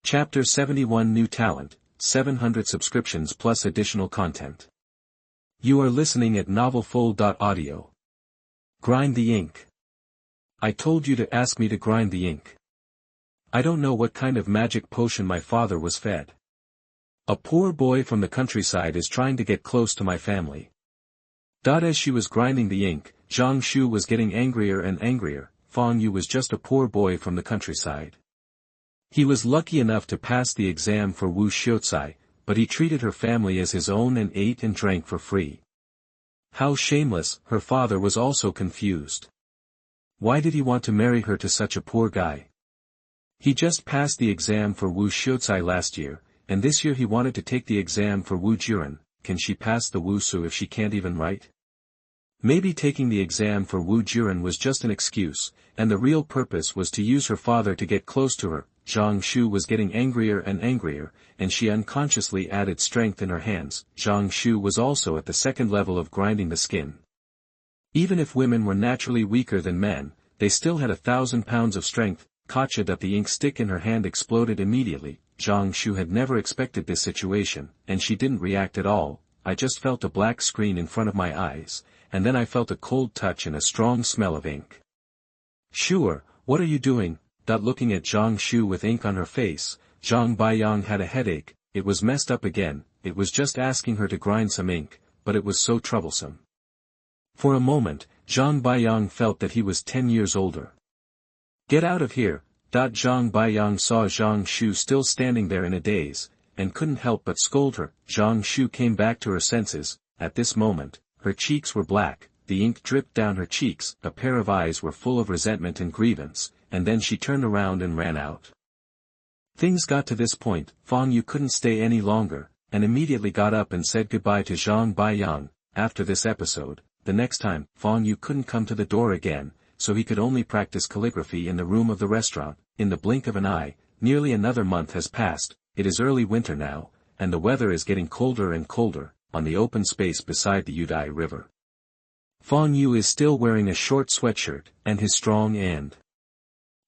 Chapter 71 New Talent, 700 subscriptions plus additional content. You are listening at novelfold.audio. Grind the ink. I told you to ask me to grind the ink. I don't know what kind of magic potion my father was fed. A poor boy from the countryside is trying to get close to my family. As she was grinding the ink, Zhang Shu was getting angrier and angrier. Fang Yue was just a poor boy from the countryside. He was lucky enough to pass the exam for Wu Xiaocai, but he treated her family as his own and ate and drank for free. How shameless, her father was also confused. Why did he want to marry her to such a poor guy? He just passed the exam for Wu Xiaocai last year, and this year he wanted to take the exam for Wu Jiren. Can she pass the Wu Su if she can't even write? Maybe taking the exam for Wu Jiren was just an excuse, and the real purpose was to use her father to get close to her. Zhang Shu was getting angrier and angrier, and she unconsciously added strength in her hands. Zhang Shu was also at the second level of grinding the skin. Even if women were naturally weaker than men, they still had 1,000 pounds of strength. Gotcha! The ink stick in her hand exploded immediately. Zhang Shu had never expected this situation, and she didn't react at all. I just felt a black screen in front of my eyes, and then I felt a cold touch and a strong smell of ink. Sure, what are you doing? Looking at Zhang Shu with ink on her face, Zhang Baiyang had a headache. It was messed up again. It was just asking her to grind some ink, but it was so troublesome. For a moment, Zhang Baiyang felt that he was 10 years older. Get out of here! Zhang Baiyang saw Zhang Shu still standing there in a daze, and couldn't help but scold her. Zhang Shu came back to her senses. At this moment, her cheeks were black, the ink dripped down her cheeks, a pair of eyes were full of resentment and grievance, and then she turned around and ran out. Things got to this point, Fang Yue couldn't stay any longer, and immediately got up and said goodbye to Zhang Baiyang. After this episode, the next time, Fang Yue couldn't come to the door again, so he could only practice calligraphy in the room of the restaurant. In the blink of an eye, nearly another month has passed. It is early winter now, and the weather is getting colder and colder. On the open space beside the Yudai River, Fang Yue is still wearing a short sweatshirt, and his strong and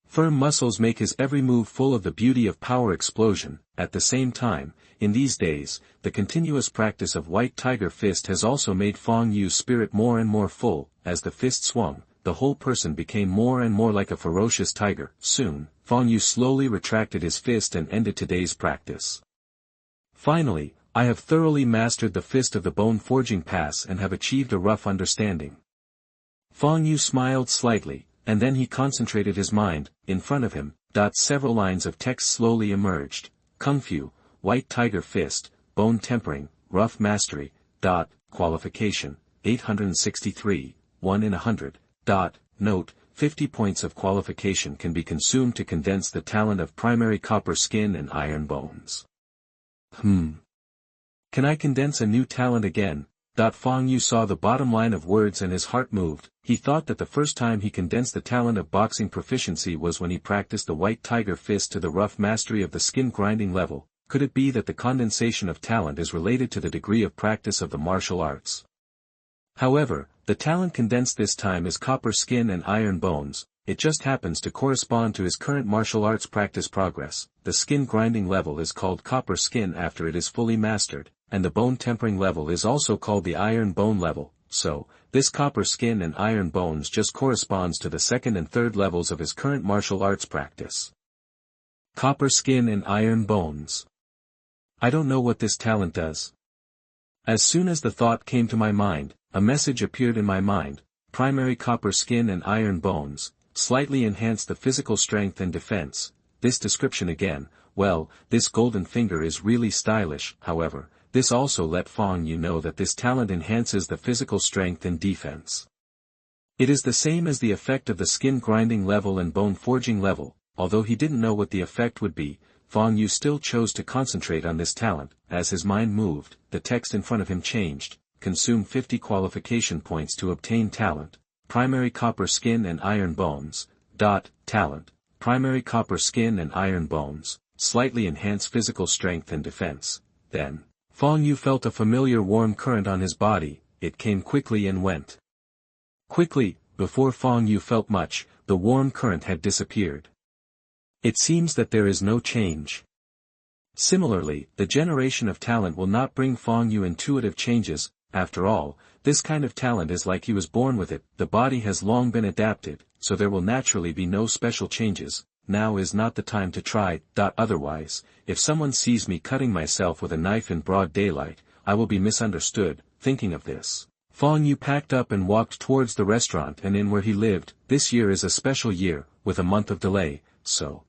firm muscles make his every move full of the beauty of power explosion. At the same time, in these days, the continuous practice of White Tiger Fist has also made Fang Yue's spirit more and more full. As the fist swung, the whole person became more and more like a ferocious tiger. Soon, Fang Yue slowly retracted his fist and ended today's practice. Finally, I have thoroughly mastered the fist of the bone forging pass and have achieved a rough understanding. Fang Yue smiled slightly, and then he concentrated his mind. In front of him, several lines of text slowly emerged. Kung Fu, White Tiger Fist, Bone Tempering, Rough Mastery, Qualification, 863, 1 in 100. Note, 50 points of qualification can be consumed to condense the talent of primary copper skin and iron bones. Can I condense a new talent again? Fang Yue saw the bottom line of words and his heart moved. He thought that the first time he condensed the talent of boxing proficiency was when he practiced the White Tiger Fist to the rough mastery of the skin grinding level. Could it be that the condensation of talent is related to the degree of practice of the martial arts? However, the talent condensed this time is copper skin and iron bones. It just happens to correspond to his current martial arts practice progress. The skin grinding level is called copper skin after it is fully mastered, and the bone tempering level is also called the iron bone level. So, this copper skin and iron bones just corresponds to the second and third levels of his current martial arts practice. Copper skin and iron bones. I don't know what this talent does. As soon as the thought came to my mind, a message appeared in my mind. Primary copper skin and iron bones, slightly enhance the physical strength and defense. This description again, well, this golden finger is really stylish. However, this also let Fang Yue know that this talent enhances the physical strength and defense. It is the same as the effect of the skin grinding level and bone forging level. Although he didn't know what the effect would be, Fang Yue still chose to concentrate on this talent. As his mind moved, the text in front of him changed. Consume 50 qualification points to obtain talent. Primary copper skin and iron bones. Talent. Primary copper skin and iron bones, slightly enhance physical strength and defense. Then, Fang Yue felt a familiar warm current on his body. It came quickly and went. Quickly, before Fang Yue felt much, the warm current had disappeared. It seems that there is no change. Similarly, the generation of talent will not bring Fang Yue intuitive changes. After all, this kind of talent is like he was born with it, the body has long been adapted, so there will naturally be no special changes. Now is not the time to try. Otherwise, if someone sees me cutting myself with a knife in broad daylight, I will be misunderstood. Thinking of this, Fang Yue packed up and walked towards the restaurant and in where he lived. This year is a special year, with a month of delay, so.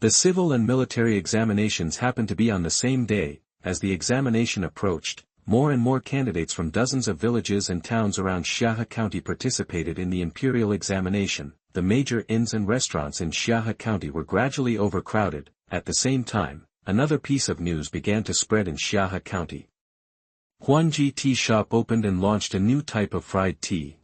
The civil and military examinations happened to be on the same day. As the examination approached, more and more candidates from dozens of villages and towns around Xianxia County participated in the imperial examination. The major inns and restaurants in Xianxia County were gradually overcrowded. At the same time, another piece of news began to spread in Xianxia County. Huangji Tea Shop opened and launched a new type of fried tea.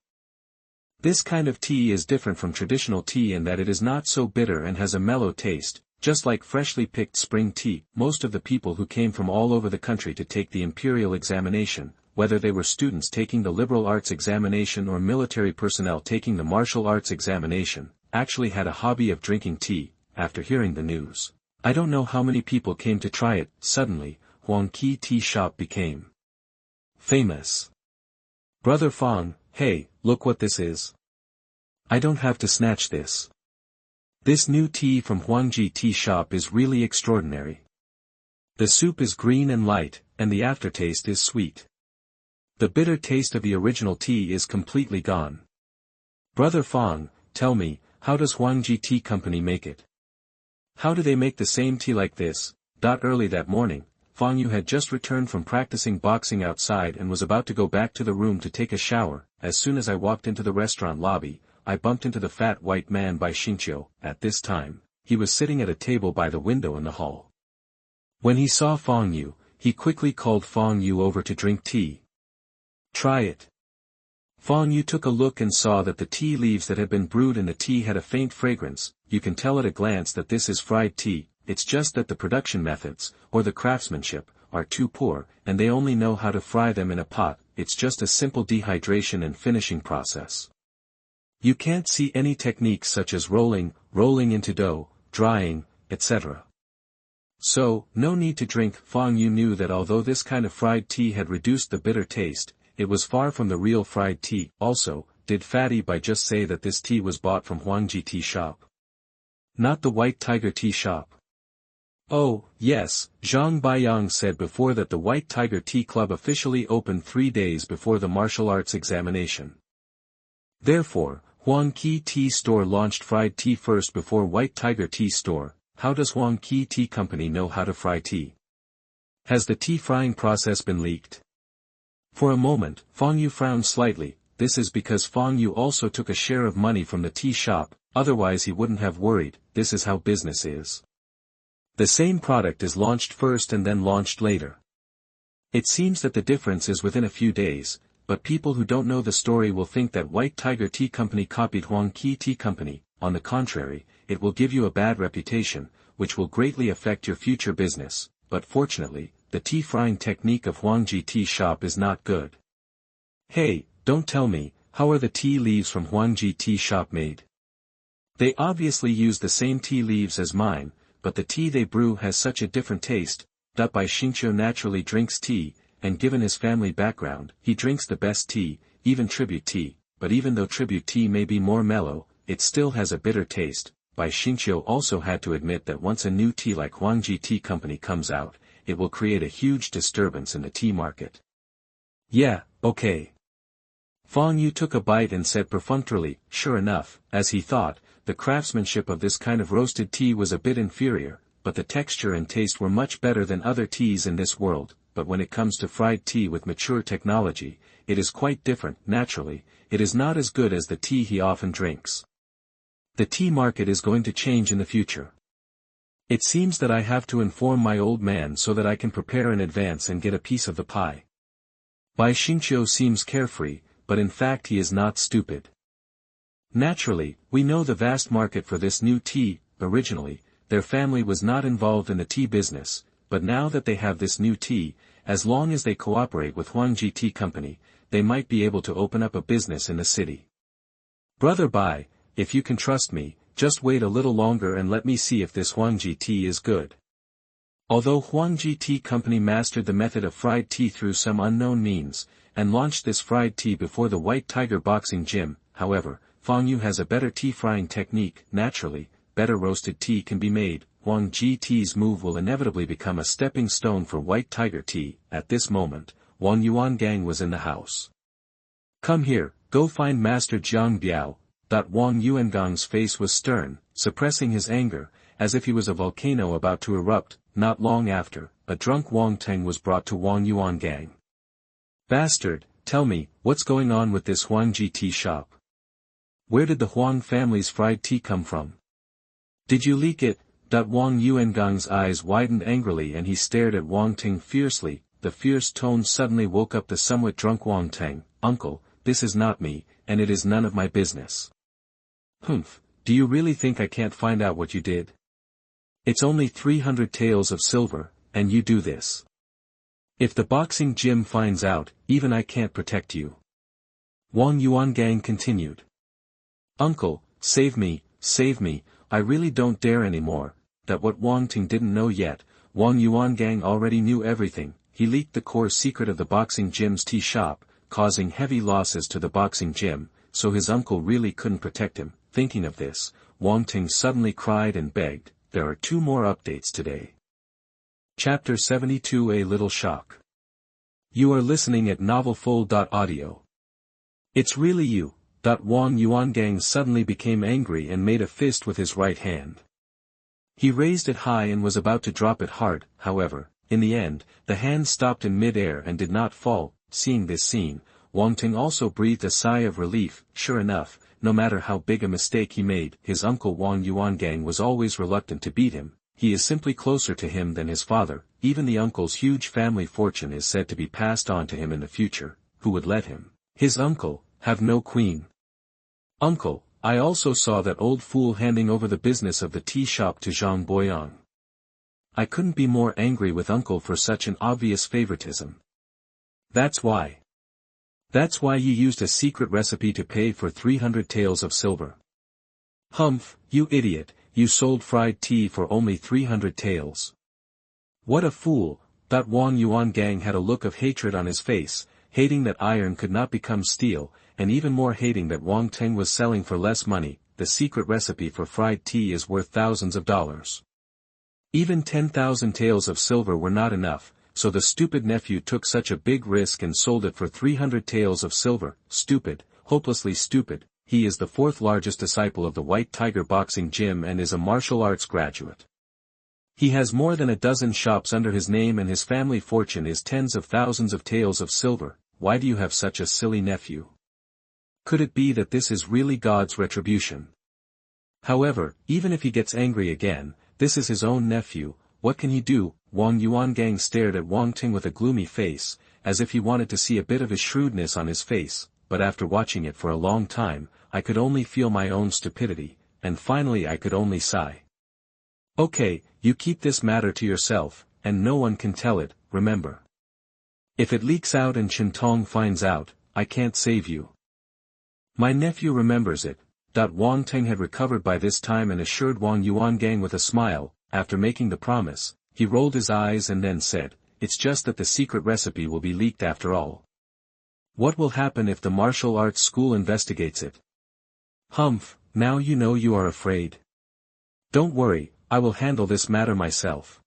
This kind of tea is different from traditional tea in that it is not so bitter and has a mellow taste. Just like freshly picked spring tea, most of the people who came from all over the country to take the imperial examination, whether they were students taking the liberal arts examination or military personnel taking the martial arts examination, actually had a hobby of drinking tea. After hearing the news, I don't know how many people came to try it. Suddenly, Huangji Tea Shop became famous. Brother Fang, hey, look what this is. I don't have to snatch this. This new tea from Huangji Tea Shop is really extraordinary. The soup is green and light, and the aftertaste is sweet. The bitter taste of the original tea is completely gone. Brother Fang, tell me, how does Huangji Tea Company make it? How do they make the same tea like this? Early that morning, Fang Yue had just returned from practicing boxing outside and was about to go back to the room to take a shower. As soon as I walked into the restaurant lobby, I bumped into the fat white man by Xianxia. At this time, he was sitting at a table by the window in the hall. When he saw Fang Yue, he quickly called Fang Yue over to drink tea. Try it. Fang Yue took a look and saw that the tea leaves that had been brewed in the tea had a faint fragrance. You can tell at a glance that this is fried tea. It's just that the production methods, or the craftsmanship, are too poor, and they only know how to fry them in a pot. It's just a simple dehydration and finishing process. You can't see any techniques such as rolling into dough, drying, etc. So, no need to drink. Fang Yue knew that although this kind of fried tea had reduced the bitter taste, it was far from the real fried tea. Also, did Fatty by just say that this tea was bought from Huangji Tea Shop? Not the White Tiger Tea Shop. Oh, yes, Zhang Baiyang said before that the White Tiger Tea Club officially opened 3 days before the martial arts examination. Therefore, Huangji Tea Store launched fried tea first before White Tiger Tea Store. How does Huangji Tea Company know how to fry tea? Has the tea frying process been leaked? For a moment, Fang Yue frowned slightly. This is because Fang Yue also took a share of money from the tea shop, otherwise he wouldn't have worried. This is how business is. The same product is launched first and then launched later. It seems that the difference is within a few days, but people who don't know the story will think that White Tiger Tea Company copied Huangji Tea Company. On the contrary, it will give you a bad reputation, which will greatly affect your future business. But fortunately, the tea frying technique of Huangji Tea Shop is not good. Hey, don't tell me, how are the tea leaves from Huangji Tea Shop made? They obviously use the same tea leaves as mine, but the tea they brew has such a different taste. By Xianxia naturally drinks tea, and given his family background, he drinks the best tea, even tribute tea. But even though tribute tea may be more mellow, it still has a bitter taste. By Xianxia also had to admit that once a new tea like Huangji Tea Company comes out, it will create a huge disturbance in the tea market. Yeah, okay. Fang Yue took a bite and said perfunctorily, sure enough, as he thought, the craftsmanship of this kind of roasted tea was a bit inferior, but the texture and taste were much better than other teas in this world. But when it comes to fried tea with mature technology, it is quite different. Naturally, it is not as good as the tea he often drinks. The tea market is going to change in the future. It seems that I have to inform my old man so that I can prepare in advance and get a piece of the pie. Bai Xingqiu seems carefree, but in fact he is not stupid. Naturally, we know the vast market for this new tea. Originally, their family was not involved in the tea business, but now that they have this new tea, as long as they cooperate with Huangji Tea Company, they might be able to open up a business in the city. Brother Bai, if you can trust me, just wait a little longer and let me see if this Huangji tea is good. Although Huangji Tea Company mastered the method of fried tea through some unknown means, and launched this fried tea before the White Tiger Boxing Gym, however, Fang Yue has a better tea frying technique. Naturally, better roasted tea can be made. Huangji Tea's move will inevitably become a stepping stone for White Tiger Tea. At this moment, Wang Yuangang was in the house. "Come here, go find Master Jiang Biao." Wang Yuangang's face was stern, suppressing his anger, as if he was a volcano about to erupt. Not long after, a drunk Wang Teng was brought to Wang Yuangang. "Bastard, tell me, what's going on with this Huangji tea shop? Where did the Huang family's fried tea come from? Did you leak it?" Wang Yuangang's eyes widened angrily and he stared at Wang Teng fiercely. The fierce tone suddenly woke up the somewhat drunk Wang Teng. "Uncle, this is not me, and it is none of my business." "Humph, do you really think I can't find out what you did? It's only 300 taels of silver, and you do this. If the boxing gym finds out, even I can't protect you." Wang Yuangang continued. "Uncle, save me, I really don't dare anymore." What Wang Ting didn't know yet, Wang Yuangang already knew everything. He leaked the core secret of the boxing gym's tea shop, causing heavy losses to the boxing gym, so his uncle really couldn't protect him. Thinking of this, Wang Ting suddenly cried and begged. There are 2 more updates today. Chapter 72: A Little Shock. You are listening at novelfull.audio. "It's really you." Wang Yuangang suddenly became angry and made a fist with his right hand. He raised it high and was about to drop it hard. However, in the end, the hand stopped in mid-air and did not fall. Seeing this scene, Wang Ting also breathed a sigh of relief. Sure enough, no matter how big a mistake he made, his uncle Wang Yuangang was always reluctant to beat him. He is simply closer to him than his father. Even the uncle's huge family fortune is said to be passed on to him in the future. Who would let him, his uncle, have no queen? "Uncle, I also saw that old fool handing over the business of the tea shop to Zhang Boyang. I couldn't be more angry with uncle for such an obvious favoritism. That's why you used a secret recipe to pay for 300 taels of silver." "Humph, you idiot, you sold fried tea for only 300 taels. What a fool." Wang Yuangang had a look of hatred on his face, hating that iron could not become steel, and even more hating that Wang Teng was selling for less money. The secret recipe for fried tea is worth thousands of dollars. Even 10,000 taels of silver were not enough, so the stupid nephew took such a big risk and sold it for 300 taels of silver. Stupid, hopelessly stupid. He is the 4th largest disciple of the White Tiger Boxing Gym and is a martial arts graduate. He has more than a dozen shops under his name and his family fortune is tens of thousands of taels of silver. Why do you have such a silly nephew? Could it be that this is really God's retribution? However, even if he gets angry again, this is his own nephew. What can he do? Wang Yuangang stared at Wang Ting with a gloomy face, as if he wanted to see a bit of his shrewdness on his face, but after watching it for a long time, I could only feel my own stupidity, and finally I could only sigh. "Okay, you keep this matter to yourself, and no one can tell it, remember. If it leaks out and Chintong finds out, I can't save you." "My nephew remembers it." Wang Teng had recovered by this time and assured Wang Yuangang with a smile. After making the promise, he rolled his eyes and then said, "It's just that the secret recipe will be leaked after all. What will happen if the martial arts school investigates it?" "Humph, now you know you are afraid. Don't worry, I will handle this matter myself.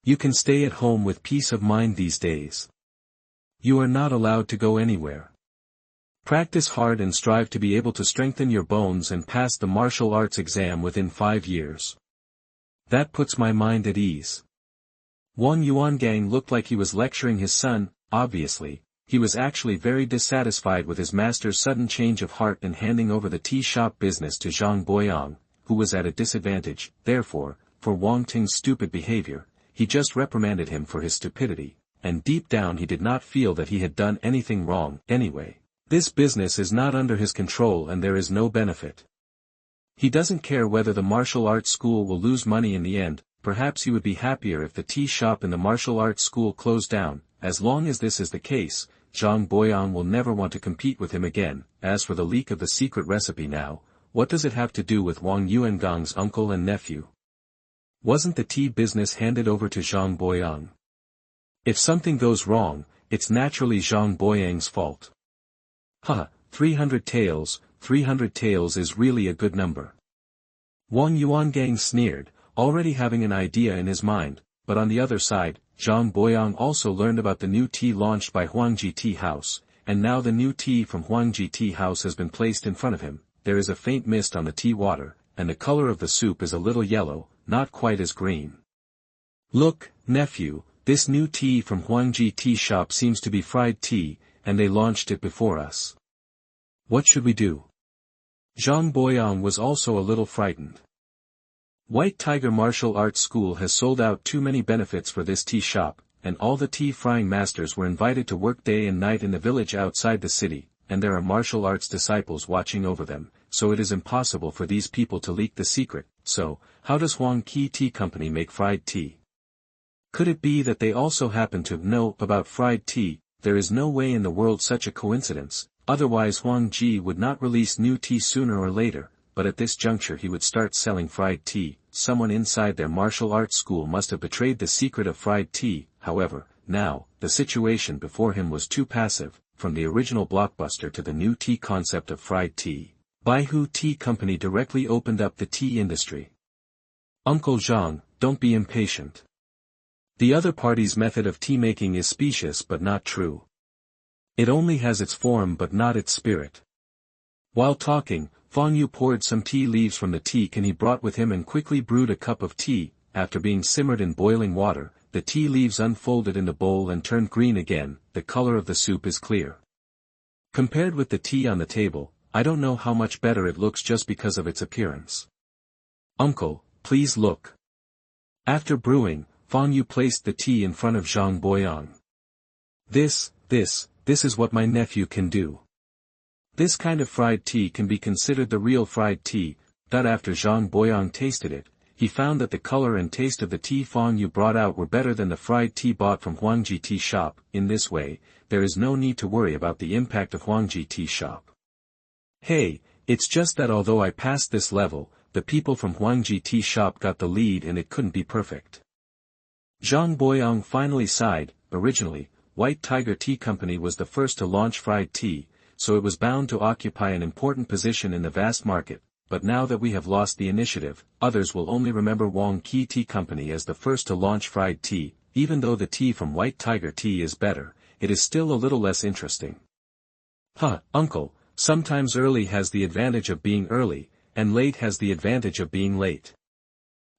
You can stay at home with peace of mind these days. You are not allowed to go anywhere. Practice hard and strive to be able to strengthen your bones and pass the martial arts exam within 5 years. That puts my mind at ease." Wang Yuangang looked like he was lecturing his son. Obviously, he was actually very dissatisfied with his master's sudden change of heart and handing over the tea shop business to Zhang Boyang, who was at a disadvantage. Therefore, for Wang Ting's stupid behavior, he just reprimanded him for his stupidity, and deep down he did not feel that he had done anything wrong. Anyway, this business is not under his control and there is no benefit. He doesn't care whether the martial arts school will lose money in the end. Perhaps he would be happier if the tea shop in the martial arts school closed down. As long as this is the case, Zhang Boyang will never want to compete with him again. As for the leak of the secret recipe now, what does it have to do with Wang Yuangang's uncle and nephew? Wasn't the tea business handed over to Zhang Boyang? If something goes wrong, it's naturally Zhang Boyang's fault. 300 taels is really a good number. Wang Yuangang sneered, already having an idea in his mind, but on the other side, Zhang Boyang also learned about the new tea launched by Huangji Tea House, and now the new tea from Huangji Tea House has been placed in front of him. There is a faint mist on the tea water, and the color of the soup is a little yellow, not quite as green. Look, nephew, this new tea from Huangji Tea Shop seems to be fried tea, and they launched it before us. What should we do? Zhang Boyang was also a little frightened. White Tiger Martial Arts School has sold out too many benefits for this tea shop, and all the tea frying masters were invited to work day and night in the village outside the city, and there are martial arts disciples watching over them, so it is impossible for these people to leak the secret. So, how does Huang Qi Tea Company make fried tea? Could it be that they also happen to know about fried tea? There is no way in the world such a coincidence, otherwise Huang Ji would not release new tea sooner or later, but at this juncture he would start selling fried tea. Someone inside their martial arts school must have betrayed the secret of fried tea. However, now, the situation before him was too passive, from the original blockbuster to the new tea concept of fried tea. Baihu Tea Company directly opened up the tea industry. Uncle Zhang, don't be impatient. The other party's method of tea making is specious but not true. It only has its form but not its spirit. While talking, Fang Yue poured some tea leaves from the tea can he brought with him and quickly brewed a cup of tea. After being simmered in boiling water, the tea leaves unfolded in the bowl and turned green again. The color of the soup is clear. Compared with the tea on the table, I don't know how much better it looks just because of its appearance. Uncle, please look. After brewing, Fang Yue placed the tea in front of Zhang Boyang. This is what my nephew can do. This kind of fried tea can be considered the real fried tea. After Zhang Boyang tasted it, he found that the color and taste of the tea Fang Yue brought out were better than the fried tea bought from Huangji Tea Shop. In this way, there is no need to worry about the impact of Huangji Tea Shop. Hey, it's just that although I passed this level, the people from Huangji Tea Shop got the lead and it couldn't be perfect. Zhang Boyang finally sighed. Originally, White Tiger Tea Company was the first to launch fried tea, so it was bound to occupy an important position in the vast market, but now that we have lost the initiative, others will only remember Huang Qi Tea Company as the first to launch fried tea. Even though the tea from White Tiger Tea is better, it is still a little less interesting. Uncle, sometimes early has the advantage of being early, and late has the advantage of being late.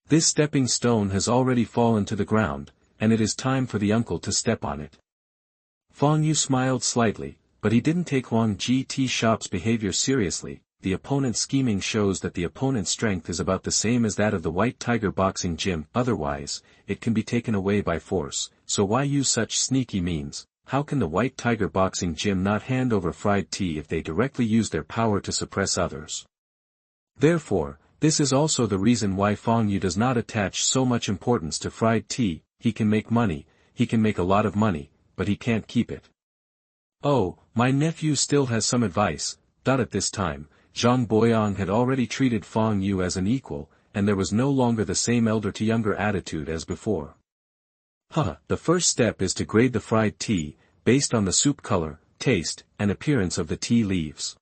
This stepping stone has already fallen to the ground, and it is time for the uncle to step on it. Fang Yue smiled slightly, but he didn't take Huangji Tea Shop's behavior seriously. The opponent's scheming shows that the opponent's strength is about the same as that of the White Tiger Boxing Gym, otherwise, it can be taken away by force, so why use such sneaky means? How can the White Tiger Boxing Gym not hand over fried tea if they directly use their power to suppress others? Therefore, this is also the reason why Fang Yue does not attach so much importance to fried tea. He can make money, he can make a lot of money, but he can't keep it. Oh, my nephew still has some advice. At this time, Zhang Boyang had already treated Fang Yue as an equal, and there was no longer the same elder-to-younger attitude as before. The first step is to grade the fried tea, based on the soup color, taste, and appearance of the tea leaves.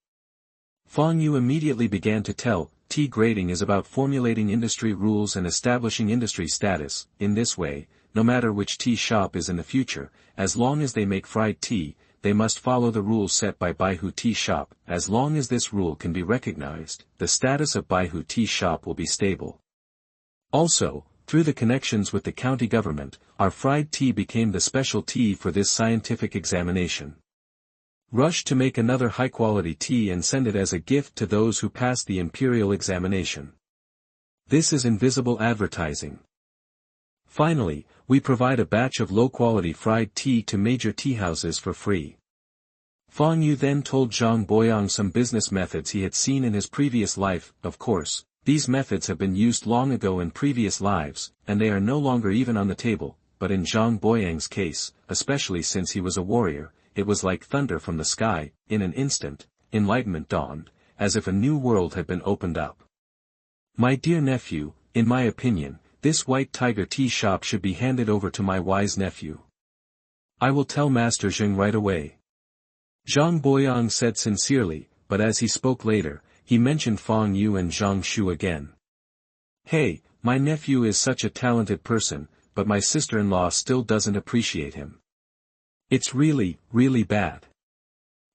Fang Yue immediately began to tell. Tea grading is about formulating industry rules and establishing industry status. In this way, no matter which tea shop is in the future, as long as they make fried tea, they must follow the rules set by Baihu Tea Shop. As long as this rule can be recognized, the status of Baihu Tea Shop will be stable. Also, through the connections with the county government, our fried tea became the special tea for this scientific examination. Rush to make another high-quality tea and send it as a gift to those who pass the imperial examination. This is invisible advertising. Finally, we provide a batch of low-quality fried tea to major tea houses for free. Fang Yue then told Zhang Boyang some business methods he had seen in his previous life. Of course, these methods have been used long ago in previous lives, and they are no longer even on the table, but in Zhang Boyang's case, especially since he was a warrior, it was like thunder from the sky. In an instant, enlightenment dawned, as if a new world had been opened up. My dear nephew, in my opinion, this White Tiger tea shop should be handed over to my wise nephew. I will tell Master Zheng right away. Zhang Boyang said sincerely, but as he spoke later, he mentioned Fang Yue and Zhang Shu again. Hey, my nephew is such a talented person, but my sister-in-law still doesn't appreciate him. It's really, really bad.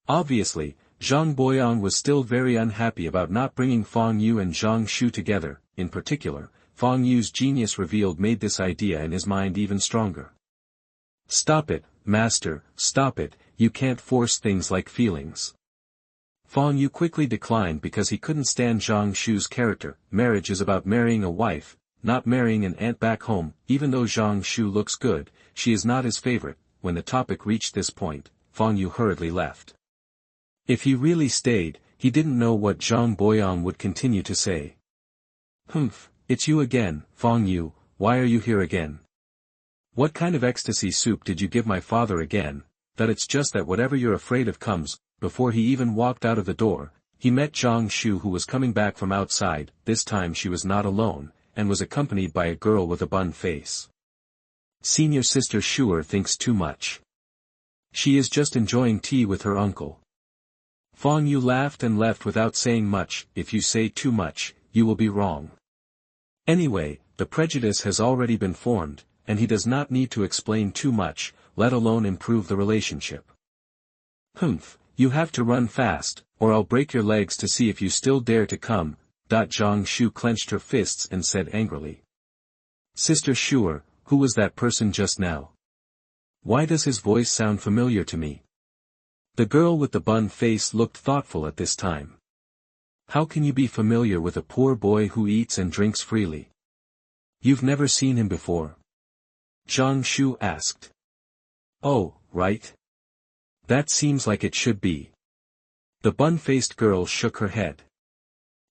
Obviously, Zhang Boyang was still very unhappy about not bringing Fang Yue and Zhang Shu together. In particular, Fang Yue's genius revealed made this idea in his mind even stronger. Stop it, master, stop it, you can't force things like feelings. Fang Yue quickly declined because he couldn't stand Zhang Shu's character. Marriage is about marrying a wife, not marrying an aunt back home. Even though Zhang Shu looks good, she is not his favorite. When the topic reached this point, Fang Yue hurriedly left. If he really stayed, he didn't know what Zhang Boyang would continue to say. Humph, it's you again, Fang Yue, why are you here again? What kind of ecstasy soup did you give my father again? That it's just that whatever you're afraid of comes. Before he even walked out of the door, he met Zhang Shu, who was coming back from outside. This time she was not alone, and was accompanied by a girl with a bun face. Senior sister Shuer thinks too much. She is just enjoying tea with her uncle. Fang Yue laughed and left without saying much. If you say too much, you will be wrong. Anyway, the prejudice has already been formed, and he does not need to explain too much, let alone improve the relationship. Humph, you have to run fast, or I'll break your legs to see if you still dare to come. Zhang Shu clenched her fists and said angrily. Sister Shuer, who was that person just now? Why does his voice sound familiar to me? The girl with the bun face looked thoughtful at this time. How can you be familiar with a poor boy who eats and drinks freely? You've never seen him before? Zhang Shu asked. Oh, right. That seems like it should be. The bun-faced girl shook her head.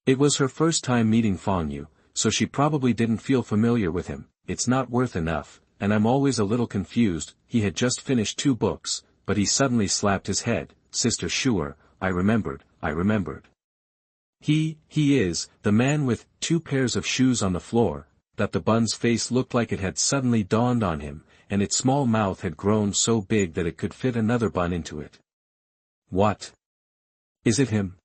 It was her first time meeting Fang Yue, so she probably didn't feel familiar with him. It's not worth enough, and I'm always a little confused. He had just finished 2 books, but he suddenly slapped his head. Sister Shuer, I remembered. He is, the man with 2 pairs of shoes on the floor. That the bun's face looked like it had suddenly dawned on him, and its small mouth had grown so big that it could fit another bun into it. What? Is it him?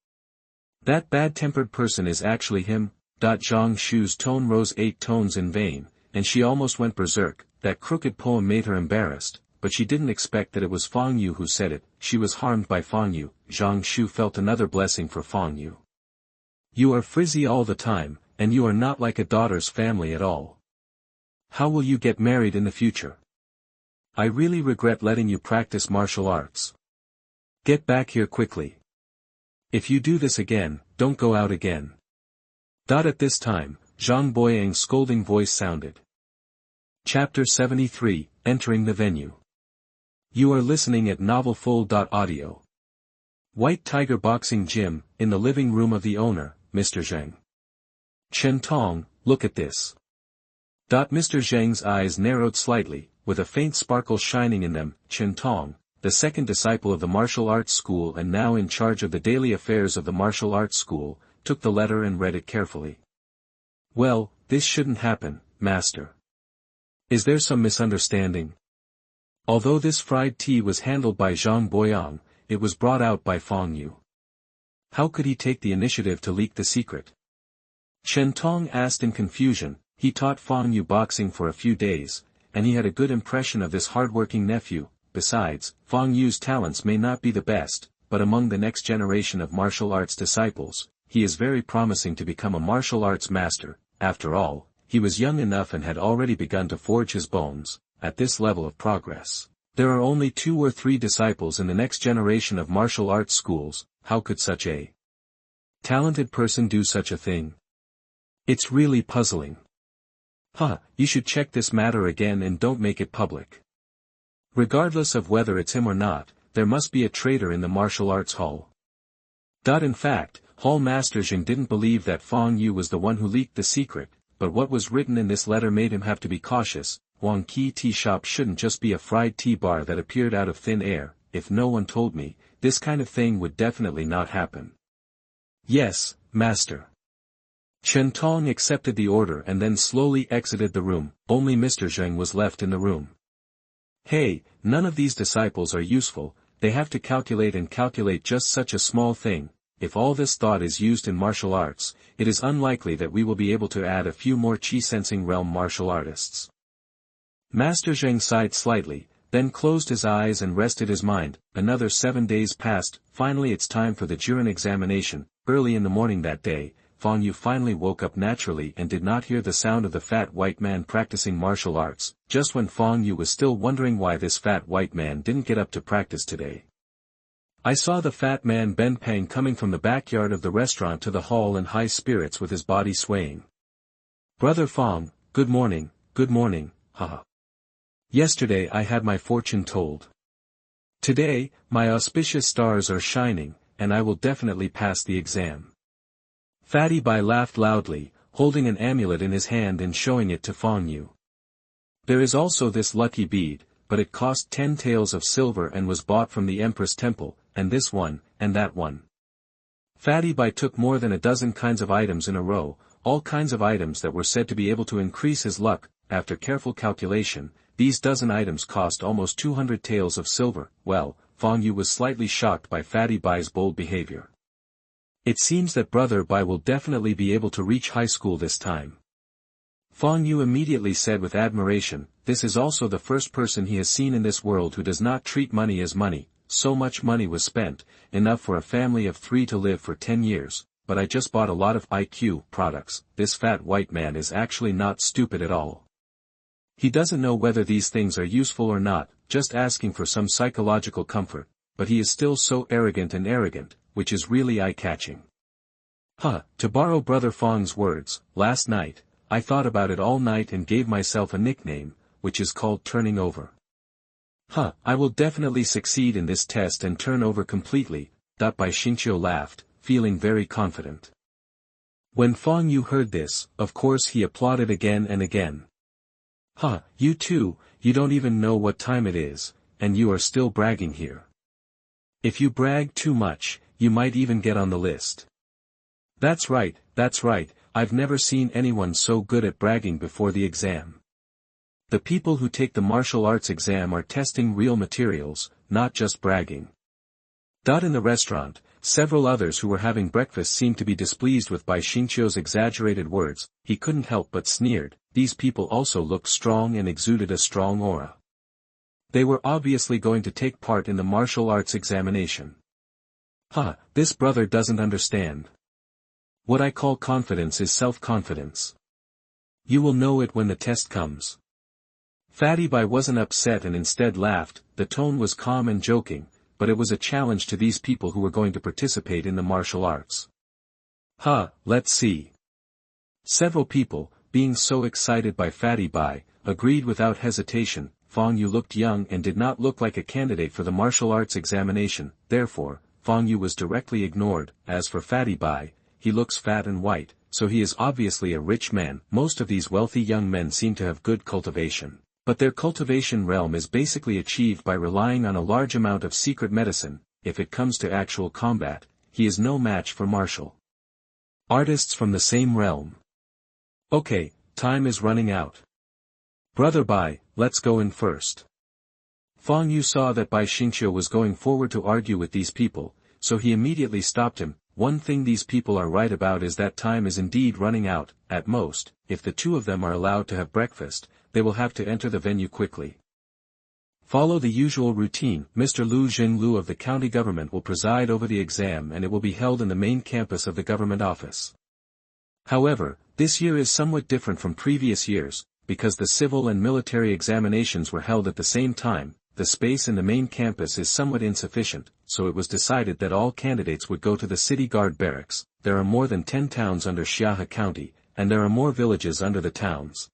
That bad-tempered person is actually him? Zhang Shu's tone rose 8 tones in vain, and she almost went berserk. That crooked poem made her embarrassed, but she didn't expect that it was Fang Yue who said it. She was harmed by Fang Yue. Zhang Shu felt another blessing for Fang Yue. You are frizzy all the time, and you are not like a daughter's family at all. How will you get married in the future? I really regret letting you practice martial arts. Get back here quickly. If you do this again, don't go out again. At this time, Zhang Boyang's scolding voice sounded. Chapter 73, Entering the Venue. You are listening at novelfull.audio. White Tiger Boxing Gym, in the living room of the owner, Mr. Zheng. Chen Tong, look at this. Mr. Zheng's eyes narrowed slightly, with a faint sparkle shining in them. Chen Tong, the second disciple of the martial arts school and now in charge of the daily affairs of the martial arts school, took the letter and read it carefully. Well, this shouldn't happen, master. Is there some misunderstanding? Although this fried tea was handled by Zhang Boyang, it was brought out by Fang Yue. How could he take the initiative to leak the secret? Chen Tong asked in confusion. He taught Fang Yue boxing for a few days, and he had a good impression of this hardworking nephew. Besides, Fang Yue's talents may not be the best, but among the next generation of martial arts disciples, he is very promising to become a martial arts master. After all, he was young enough and had already begun to forge his bones. At this level of progress, there are only 2 or 3 disciples in the next generation of martial arts schools. How could such a talented person do such a thing? It's really puzzling. You should check this matter again and don't make it public. Regardless of whether it's him or not, there must be a traitor in the martial arts hall. In fact, Hall Master Zheng didn't believe that Fang Yue was the one who leaked the secret, but what was written in this letter made him have to be cautious. Wang Qi Tea Shop shouldn't just be a fried tea bar that appeared out of thin air. If no one told me, this kind of thing would definitely not happen. Yes, master. Chen Tong accepted the order and then slowly exited the room. Only Mr. Zheng was left in the room. Hey, none of these disciples are useful, they have to calculate and calculate just such a small thing. If all this thought is used in martial arts, it is unlikely that we will be able to add a few more chi-sensing realm martial artists. Master Zheng sighed slightly, then closed his eyes and rested his mind. Another 7 days passed. Finally it's time for the Juren examination. Early in the morning that day, Fang Yue finally woke up naturally and did not hear the sound of the fat white man practicing martial arts, just when Fang Yue was still wondering why this fat white man didn't get up to practice today. I saw the fat man Ben Peng coming from the backyard of the restaurant to the hall in high spirits with his body swaying. Brother Fang, good morning, haha. Yesterday I had my fortune told. Today, my auspicious stars are shining, and I will definitely pass the exam. Fatty Bai laughed loudly, holding an amulet in his hand and showing it to Fang Yue. There is also this lucky bead, but it cost 10 taels of silver and was bought from the Empress Temple, and this one, and that one. Fatty Bai took more than a dozen kinds of items in a row, all kinds of items that were said to be able to increase his luck. After careful calculation, these dozen items cost almost 200 taels of silver. Well, Fang Yue was slightly shocked by Fatty Bai's bold behavior. It seems that Brother Bai will definitely be able to reach high school this time. Fang Yue immediately said with admiration, this is also the first person he has seen in this world who does not treat money as money. So much money was spent, enough for a family of 3 to live for 10 years, but I just bought a lot of IQ products. This fat white man is actually not stupid at all. He doesn't know whether these things are useful or not, just asking for some psychological comfort, but he is still so arrogant, which is really eye-catching. To borrow Brother Fang's words, last night, I thought about it all night and gave myself a nickname, which is called turning over. I will definitely succeed in this test and turn over completely. Bai Xingqiu laughed, feeling very confident. When Fang Yue heard this, of course he applauded again and again. You too, you don't even know what time it is, and you are still bragging here. If you brag too much, you might even get on the list. That's right, I've never seen anyone so good at bragging before the exam. The people who take the martial arts exam are testing real materials, not just bragging. In the restaurant, several others who were having breakfast seemed to be displeased with Bai Xingqiu's exaggerated words. He couldn't help but sneered. These people also looked strong and exuded a strong aura. They were obviously going to take part in the martial arts examination. This brother doesn't understand. What I call confidence is self-confidence. You will know it when the test comes. Fatty Bai wasn't upset and instead laughed. The tone was calm and joking, but it was a challenge to these people who were going to participate in the martial arts. Let's see. Several people, being so excited by Fatty Bai, agreed without hesitation. Fang Yue looked young and did not look like a candidate for the martial arts examination, therefore, Fang Yue was directly ignored. As for Fatty Bai, he looks fat and white, so he is obviously a rich man. Most of these wealthy young men seem to have good cultivation. But their cultivation realm is basically achieved by relying on a large amount of secret medicine. If it comes to actual combat, he is no match for martial artists from the same realm. Okay, time is running out. Brother Bai, let's go in first. Fang Yue saw that Bai Xingqiu was going forward to argue with these people, so he immediately stopped him. One thing these people are right about is that time is indeed running out. At most, if the two of them are allowed to have breakfast, they will have to enter the venue quickly. Follow the usual routine. Mr. Lu Jinglu of the county government will preside over the exam and it will be held in the main campus of the government office. However, this year is somewhat different from previous years, because the civil and military examinations were held at the same time. The space in the main campus is somewhat insufficient, so it was decided that all candidates would go to the city guard barracks. There are more than 10 towns under Xiahe County, and there are more villages under the towns.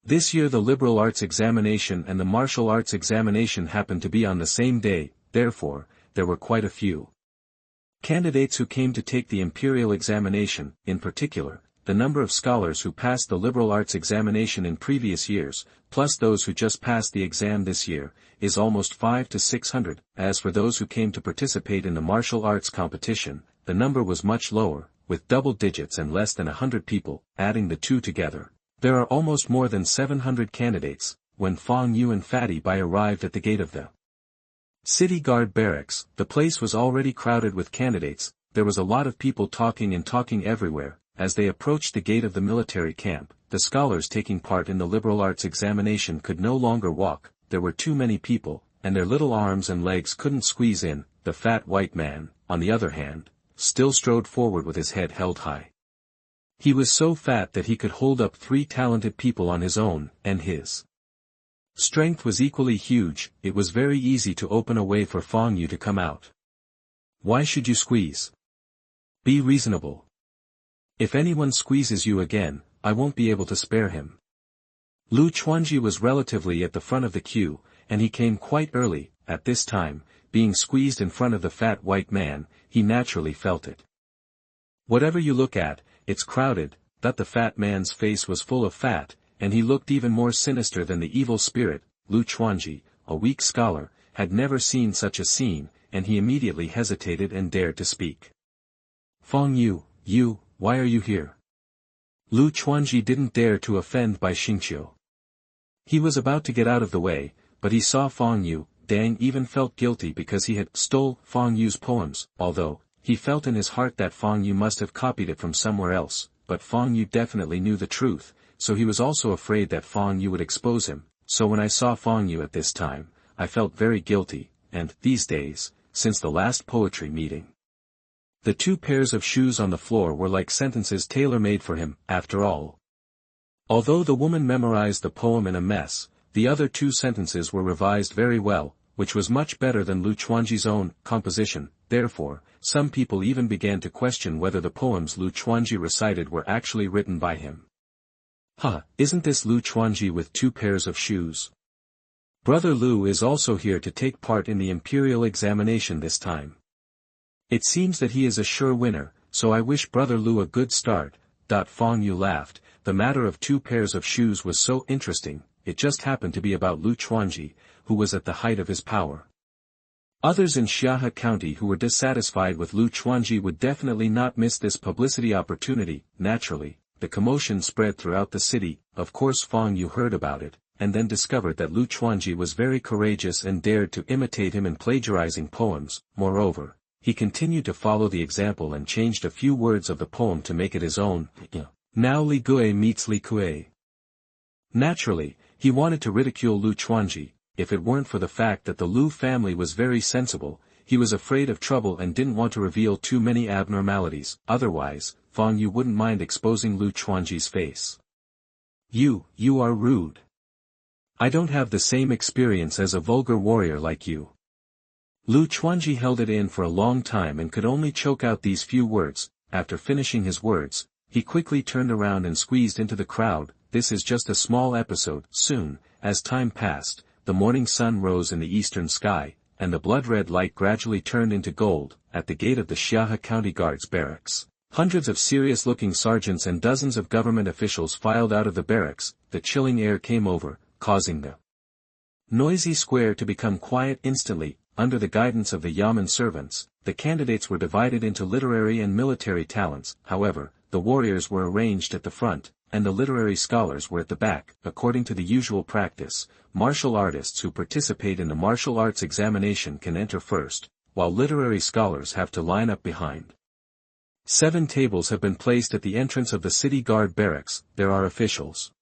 This year the liberal arts examination and the martial arts examination happened to be on the same day, therefore, there were quite a few candidates who came to take the imperial examination. In particular, the number of scholars who passed the liberal arts examination in previous years, plus those who just passed the exam this year, is almost 500 to 600. As for those who came to participate in the martial arts competition, the number was much lower, with double digits and less than 100 people, adding the two together. There are almost more than 700 candidates. When Fang Yue and Fatty Bai arrived at the gate of the city guard barracks, the place was already crowded with candidates. There was a lot of people talking everywhere. As they approached the gate of the military camp, the scholars taking part in the liberal arts examination could no longer walk. There were too many people, and their little arms and legs couldn't squeeze in. The fat white man, on the other hand, still strode forward with his head held high. He was so fat that he could hold up 3 talented people on his own, and his strength was equally huge. It was very easy to open a way for Fang Yue to come out. Why should you squeeze? Be reasonable. If anyone squeezes you again, I won't be able to spare him. Lu Chuanji was relatively at the front of the queue, and he came quite early. At this time, being squeezed in front of the fat white man, he naturally felt it. Whatever you look at, it's crowded. That the fat man's face was full of fat, and he looked even more sinister than the evil spirit. Lu Chuanji, a weak scholar, had never seen such a scene, and he immediately hesitated and dared to speak. Fang Yue, why are you here? Lu Chuanji didn't dare to offend by Xianxia. He was about to get out of the way, but he saw Fang Yue. Dang even felt guilty because he had stole Fang Yue's poems, although he felt in his heart that Fang Yue must have copied it from somewhere else, but Fang Yue definitely knew the truth, so he was also afraid that Fang Yue would expose him. So when I saw Fang Yue at this time, I felt very guilty, and, these days, since the last poetry meeting, the 2 pairs of shoes on the floor were like sentences tailor-made for him. After all, although the woman memorized the poem in a mess, the other 2 sentences were revised very well, which was much better than Lu Chuanji's own composition. Therefore, some people even began to question whether the poems Lu Chuanji recited were actually written by him. Isn't this Lu Chuanji with 2 pairs of shoes? Brother Lu is also here to take part in the imperial examination this time. It seems that he is a sure winner, so I wish Brother Lu a good start. Fang Yue laughed. The matter of 2 pairs of shoes was so interesting. It just happened to be about Lu Chuanji, who was at the height of his power. Others in Xianxia County who were dissatisfied with Lu Chuanji would definitely not miss this publicity opportunity. Naturally, the commotion spread throughout the city. Of course Fang Yue heard about it, and then discovered that Lu Chuanji was very courageous and dared to imitate him in plagiarizing poems. Moreover, he continued to follow the example and changed a few words of the poem to make it his own. Now Li Gue meets Li Kue. Naturally, he wanted to ridicule Lu Chuanji. If it weren't for the fact that the Lu family was very sensible, he was afraid of trouble and didn't want to reveal too many abnormalities. Otherwise, Fang Yue wouldn't mind exposing Lu Chuanji's face. You are rude. I don't have the same experience as a vulgar warrior like you. Lu Chuanji held it in for a long time and could only choke out these few words. After finishing his words, he quickly turned around and squeezed into the crowd. This is just a small episode. Soon, as time passed, the morning sun rose in the eastern sky, and the blood-red light gradually turned into gold. At the gate of the Xianxia County Guards barracks, hundreds of serious-looking sergeants and dozens of government officials filed out of the barracks. The chilling air came over, causing the noisy square to become quiet instantly. Under the guidance of the Yamen servants, the candidates were divided into literary and military talents. However, the warriors were arranged at the front, and the literary scholars were at the back. According to the usual practice, martial artists who participate in the martial arts examination can enter first, while literary scholars have to line up behind. 7 tables have been placed at the entrance of the city guard barracks. There are officials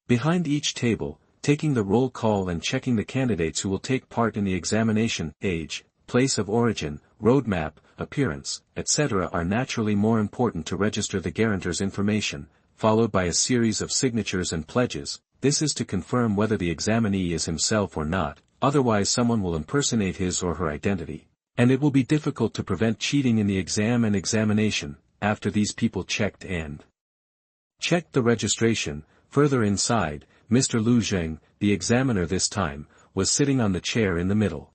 behind each table, taking the roll call and checking the candidates who will take part in the examination. Age, place of origin, roadmap, appearance, etc. are naturally more important to register the guarantor's information, followed by a series of signatures and pledges. This is to confirm whether the examinee is himself or not, otherwise someone will impersonate his or her identity, and it will be difficult to prevent cheating in the exam and examination. After these people checked the registration, further inside, Mr. Lu Zheng, the examiner this time, was sitting on the chair in the middle.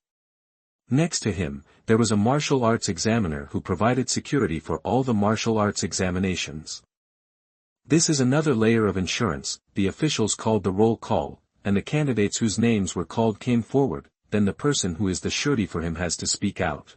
Next to him, there was a martial arts examiner who provided security for all the martial arts examinations. This is another layer of insurance. The officials called the roll call, and the candidates whose names were called came forward. Then the person who is the surety for him has to speak out.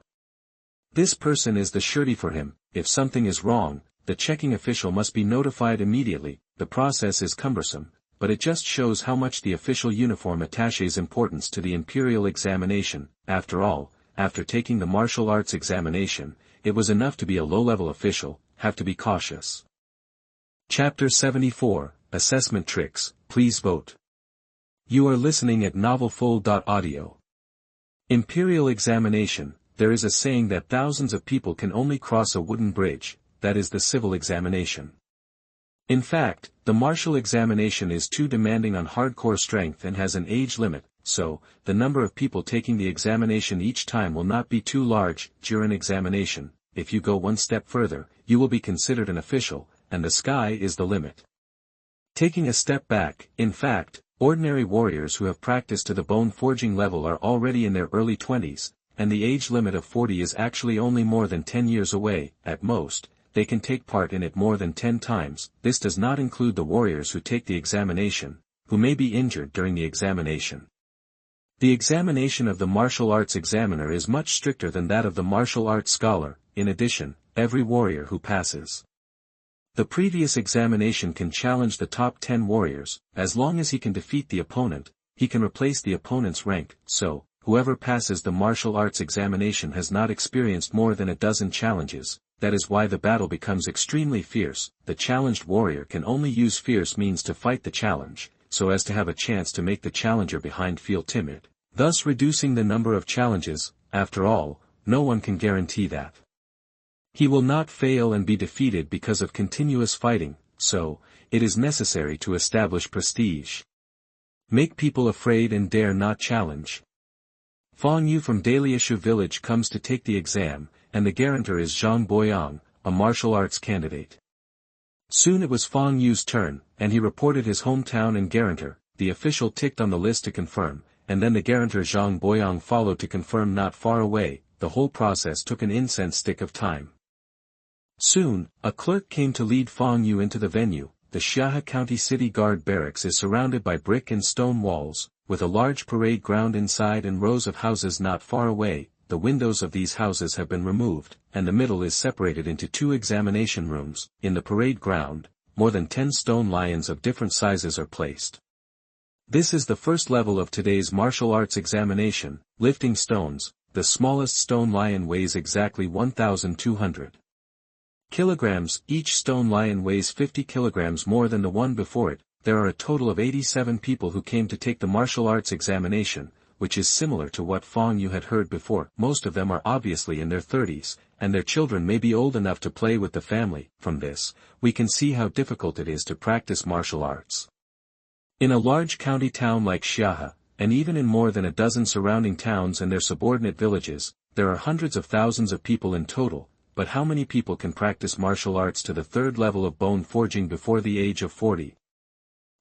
This person is the surety for him. If something is wrong, the checking official must be notified immediately. The process is cumbersome, but it just shows how much the official uniform attaches importance to the imperial examination. After all, after taking the martial arts examination, it was enough to be a low-level official. Have to be cautious. Chapter 74, Assessment Tricks. Please vote. You are listening at novelfull.audio. Imperial examination. There is a saying that thousands of people can only cross a wooden bridge, that is the civil examination. In fact, the martial examination is too demanding on hardcore strength and has an age limit, so, the number of people taking the examination each time will not be too large. During examination, if you go one step further, you will be considered an official, and the sky is the limit. Taking a step back, in fact, ordinary warriors who have practiced to the bone forging level are already in their early 20s, and the age limit of 40 is actually only more than 10 years away. At most, they can take part in it more than 10 times. This does not include the warriors who take the examination, who may be injured during the examination. The examination of the martial arts examiner is much stricter than that of the martial arts scholar. In addition, every warrior who passes the previous examination can challenge the top 10 warriors. As long as he can defeat the opponent, he can replace the opponent's rank. So, whoever passes the martial arts examination has not experienced more than a dozen challenges. That is why the battle becomes extremely fierce. The challenged warrior can only use fierce means to fight the challenge, so as to have a chance to make the challenger behind feel timid, thus reducing the number of challenges. After all, no one can guarantee that he will not fail and be defeated because of continuous fighting, so, it is necessary to establish prestige. Make people afraid and dare not challenge. Fang Yue from Daliashu village comes to take the exam, and the guarantor is Zhang Boyang, a martial arts candidate. Soon it was Fang Yue's turn, and he reported his hometown and guarantor. The official ticked on the list to confirm, and then the guarantor Zhang Boyang followed to confirm not far away. The whole process took an incense stick of time. Soon, a clerk came to lead Fang Yue into the venue. The Xianxia County City Guard barracks is surrounded by brick and stone walls, with a large parade ground inside and rows of houses not far away. The windows of these houses have been removed, and the middle is separated into 2 examination rooms. In the parade ground, more than 10 stone lions of different sizes are placed. This is the first level of today's martial arts examination, lifting stones. The smallest stone lion weighs exactly 1,200 kilograms. Each stone lion weighs 50 kilograms more than the one before it. There are a total of 87 people who came to take the martial arts examination, which is similar to what Fang Yue had heard before. Most of them are obviously in their 30s, and their children may be old enough to play with the family. From this, we can see how difficult it is to practice martial arts. In a large county town like Xianxia, and even in more than a dozen surrounding towns and their subordinate villages, there are hundreds of thousands of people in total. But how many people can practice martial arts to the 3rd level of bone forging before the age of 40?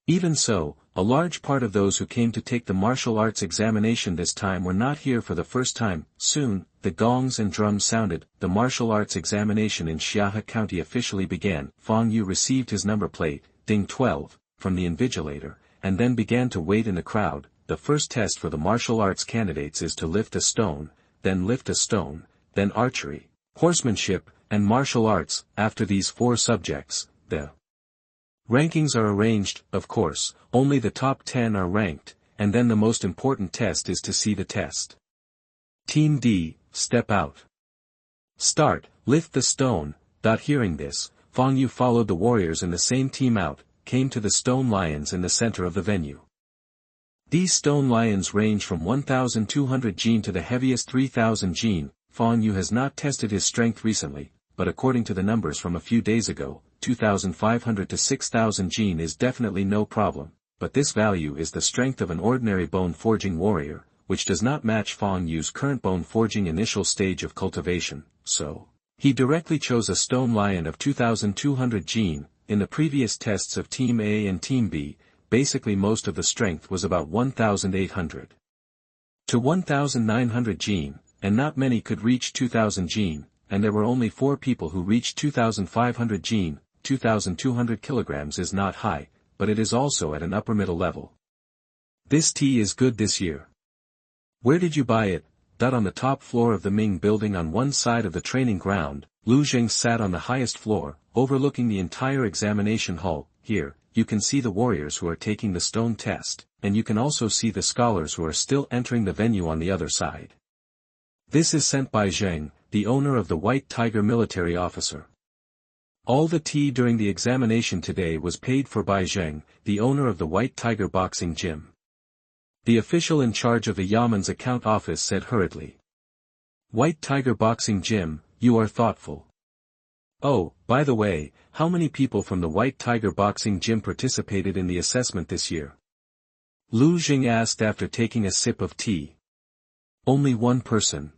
Even so, a large part of those who came to take the martial arts examination this time were not here for the first time. Soon, the gongs and drums sounded. The martial arts examination in Xianxia County officially began. Fang Yue received his number plate, Ding 12, from the invigilator, and then began to wait in the crowd. The first test for the martial arts candidates is to lift a stone, then lift a stone, then archery, horsemanship, and martial arts. After these 4 subjects, the rankings are arranged. Of course, only the top 10 are ranked, and then the most important test is to see the test. Team D, step out. Start, lift the stone. Hearing this, Fang Yue followed the warriors in the same team out, came to the stone lions in the center of the venue. These stone lions range from 1,200 Jin to the heaviest 3,000 Jin. Fang Yue has not tested his strength recently, but according to the numbers from a few days ago, 2,500 to 6,000 Jin is definitely no problem, but this value is the strength of an ordinary bone forging warrior, which does not match Fang Yue's current bone forging initial stage of cultivation, so he directly chose a stone lion of 2,200 Jin. In the previous tests of Team A and Team B, basically most of the strength was about 1,800 to 1,900 Jin. And not many could reach 2,000 Jin, and there were only 4 people who reached 2,500 Jin. 2,200 kilograms is not high, but it is also at an upper middle level. This tea is good this year. Where did you buy it? On the top floor of the Ming building on one side of the training ground, Lu Zheng sat on the highest floor, overlooking the entire examination hall. Here, you can see the warriors who are taking the stone test, and you can also see the scholars who are still entering the venue on the other side. This is sent by Zheng, the owner of the White Tiger military officer. All the tea during the examination today was paid for by Zheng, the owner of the White Tiger boxing gym. The official in charge of the Yaman's account office said hurriedly. White Tiger boxing gym, you are thoughtful. Oh, by the way, how many people from the White Tiger boxing gym participated in the assessment this year? Lu Zheng asked after taking a sip of tea. Only one person.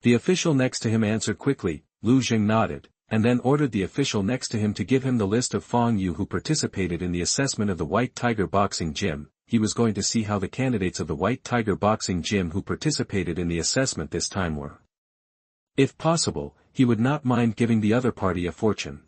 The official next to him answered quickly. Lu Zheng nodded, and then ordered the official next to him to give him the list of Fang Yue who participated in the assessment of the White Tiger boxing gym. He was going to see how the candidates of the White Tiger boxing gym who participated in the assessment this time were. If possible, he would not mind giving the other party a fortune.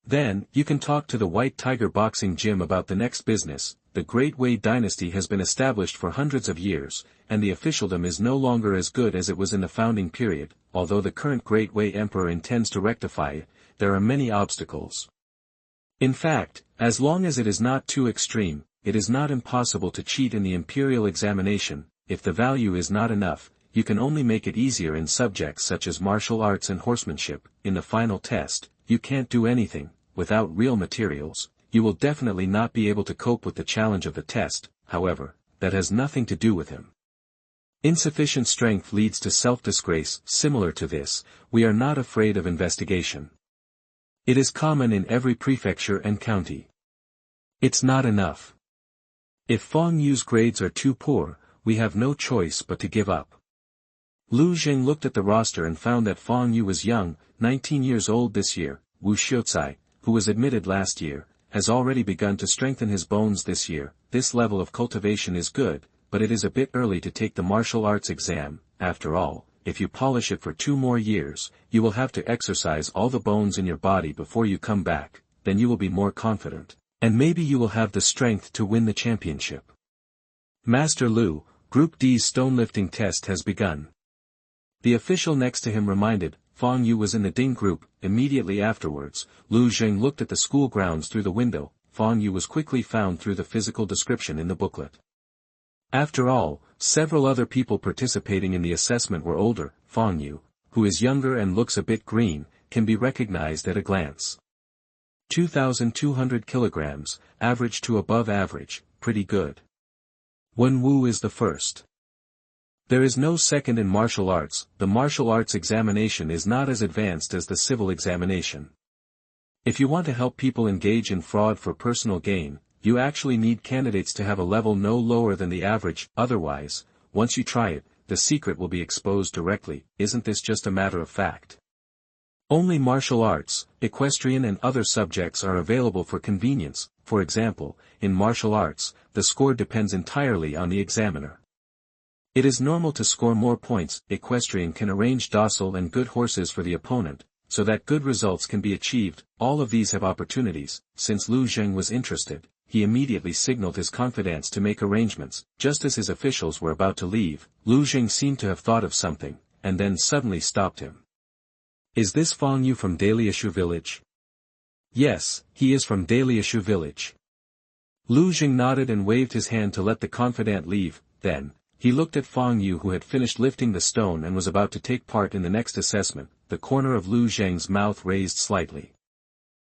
Then, you can talk to the White Tiger boxing gym about the next business. The Great Wei dynasty has been established for hundreds of years, and the officialdom is no longer as good as it was in the founding period. Although the current Great Wei emperor intends to rectify it, there are many obstacles. In fact, as long as it is not too extreme, it is not impossible to cheat in the imperial examination. If the value is not enough, you can only make it easier in subjects such as martial arts and horsemanship. In the final test, you can't do anything. Without real materials, you will definitely not be able to cope with the challenge of the test. However, that has nothing to do with him. Insufficient strength leads to self-disgrace. Similar to this, we are not afraid of investigation. It is common in every prefecture and county. It's not enough. If Fang Yue's grades are too poor, we have no choice but to give up. Lu Zheng looked at the roster and found that Fang Yue was young, 19 years old this year. Wu Xiuzai, who was admitted last year, has already begun to strengthen his bones this year. This level of cultivation is good, but it is a bit early to take the martial arts exam. After all, if you polish it for 2 more years, you will have to exercise all the bones in your body before you come back. Then you will be more confident, and maybe you will have the strength to win the championship. Master Lu, Group D's stonelifting test has begun. The official next to him reminded. Fang Yue was in the Ding group. Immediately afterwards, Lu Zheng looked at the school grounds through the window. Fang Yue was quickly found through the physical description in the booklet. After all, several other people participating in the assessment were older. Fang Yue, who is younger and looks a bit green, can be recognized at a glance. 2,200 kilograms, average to above average, pretty good. Wen Wu is the first. There is no second in martial arts. The martial arts examination is not as advanced as the civil examination. If you want to help people engage in fraud for personal gain, you actually need candidates to have a level no lower than the average. Otherwise, once you try it, the secret will be exposed directly. Isn't this just a matter of fact? Only martial arts, equestrian and other subjects are available for convenience. For example, in martial arts, the score depends entirely on the examiner. It is normal to score more points. Equestrian can arrange docile and good horses for the opponent, so that good results can be achieved. All of these have opportunities. Since Lu Zheng was interested, he immediately signaled his confidants to make arrangements. Just as his officials were about to leave, Lu Zheng seemed to have thought of something, and then suddenly stopped him. Is this Fang Yue from Daliashu village? Yes, he is from Daliashu village. Lu Zheng nodded and waved his hand to let the confidant leave. Then, he looked at Fang Yue who had finished lifting the stone and was about to take part in the next assessment. The corner of Lu Zheng's mouth raised slightly.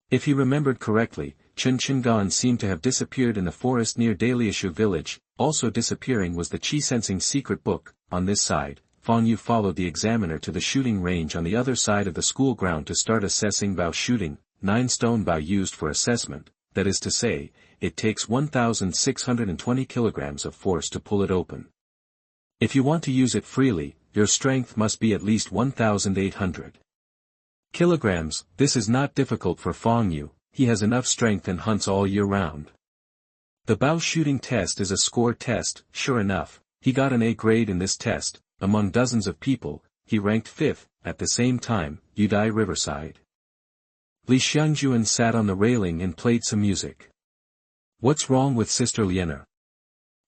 If he remembered correctly, Changsheng seemed to have disappeared in the forest near Daliashu village. Also disappearing was the Qi-sensing secret book. On this side, Fang Yue followed the examiner to the shooting range on the other side of the school ground to start assessing bow shooting. 9 stone bow used for assessment, that is to say, it takes 1,620 kilograms of force to pull it open. If you want to use it freely, your strength must be at least 1,800 kilograms. This is not difficult for Fang Yue. He has enough strength and hunts all year round. The bow shooting test is a score test. Sure enough, he got an A grade in this test. Among dozens of people, he ranked 5th. At the same time, Yudai Riverside. Li Xiangjuan sat on the railing and played some music. What's wrong with Sister Liena?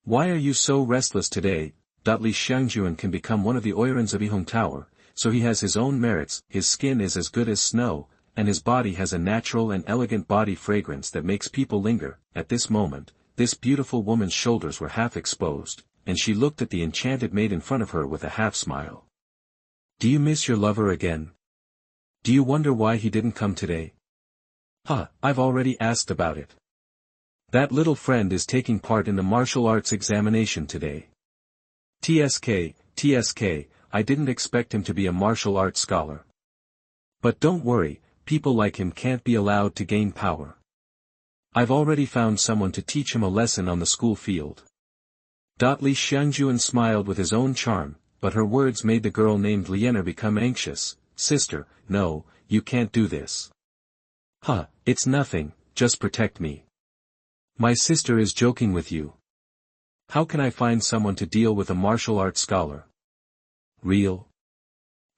Why are you so restless today? Li Xiangjuan can become one of the Oirans of Yihong Tower, so he has his own merits, his skin is as good as snow, and his body has a natural and elegant body fragrance that makes people linger. At this moment, this beautiful woman's shoulders were half exposed, and she looked at the enchanted maid in front of her with a half-smile. Do you miss your lover again? Do you wonder why he didn't come today? I've already asked about it. That little friend is taking part in the martial arts examination today. TSK, I didn't expect him to be a martial arts scholar. But don't worry, people like him can't be allowed to gain power. I've already found someone to teach him a lesson on the school field. Li Xiangjuan smiled with his own charm, but her words made the girl named Liena become anxious. Sister, no, you can't do this. It's nothing, just protect me. My sister is joking with you. How can I find someone to deal with a martial arts scholar? Real?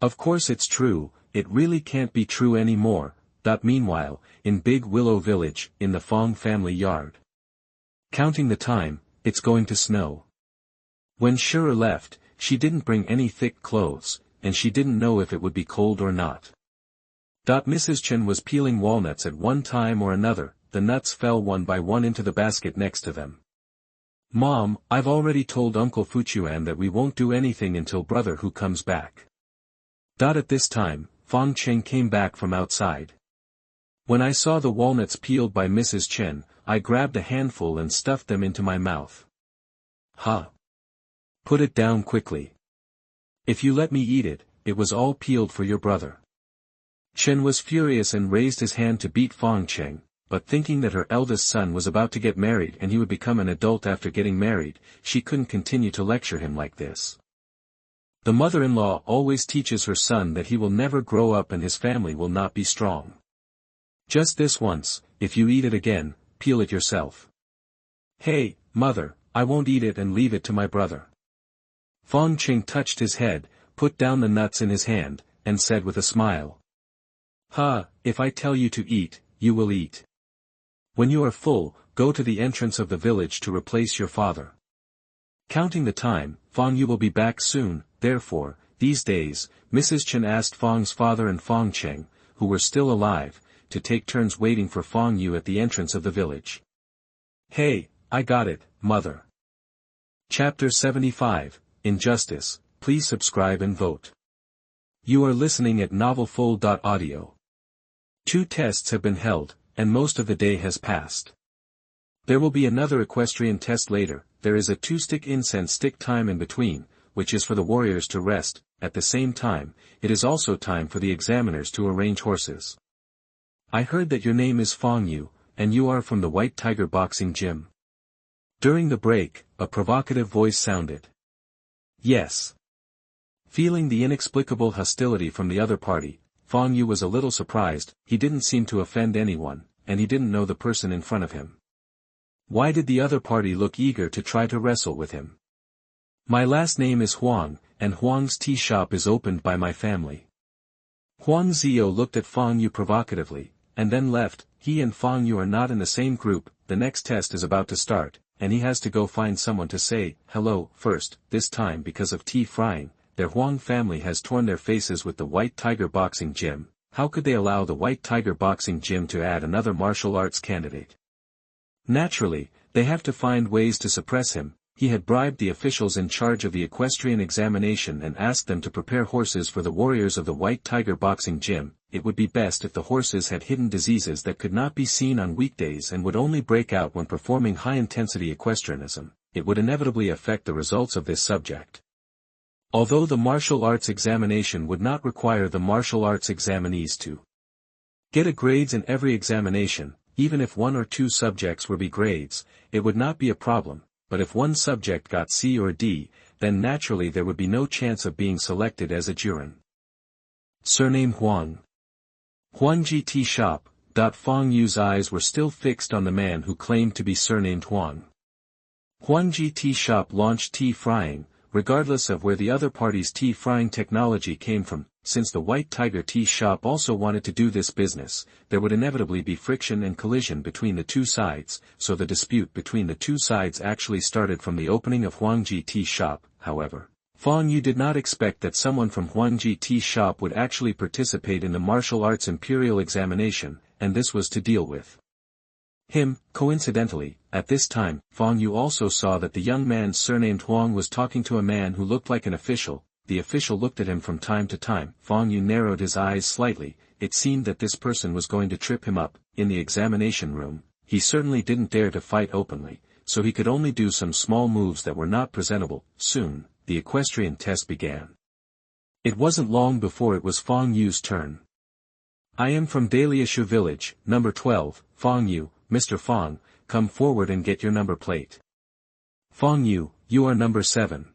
Of course it's true, it really can't be true anymore. Meanwhile, in Big Willow Village, in the Fang family yard. Counting the time, it's going to snow. When Shura left, she didn't bring any thick clothes, and she didn't know if it would be cold or not. Mrs. Chen was peeling walnuts at one time or another, the nuts fell one by one into the basket next to them. Mom, I've already told Uncle Fuchuan that we won't do anything until brother Hu comes back. At this time, Fang Cheng came back from outside. When I saw the walnuts peeled by Mrs. Chen, I grabbed a handful and stuffed them into my mouth. Put it down quickly. If you let me eat it, it was all peeled for your brother. Chen was furious and raised his hand to beat Fang Cheng, but thinking that her eldest son was about to get married and he would become an adult after getting married, she couldn't continue to lecture him like this. The mother-in-law always teaches her son that he will never grow up and his family will not be strong. Just this once, if you eat it again, peel it yourself. Hey, mother, I won't eat it and leave it to my brother. Fang Cheng touched his head, put down the nuts in his hand, and said with a smile. If I tell you to eat, you will eat. When you are full, go to the entrance of the village to replace your father. Counting the time, Fang Yue will be back soon. Therefore, these days, Mrs. Chen asked Fang's father and Fang Cheng, who were still alive, to take turns waiting for Fang Yue at the entrance of the village. Hey, I got it, mother. Chapter 75, Injustice, please subscribe and vote. You are listening at novelfull.audio. 2 tests have been held, and most of the day has passed. There will be another equestrian test later. There is a 2-stick incense stick time in between, which is for the warriors to rest. At the same time, it is also time for the examiners to arrange horses. I heard that your name is Fang Yue, and you are from the White Tiger Boxing Gym. During the break, a provocative voice sounded. Yes. Feeling the inexplicable hostility from the other party, Fang Yue was a little surprised. He didn't seem to offend anyone, and he didn't know the person in front of him. Why did the other party look eager to try to wrestle with him? My last name is Huang, and Huang's tea shop is opened by my family. Huang Zio looked at Fang Yue provocatively, and then left. He and Fang Yue are not in the same group. The next test is about to start, and he has to go find someone to say hello first. This time because of tea frying, their Huang family has torn their faces with the White Tiger Boxing Gym. How could they allow the White Tiger Boxing Gym to add another martial arts candidate? Naturally, they have to find ways to suppress him. He had bribed the officials in charge of the equestrian examination and asked them to prepare horses for the warriors of the White Tiger Boxing Gym. It would be best if the horses had hidden diseases that could not be seen on weekdays and would only break out when performing high-intensity equestrianism. It would inevitably affect the results of this subject. Although the martial arts examination would not require the martial arts examinees to get a grades in every examination, even if 1 or 2 subjects were B grades, it would not be a problem, but if one subject got C or D, then naturally there would be no chance of being selected as a juror. Surname Huang. Huangji Tea Shop. Fang Yue's eyes were still fixed on the man who claimed to be surnamed Huang. Huangji Tea Shop launched tea frying, regardless of where the other party's tea frying technology came from. Since the White Tiger Tea Shop also wanted to do this business, there would inevitably be friction and collision between the two sides, so the dispute between the two sides actually started from the opening of Huangji Tea Shop. However, Fang Yue did not expect that someone from Huangji Tea Shop would actually participate in the martial arts imperial examination, and this was to deal with him. Coincidentally, at this time, Fang Yue also saw that the young man surnamed Huang was talking to a man who looked like an official. The official looked at him from time to time. Fang Yue narrowed his eyes slightly. It seemed that this person was going to trip him up. In the examination room, he certainly didn't dare to fight openly, so he could only do some small moves that were not presentable. Soon, the equestrian test began. It wasn't long before it was Fang Yue's turn. I am from Daliashu village, number 12, Fang Yue. Mr. Fang, come forward and get your number plate. Fang Yue, you are number 7.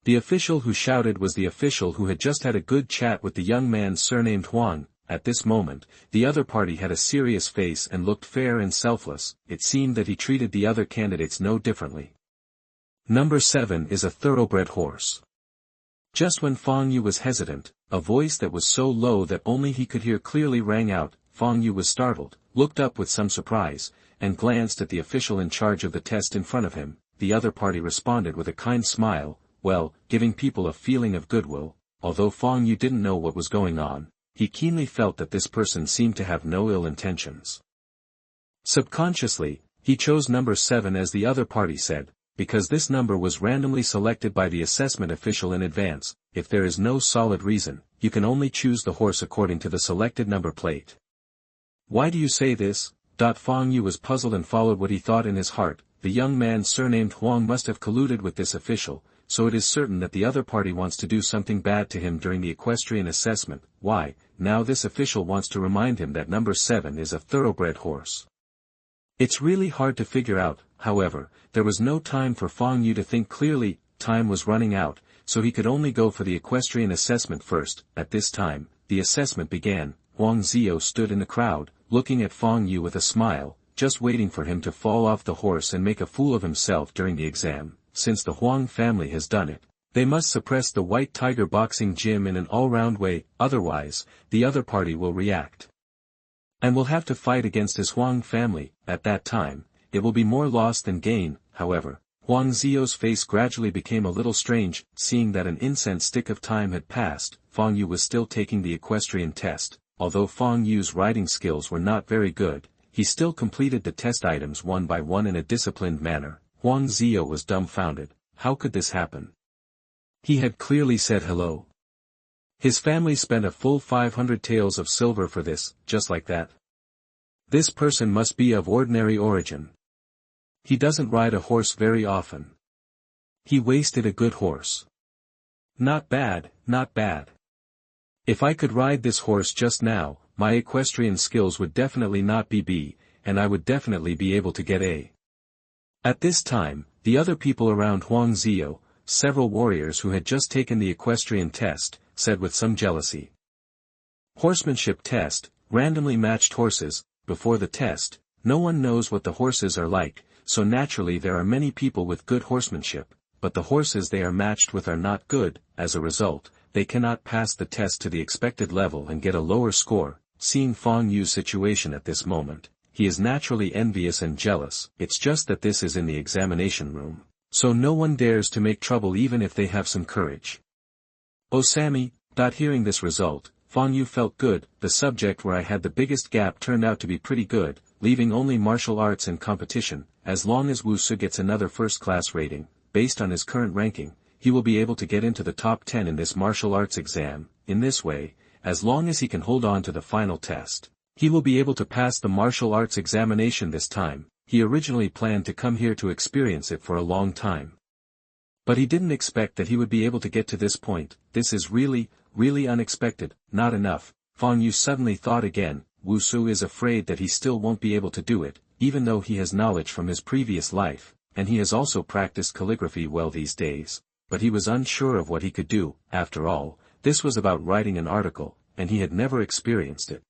The official who shouted was the official who had just had a good chat with the young man surnamed Huang. At this moment, the other party had a serious face and looked fair and selfless. It seemed that he treated the other candidates no differently. Number 7 is a thoroughbred horse. Just when Fang Yue was hesitant, a voice that was so low that only he could hear clearly rang out. Fang Yue was startled, looked up with some surprise, and glanced at the official in charge of the test in front of him. The other party responded with a kind smile, well, giving people a feeling of goodwill. Although Fang Yue didn't know what was going on, he keenly felt that this person seemed to have no ill intentions. Subconsciously, he chose number 7 as the other party said, because this number was randomly selected by the assessment official in advance. If there is no solid reason, you can only choose the horse according to the selected number plate. Why do you say this? Fang Yue was puzzled and followed what he thought in his heart. The young man surnamed Huang must have colluded with this official, so it is certain that the other party wants to do something bad to him during the equestrian assessment. Why, now this official wants to remind him that number 7 is a thoroughbred horse. It's really hard to figure out. However, there was no time for Fang Yue to think clearly. Time was running out, so he could only go for the equestrian assessment first. At this time, the assessment began. Huang Ziyou stood in the crowd, looking at Fang Yue with a smile, just waiting for him to fall off the horse and make a fool of himself during the exam. Since the Huang family has done it, they must suppress the White Tiger boxing gym in an all-round way, otherwise, the other party will react and will have to fight against his Huang family. At that time, it will be more loss than gain. However, Huang Ziyou's face gradually became a little strange. Seeing that an incense stick of time had passed, Fang Yue was still taking the equestrian test. Although Fang Yue's riding skills were not very good, he still completed the test items one by one in a disciplined manner. Huang Ziyou was dumbfounded. How could this happen? He had clearly said hello. His family spent a full 500 taels of silver for this, just like that. This person must be of ordinary origin. He doesn't ride a horse very often. He wasted a good horse. Not bad, not bad. If I could ride this horse just now, my equestrian skills would definitely not be B, and I would definitely be able to get A. At this time, the other people around Huang Ziyou, several warriors who had just taken the equestrian test, said with some jealousy. Horsemanship test, randomly matched horses. Before the test, no one knows what the horses are like, so naturally there are many people with good horsemanship, but the horses they are matched with are not good. As a result, they cannot pass the test to the expected level and get a lower score. Seeing Fang Yue's situation at this moment, he is naturally envious and jealous. It's just that this is in the examination room, so no one dares to make trouble even if they have some courage. Oh Sammy, hearing this result, Fang Yue felt good. The subject where I had the biggest gap turned out to be pretty good, leaving only martial arts and competition. As long as Wu Su gets another first-class rating, based on his current ranking, he will be able to get into the top 10 in this martial arts exam. In this way, as long as he can hold on to the final test, he will be able to pass the martial arts examination this time. He originally planned to come here to experience it for a long time, but he didn't expect that he would be able to get to this point. This is really unexpected. Not enough, Fang Yue suddenly thought again. Wu Su is afraid that he still won't be able to do it, even though he has knowledge from his previous life, and he has also practiced calligraphy well these days, but he was unsure of what he could do. After all, this was about writing an article, and he had never experienced it.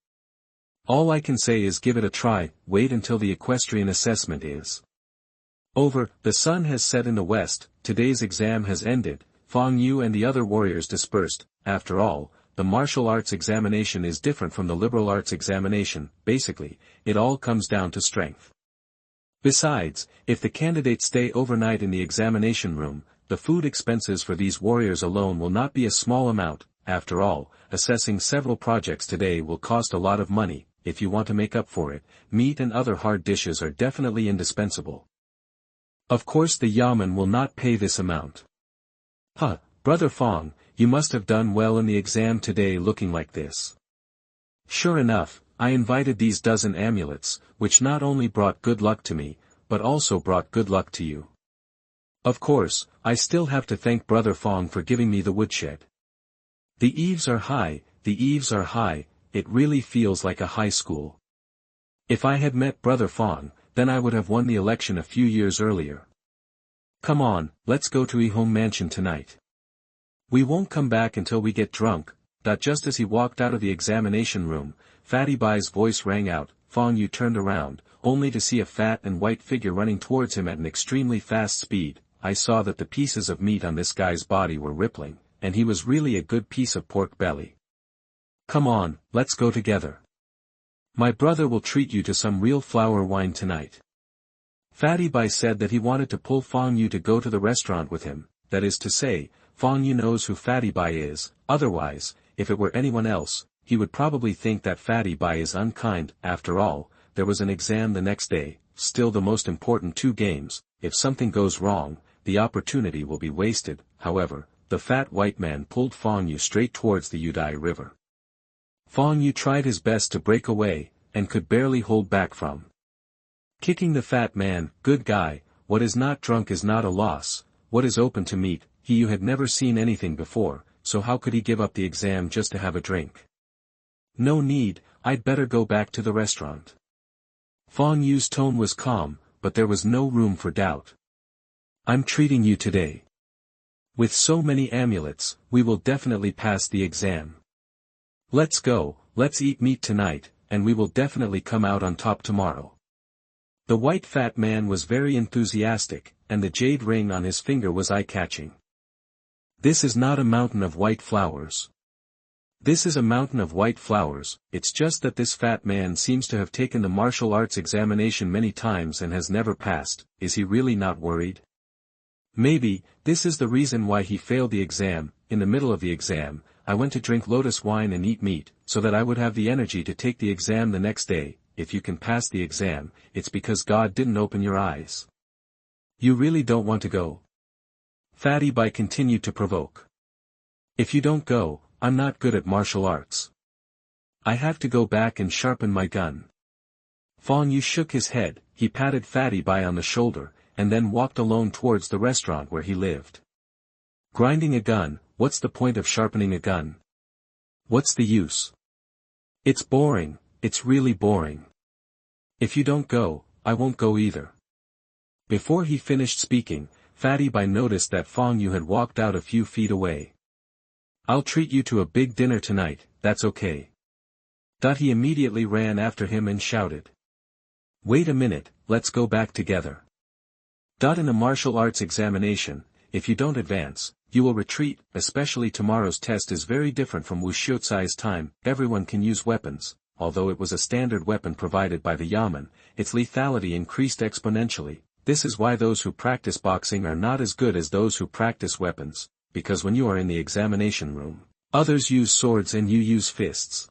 All I can say is give it a try. Wait until the equestrian assessment is The sun has set in the west, today's exam has ended, Fang Yue and the other warriors dispersed. After all, the martial arts examination is different from the liberal arts examination. Basically, it all comes down to strength. Besides, if the candidates stay overnight in the examination room, the food expenses for these warriors alone will not be a small amount. After all, assessing several projects today will cost a lot of money. If you want to make up for it, meat and other hard dishes are definitely indispensable. Of course the Yamen will not pay this amount. Brother Fang, you must have done well in the exam today looking like this. Sure enough, I invited these dozen amulets, which not only brought good luck to me, but also brought good luck to you. Of course, I still have to thank Brother Fang for giving me the woodshed. The eaves are high, it really feels like a high school. If I had met Brother Fang, then I would have won the election a few years earlier. Come on, let's go to Home Mansion tonight. We won't come back until we get drunk. Just as he walked out of the examination room, Fatty Bai's voice rang out. Fang Yue turned around, only to see a fat and white figure running towards him at an extremely fast speed. I saw that the pieces of meat on this guy's body were rippling, and he was really a good piece of pork belly. Come on, let's go together. My brother will treat you to some real flower wine tonight. Fatty Bai said that he wanted to pull Fang Yue to go to the restaurant with him. That is to say, Fang Yue knows who Fatty Bai is. Otherwise, if it were anyone else, he would probably think that Fatty Bai is unkind. After all, there was an exam the next day, still the most important 2 games. If something goes wrong, the opportunity will be wasted. However, the fat white man pulled Fang Yue straight towards the Yudai River. Fang Yue tried his best to break away, and could barely hold back from kicking the fat man. Good guy, what is not drunk is not a loss, what is open to meat. He had never seen anything before, so how could he give up the exam just to have a drink? No need, I'd better go back to the restaurant. Fang Yue's tone was calm, but there was no room for doubt. I'm treating you today. With so many amulets, we will definitely pass the exam. Let's go, let's eat meat tonight, and we will definitely come out on top tomorrow. The white fat man was very enthusiastic, and the jade ring on his finger was eye-catching. This is not a mountain of white flowers. This is a mountain of white flowers. It's just that this fat man seems to have taken the martial arts examination many times and has never passed. Is he really not worried? Maybe, this is the reason why he failed the exam. In the middle of the exam, I went to drink lotus wine and eat meat, so that I would have the energy to take the exam the next day. If you can pass the exam, it's because God didn't open your eyes. You really don't want to go? Fatty Bai continued to provoke. If you don't go, I'm not good at martial arts. I have to go back and sharpen my gun. Fang Yue shook his head. He patted Fatty Bai on the shoulder, and then walked alone towards the restaurant where he lived. Grinding a gun, what's the point of sharpening a gun? What's the use? It's boring, it's really boring. If you don't go, I won't go either. Before he finished speaking, Fatty Bai noticed that Fang Yue had walked out a few feet away. I'll treat you to a big dinner tonight, that's okay. He immediately ran after him and shouted. Wait a minute, let's go back together. In a martial arts examination, if you don't advance, you will retreat. Especially tomorrow's test is very different from Wuxiu Cai's time. Everyone can use weapons. Although it was a standard weapon provided by the Yamen, its lethality increased exponentially. This is why those who practice boxing are not as good as those who practice weapons, because when you are in the examination room, others use swords and you use fists.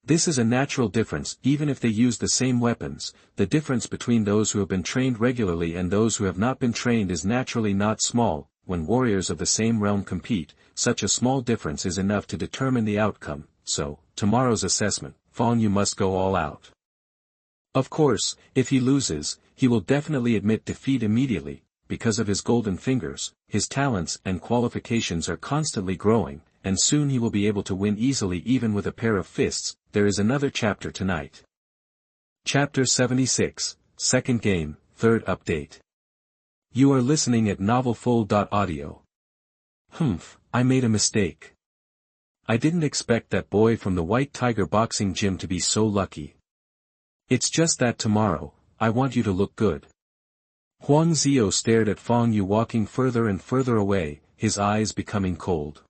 This is a natural difference. Even if they use the same weapons, the difference between those who have been trained regularly and those who have not been trained is naturally not small. When warriors of the same realm compete, such a small difference is enough to determine the outcome. So, tomorrow's assessment, Fang Yue must go all out. Of course, if he loses, he will definitely admit defeat immediately. Because of his golden fingers, his talents and qualifications are constantly growing, and soon he will be able to win easily even with a pair of fists. There is another chapter tonight. Chapter 76, Second Game, Third Update. You are listening at novelfull.audio. I made a mistake. I didn't expect that boy from the White Tiger Boxing Gym to be so lucky. It's just that tomorrow, I want you to look good. Huang Zio stared at Fang Yue walking further and further away, his eyes becoming cold.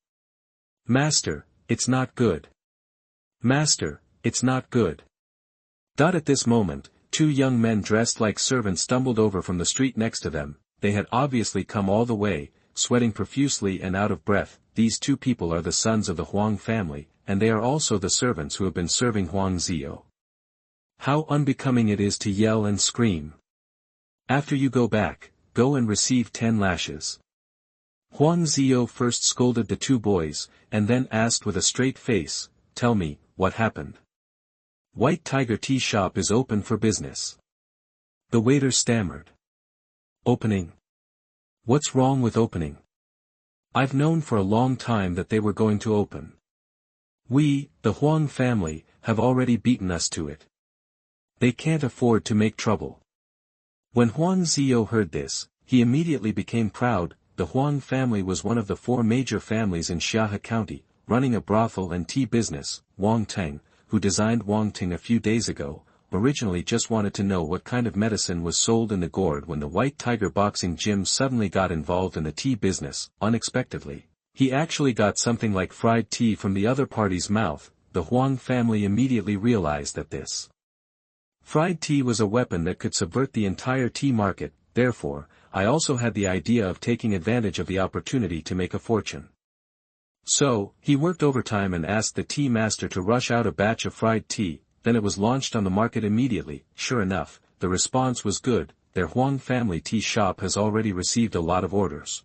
Master, it's not good. Master, it's not good. At this moment, two young men dressed like servants stumbled over from the street next to them. They had obviously come all the way, sweating profusely and out of breath. These two people are the sons of the Huang family, and they are also the servants who have been serving Huang Zio. How unbecoming it is to yell and scream. After you go back, go and receive 10 lashes. Huang Zio first scolded the two boys, and then asked with a straight face, tell me, what happened? White Tiger Tea Shop is open for business. The waiter stammered. Opening? What's wrong with opening? I've known for a long time that they were going to open. We, the Huang family, have already beaten us to it. They can't afford to make trouble. When Huang Zio heard this, he immediately became proud. The Huang family was one of the 4 major families in Xianxia County, running a brothel and tea business. Wang Teng, who designed Wang Ting a few days ago, originally just wanted to know what kind of medicine was sold in the gourd when the White Tiger Boxing Gym suddenly got involved in the tea business. Unexpectedly, he actually got something like fried tea from the other party's mouth. The Huang family immediately realized that this fried tea was a weapon that could subvert the entire tea market. Therefore, I also had the idea of taking advantage of the opportunity to make a fortune. So, he worked overtime and asked the tea master to rush out a batch of fried tea. Then it was launched on the market immediately. Sure enough, the response was good. Their Huang family tea shop has already received a lot of orders.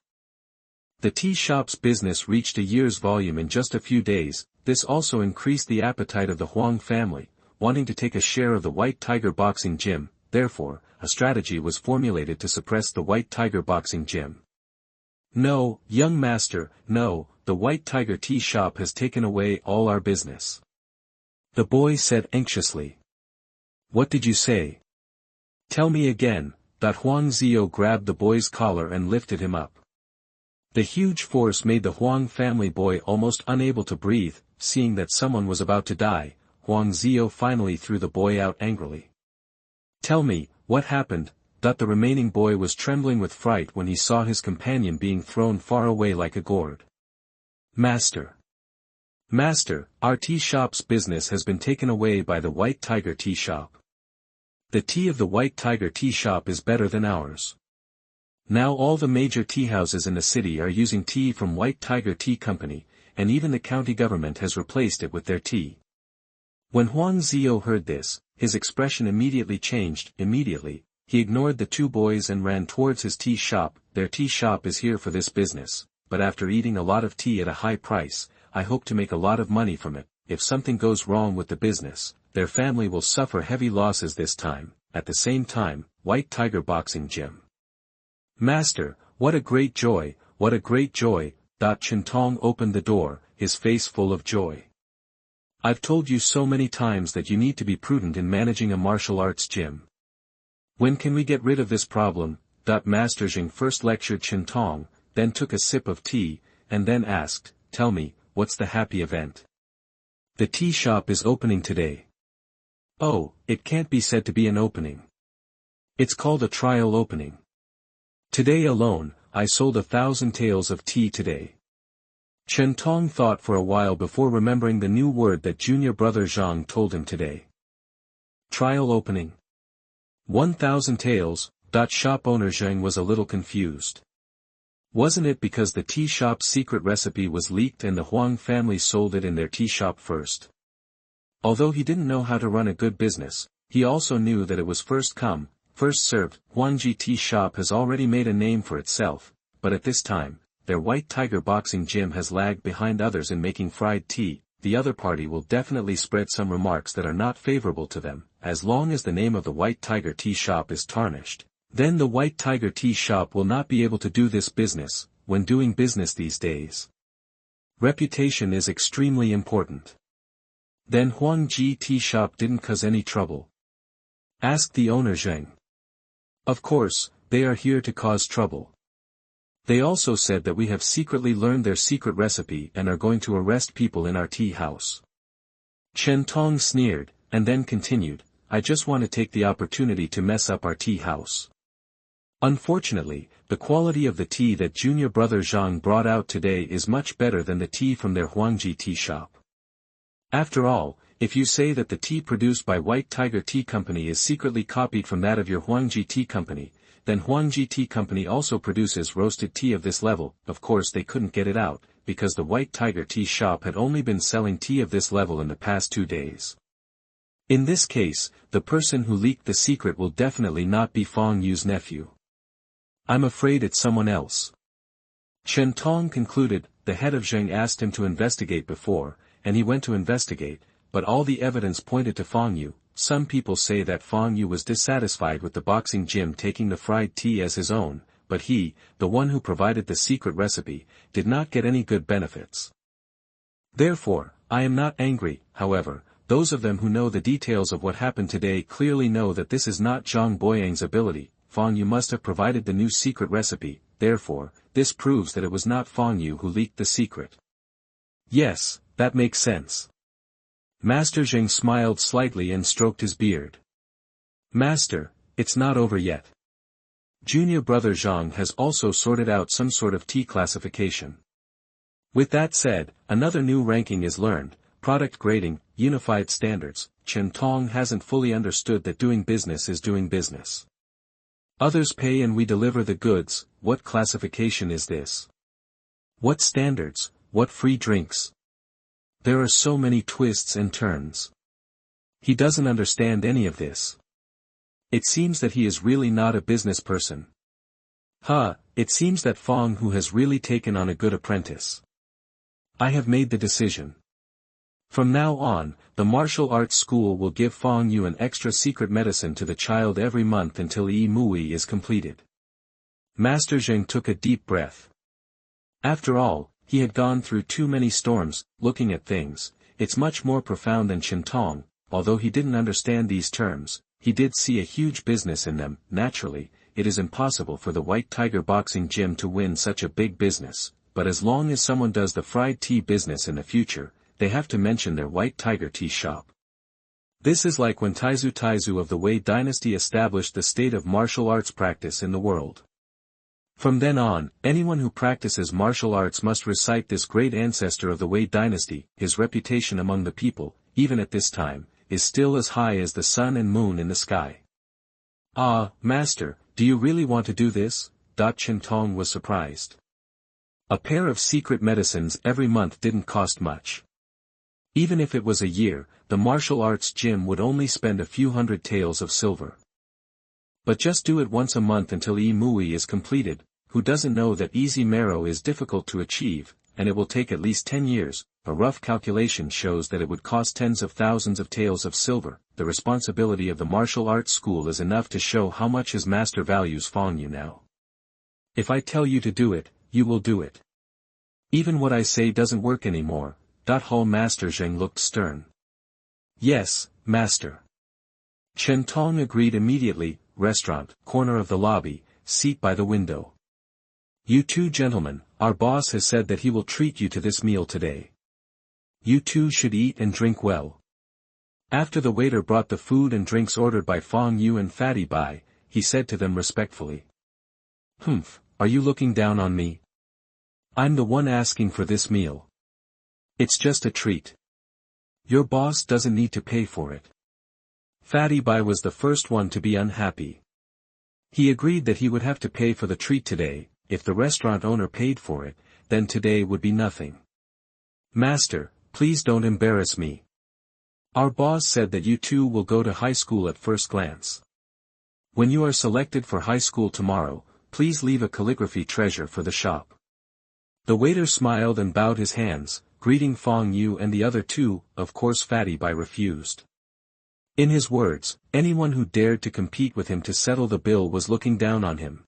The tea shop's business reached a year's volume in just a few days. This also increased the appetite of the Huang family, wanting to take a share of the White Tiger Boxing Gym. Therefore, a strategy was formulated to suppress the White Tiger Boxing Gym. No, young master, no, the White Tiger Tea Shop has taken away all our business. The boy said anxiously. What did you say? Tell me again. Huang Zio grabbed the boy's collar and lifted him up. The huge force made the Huang family boy almost unable to breathe. Seeing that someone was about to die, Huang Zio finally threw the boy out angrily. Tell me, what happened? The remaining boy was trembling with fright when he saw his companion being thrown far away like a gourd. Master! Master, our tea shop's business has been taken away by the White Tiger Tea Shop. The tea of the White Tiger Tea Shop is better than ours. Now all the major tea houses in the city are using tea from White Tiger Tea Company, and even the county government has replaced it with their tea. When Huang Zio heard this, his expression immediately changed. Immediately, he ignored the two boys and ran towards his tea shop. Their tea shop is here for this business, but after eating a lot of tea at a high price, I hope to make a lot of money from it. If something goes wrong with the business, their family will suffer heavy losses this time. At the same time, White Tiger Boxing Gym. Master, what a great joy, what a great joy. Chen Tong opened the door, his face full of joy. I've told you so many times that you need to be prudent in managing a martial arts gym. When can we get rid of this problem? Master Jing first lectured Chen Tong, then took a sip of tea, and then asked, tell me, what's the happy event? The tea shop is opening today. Oh, it can't be said to be an opening. It's called a trial opening. Today alone, I sold 1,000 taels of tea today. Chen Tong thought for a while before remembering the new word that junior brother Zhang told him today. Trial opening. 1,000 taels. Shop owner Zheng was a little confused. Wasn't it because the tea shop's secret recipe was leaked and the Huang family sold it in their tea shop first? Although he didn't know how to run a good business, he also knew that it was first come, first served. Huangji Tea Shop has already made a name for itself, but at this time, their White Tiger Boxing Gym has lagged behind others in making fried tea. The other party will definitely spread some remarks that are not favorable to them. As long as the name of the White Tiger Tea Shop is tarnished, then the White Tiger Tea Shop will not be able to do this business. When doing business these days, reputation is extremely important. Then Huangji Tea Shop didn't cause any trouble? Asked the owner Zheng. Of course, they are here to cause trouble. They also said that we have secretly learned their secret recipe and are going to arrest people in our tea house. Chen Tong sneered, and then continued, I just want to take the opportunity to mess up our tea house. Unfortunately, the quality of the tea that junior brother Zhang brought out today is much better than the tea from their Huangji tea shop. After all, if you say that the tea produced by White Tiger Tea Company is secretly copied from that of your Huangji Tea Company, then Huangji Tea Company also produces roasted tea of this level. Of course they couldn't get it out, because the White Tiger Tea shop had only been selling tea of this level in the past 2 days. In this case, the person who leaked the secret will definitely not be Fang Yue's nephew. I'm afraid it's someone else. Chen Tong concluded. The head of Zheng asked him to investigate before, and he went to investigate, but all the evidence pointed to Fang Yue. Some people say that Fang Yue was dissatisfied with the boxing gym taking the fried tea as his own, but he, the one who provided the secret recipe, did not get any good benefits. Therefore, I am not angry. However, those of them who know the details of what happened today clearly know that this is not Zhang Boyang's ability. Fang Yue must have provided the new secret recipe, therefore, this proves that it was not Fang Yue who leaked the secret. Yes, that makes sense. Master Zheng smiled slightly and stroked his beard. Master, it's not over yet. Junior brother Zhang has also sorted out some sort of tea classification. With that said, another new ranking is learned, product grading, unified standards. Chen Tong hasn't fully understood that doing business is doing business. Others pay and we deliver the goods. What classification is this? What standards, what free drinks? There are so many twists and turns. He doesn't understand any of this. It seems that he is really not a business person. It seems that Fang Hu has really taken on a good apprentice. I have made the decision. From now on, the martial arts school will give Fang Yue an extra secret medicine to the child every month until Yi Mui is completed. Master Zheng took a deep breath. After all, he had gone through too many storms. Looking at things, it's much more profound than Chen Tong. Although he didn't understand these terms, he did see a huge business in them. Naturally, it is impossible for the White Tiger boxing gym to win such a big business, but as long as someone does the fried tea business in the future, they have to mention their White Tiger tea shop. This is like when Taizu of the Wei dynasty established the state of martial arts practice in the world. From then on, anyone who practices martial arts must recite this great ancestor of the Wei dynasty. His reputation among the people, even at this time, is still as high as the sun and moon in the sky. Ah, master, do you really want to do this? Chen Tong was surprised. A pair of secret medicines every month didn't cost much. Even if it was a year, the martial arts gym would only spend a few hundred taels of silver. But just do it once a month until Yi Mui is completed. Who doesn't know that easy marrow is difficult to achieve, and it will take at least 10 years, a rough calculation shows that it would cost tens of thousands of taels of silver. The responsibility of the martial arts school is enough to show how much his master values Fang Yue now. If I tell you to do it, you will do it. Even what I say doesn't work anymore. Hall Master Zheng looked stern. Yes, master. Chen Tong agreed immediately. Restaurant, corner of the lobby, seat by the window. You two gentlemen, our boss has said that he will treat you to this meal today. You two should eat and drink well. After the waiter brought the food and drinks ordered by Fang Yue and Fatty Bai, he said to them respectfully. Are you looking down on me? I'm the one asking for this meal. It's just a treat. Your boss doesn't need to pay for it. Fatty Bai was the first one to be unhappy. He agreed that he would have to pay for the treat today. If the restaurant owner paid for it, then today would be nothing. Master, please don't embarrass me. Our boss said that you two will go to high school at first glance. When you are selected for high school tomorrow, please leave a calligraphy treasure for the shop. The waiter smiled and bowed his hands, greeting Fang Yue and the other two. Of course Fatty Bai refused. In his words, anyone who dared to compete with him to settle the bill was looking down on him.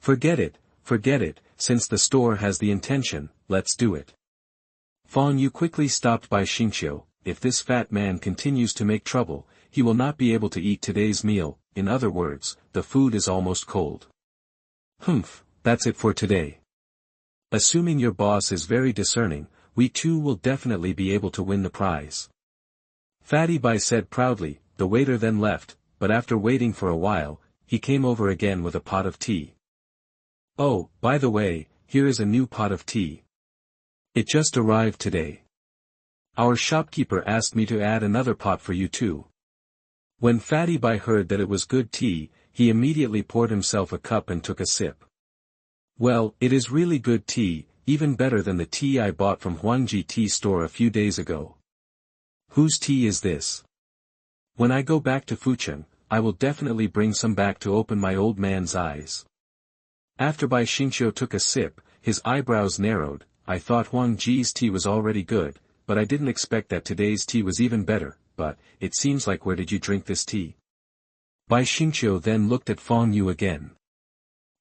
Forget it, since the store has the intention, let's do it. Fang Yue quickly stopped by Xianxia. If this fat man continues to make trouble, he will not be able to eat today's meal. In other words, the food is almost cold. That's it for today. Assuming your boss is very discerning, we too will definitely be able to win the prize. Fatty Bai said proudly. The waiter then left, but after waiting for a while, he came over again with a pot of tea. "Oh, by the way, here is a new pot of tea. It just arrived today. Our shopkeeper asked me to add another pot for you too." When Fatty Bai heard that it was good tea, he immediately poured himself a cup and took a sip. "Well, it is really good tea, even better than the tea I bought from Huangji Tea Store a few days ago." "Whose tea is this? When I go back to Fucheng, I will definitely bring some back to open my old man's eyes." After Bai Xingqiu took a sip, his eyebrows narrowed. "I thought Huangji's tea was already good, but I didn't expect that today's tea was even better, but, it seems like where did you drink this tea?" Bai Xingqiu then looked at Fang Yue again.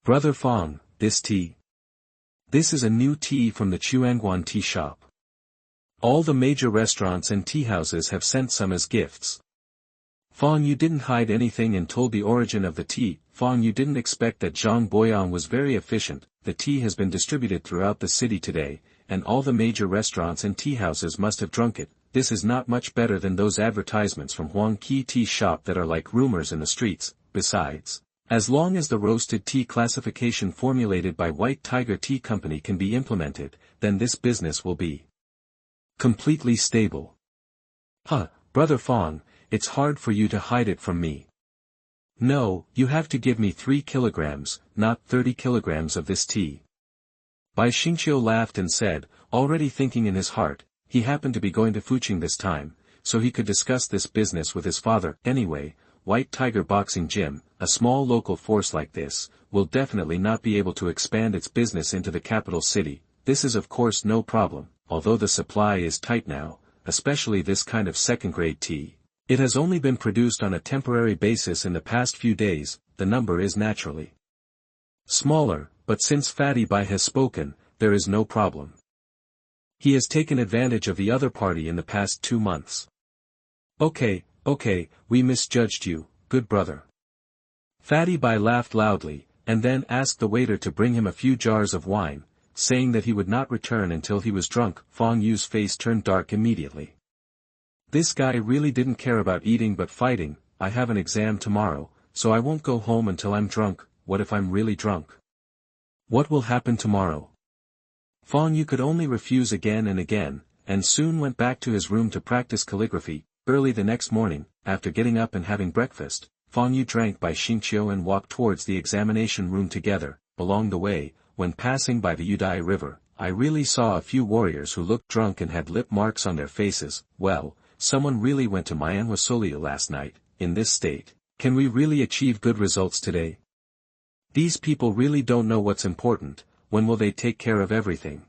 "Brother Fang, this tea? This is a new tea from the Chuanguan tea shop. All the major restaurants and tea houses have sent some as gifts." Fang Yue didn't hide anything and told the origin of the tea. Fang Yue didn't expect that Zhang Boyang was very efficient. "The tea has been distributed throughout the city today, and all the major restaurants and tea houses must have drunk it. This is not much better than those advertisements from Huang Qi Tea Shop that are like rumors in the streets. Besides, as long as the roasted tea classification formulated by White Tiger Tea Company can be implemented, then this business will be completely stable." "Huh, Brother Fang, it's hard for you to hide it from me. No, you have to give me 3 kilograms, not 30 kilograms of this tea." Bai Xingqiu laughed and said, already thinking in his heart, he happened to be going to Fucheng this time, so he could discuss this business with his father. Anyway, White Tiger Boxing Gym, a small local force like this, will definitely not be able to expand its business into the capital city. This is of course no problem, although the supply is tight now, especially this kind of second-grade tea. It has only been produced on a temporary basis in the past few days. The number is naturally smaller, but since Fatty Bai has spoken, there is no problem. He has taken advantage of the other party in the past 2 months. Okay, we misjudged you, good brother." Fatty Bai laughed loudly, and then asked the waiter to bring him a few jars of wine, saying that he would not return until he was drunk. Fang Yu's face turned dark immediately. This guy really didn't care about eating but fighting. "I have an exam tomorrow, so I won't go home until I'm drunk. What if I'm really drunk? What will happen tomorrow?" Fang Yue could only refuse again and again, and soon went back to his room to practice calligraphy. Early the next morning, after getting up and having breakfast, Fang Yue drank Bai Xingqiu and walked towards the examination room together. Along the way, when passing by the Yudai River, I really saw a few warriors who looked drunk and had lip marks on their faces. Well, someone really went to Mianhuasolia last night. In this state, can we really achieve good results today? These people really don't know what's important. When will they take care of everything?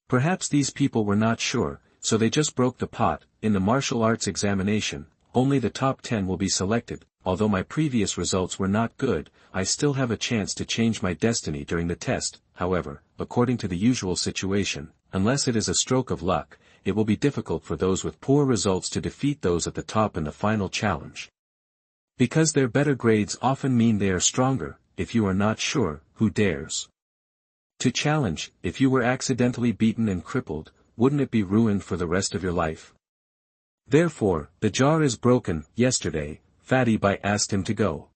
Perhaps these people were not sure, so they just broke the pot. In the martial arts examination, only the top 10 will be selected. Although my previous results were not good, I still have a chance to change my destiny during the test. However, according to the usual situation, unless it is a stroke of luck, it will be difficult for those with poor results to defeat those at the top in the final challenge. Because their better grades often mean they are stronger. If you are not sure, who dares to challenge? If you were accidentally beaten and crippled, wouldn't it be ruined for the rest of your life? Therefore, the jar is broken. Yesterday, Fatty Bai asked him to go.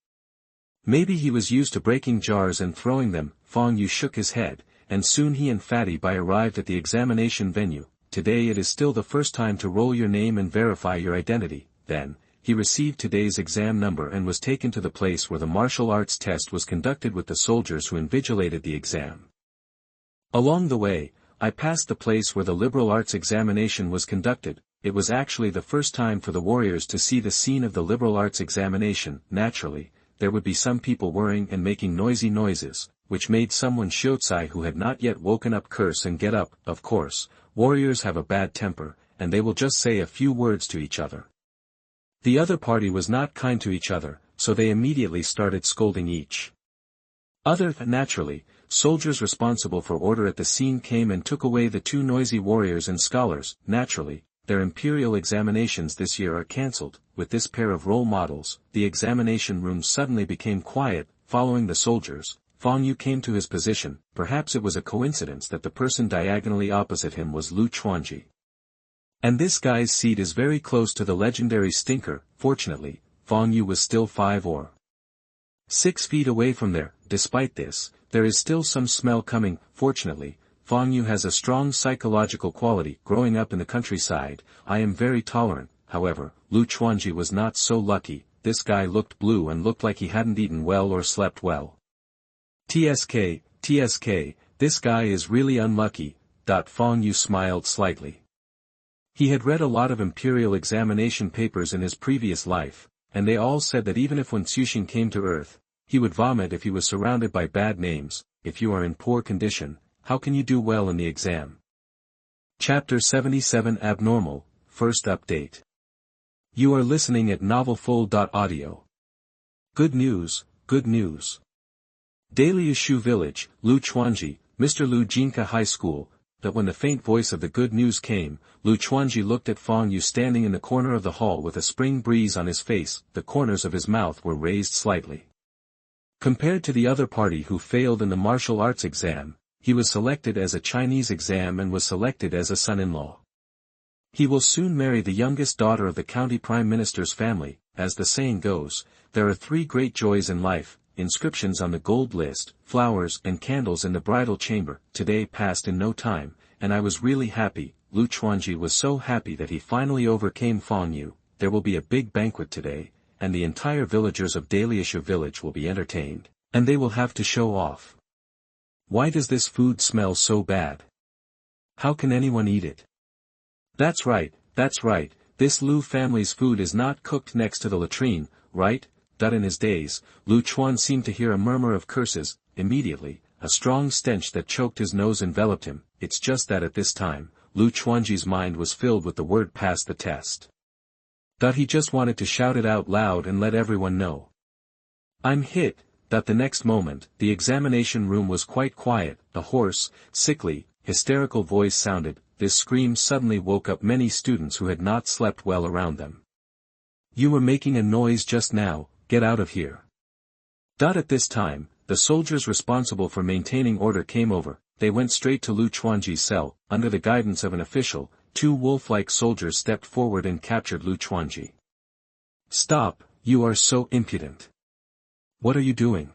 Maybe he was used to breaking jars and throwing them. Fang Yue shook his head, and soon he and Fatty Bai arrived at the examination venue. Today it is still the first time to roll your name and verify your identity. Then, he received today's exam number and was taken to the place where the martial arts test was conducted with the soldiers who invigilated the exam. Along the way, I passed the place where the liberal arts examination was conducted. It was actually the first time for the warriors to see the scene of the liberal arts examination. Naturally, there would be some people worrying and making noisy noises, which made someone Shiozai who had not yet woken up curse and get up. Of course, warriors have a bad temper, and they will just say a few words to each other. The other party was not kind to each other, so they immediately started scolding each other. Naturally, soldiers responsible for order at the scene came and took away the 2 noisy warriors and scholars. Naturally, their imperial examinations this year are cancelled. With this pair of role models, the examination room suddenly became quiet. Following the soldiers, Fang Yue came to his position. Perhaps it was a coincidence that the person diagonally opposite him was Lu Chuanji. And this guy's seat is very close to the legendary Stinker. Fortunately, Fang Yue was still 5 or 6 feet away from there. Despite this, there is still some smell coming. Fortunately, Fang Yue has a strong psychological quality. Growing up in the countryside, I am very tolerant. However, Lu Chuanji was not so lucky. This guy looked blue and looked like he hadn't eaten well or slept well. TSK, this guy is really unlucky. Fang Yue smiled slightly. He had read a lot of imperial examination papers in his previous life, and they all said that even if when Xuxing came to Earth, he would vomit if he was surrounded by bad names. If you are in poor condition, how can you do well in the exam? Chapter 77 Abnormal, First Update. You are listening at novelfull.audio. Good news, good news. Daily Issue Village, Lu Chuanji, Mr. Lu Jinka High School. That when the faint voice of the good news came, Lu Chuanji looked at Fang Yue standing in the corner of the hall with a spring breeze on his face. The corners of his mouth were raised slightly. Compared to the other party who failed in the martial arts exam, he was selected as a Chinese exam and was selected as a son-in-law. He will soon marry the youngest daughter of the county prime minister's family. As the saying goes, there are 3 great joys in life: inscriptions on the gold list, flowers and candles in the bridal chamber. Today passed in no time, and I was really happy. Lu Chuanji was so happy that he finally overcame Fang Yue. There will be a big banquet today, and the entire villagers of Daliashu village will be entertained, and they will have to show off. Why does this food smell so bad? How can anyone eat it? That's right, this Lu family's food is not cooked next to the latrine, right? In his daze, Lu Chuan seemed to hear a murmur of curses. Immediately, a strong stench that choked his nose enveloped him. It's just that at this time, Lu Chuanji's mind was filled with the word pass the test. He just wanted to shout it out loud and let everyone know. I'm hit. The next moment, the examination room was quite quiet. A hoarse, sickly, hysterical voice sounded. This scream suddenly woke up many students who had not slept well around them. You were making a noise just now. Get out of here. At this time, the soldiers responsible for maintaining order came over. They went straight to Lu Chuanji's cell. Under the guidance of an official, 2 wolf-like soldiers stepped forward and captured Lu Chuanji. Stop, you are so impudent. What are you doing?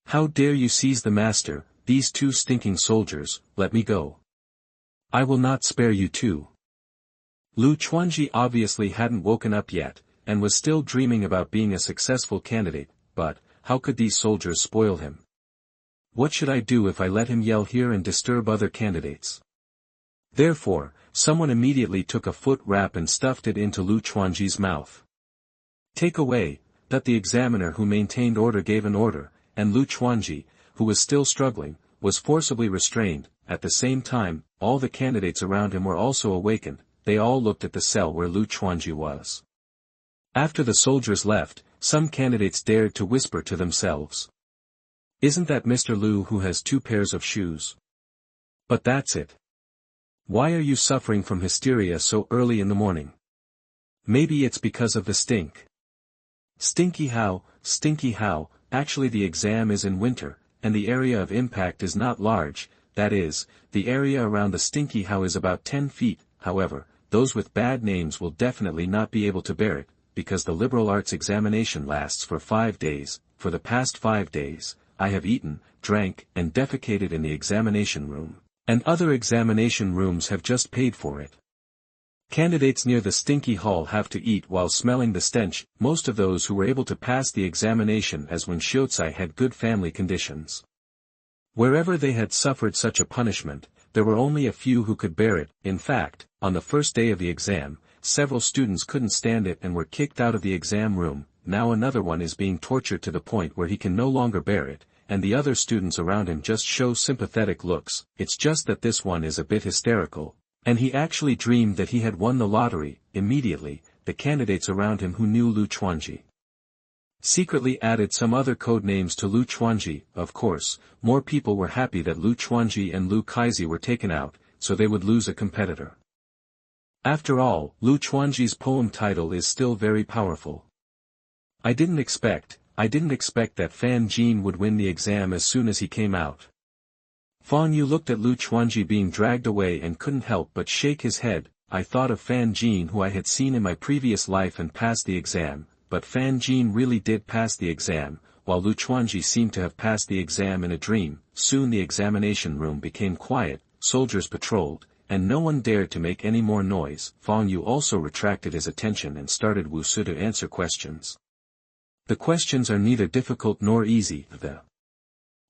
How dare you seize the master? These 2 stinking soldiers, let me go. I will not spare you too. Lu Chuanji obviously hadn't woken up yet, and was still dreaming about being a successful candidate, but, how could these soldiers spoil him? What should I do if I let him yell here and disturb other candidates? Therefore, someone immediately took a foot wrap and stuffed it into Lu Chuanji's mouth. Take away. The examiner who maintained order gave an order, and Lu Chuanji, who was still struggling, was forcibly restrained. At the same time, all the candidates around him were also awakened. They all looked at the cell where Lu Chuanji was. After the soldiers left, some candidates dared to whisper to themselves. Isn't that Mr. Lu who has 2 pairs of shoes? But that's it. Why are you suffering from hysteria so early in the morning? Maybe it's because of the stink. Stinky how? Actually the exam is in winter, and the area of impact is not large. That is, the area around the stinky how is about 10 feet. However, those with bad names will definitely not be able to bear it, because the liberal arts examination lasts for 5 days. For the past 5 days, I have eaten, drank, and defecated in the examination room, and other examination rooms have just paid for it. Candidates near the stinky hall have to eat while smelling the stench. Most of those who were able to pass the examination as when Xianxia had good family conditions. Wherever they had suffered such a punishment, there were only a few who could bear it. In fact, on the first day of the exam, several students couldn't stand it and were kicked out of the exam room. Now another one is being tortured to the point where he can no longer bear it, and the other students around him just show sympathetic looks. It's just that this one is a bit hysterical, and he actually dreamed that he had won the lottery. Immediately, the candidates around him who knew Lu Chuanji secretly added some other code names to Lu Chuanji. Of course, more people were happy that Lu Chuanji and Lu Kaizi were taken out, so they would lose a competitor. After all, Lu Chuanji's poem title is still very powerful. I didn't expect that Fan Jin would win the exam as soon as he came out. Fang Yue looked at Lu Chuanji being dragged away and couldn't help but shake his head. I thought of Fan Jin who I had seen in my previous life and passed the exam, but Fan Jin really did pass the exam. while Lu Chuanji seemed to have passed the exam in a dream. Soon the examination room became quiet, soldiers patrolled, and no one dared to make any more noise. Fang Yue also retracted his attention and started Wu Su to answer questions. The questions are neither difficult nor easy. The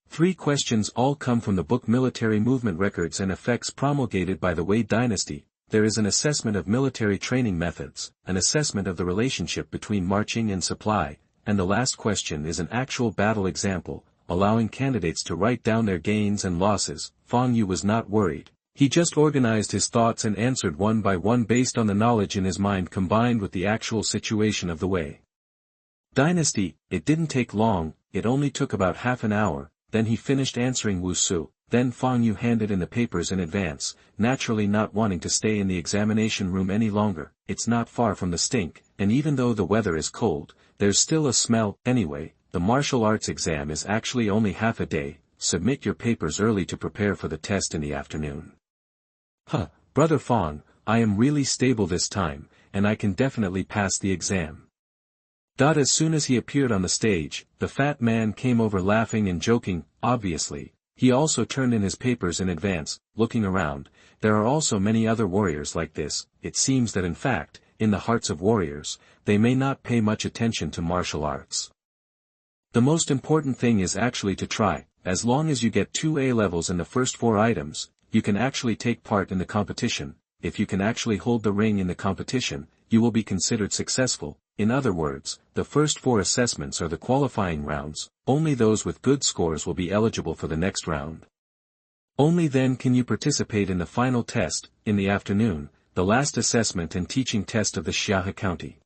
3 questions all come from the book Military Movement Records and Effects promulgated by the Wei Dynasty. There is an assessment of military training methods, an assessment of the relationship between marching and supply, and the last question is an actual battle example, allowing candidates to write down their gains and losses. Fang Yue was not worried. He just organized his thoughts and answered one by one based on the knowledge in his mind combined with the actual situation of the Wei Dynasty. It didn't take long, it only took about half an hour, then he finished answering Wu Su. Then Fang Yue handed in the papers in advance, naturally not wanting to stay in the examination room any longer. It's not far from the stink, and even though the weather is cold, there's still a smell. Anyway, the martial arts exam is actually only half a day. Submit your papers early to prepare for the test in the afternoon. Brother Fang, I am really stable this time, and I can definitely pass the exam. As soon as he appeared on the stage, the fat man came over laughing and joking. Obviously, he also turned in his papers in advance. Looking around, there are also many other warriors like this. It seems that in fact, in the hearts of warriors, they may not pay much attention to martial arts. The most important thing is actually to try. As long as you get 2 A levels in the first 4 items, you can actually take part in the competition. If you can actually hold the ring in the competition, you will be considered successful. In other words, the first 4 assessments are the qualifying rounds. Only those with good scores will be eligible for the next round. Only then can you participate in the final test. In the afternoon, the last assessment and teaching test of the Xianxia County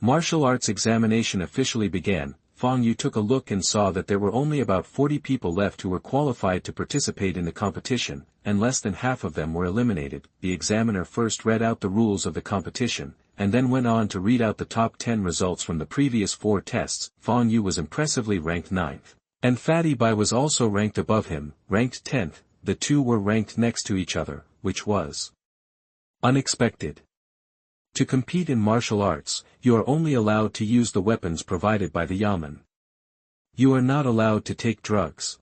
martial arts examination officially began. Fang Yue took a look and saw that there were only about 40 people left who were qualified to participate in the competition, and less than half of them were eliminated. The examiner first read out the rules of the competition, and then went on to read out the top 10 results from the previous 4 tests. Fang Yue was impressively ranked 9th. And Fatty Bai was also ranked above him, ranked 10th. The two were ranked next to each other, which was unexpected. To compete in martial arts, you are only allowed to use the weapons provided by the yamen. You are not allowed to take drugs.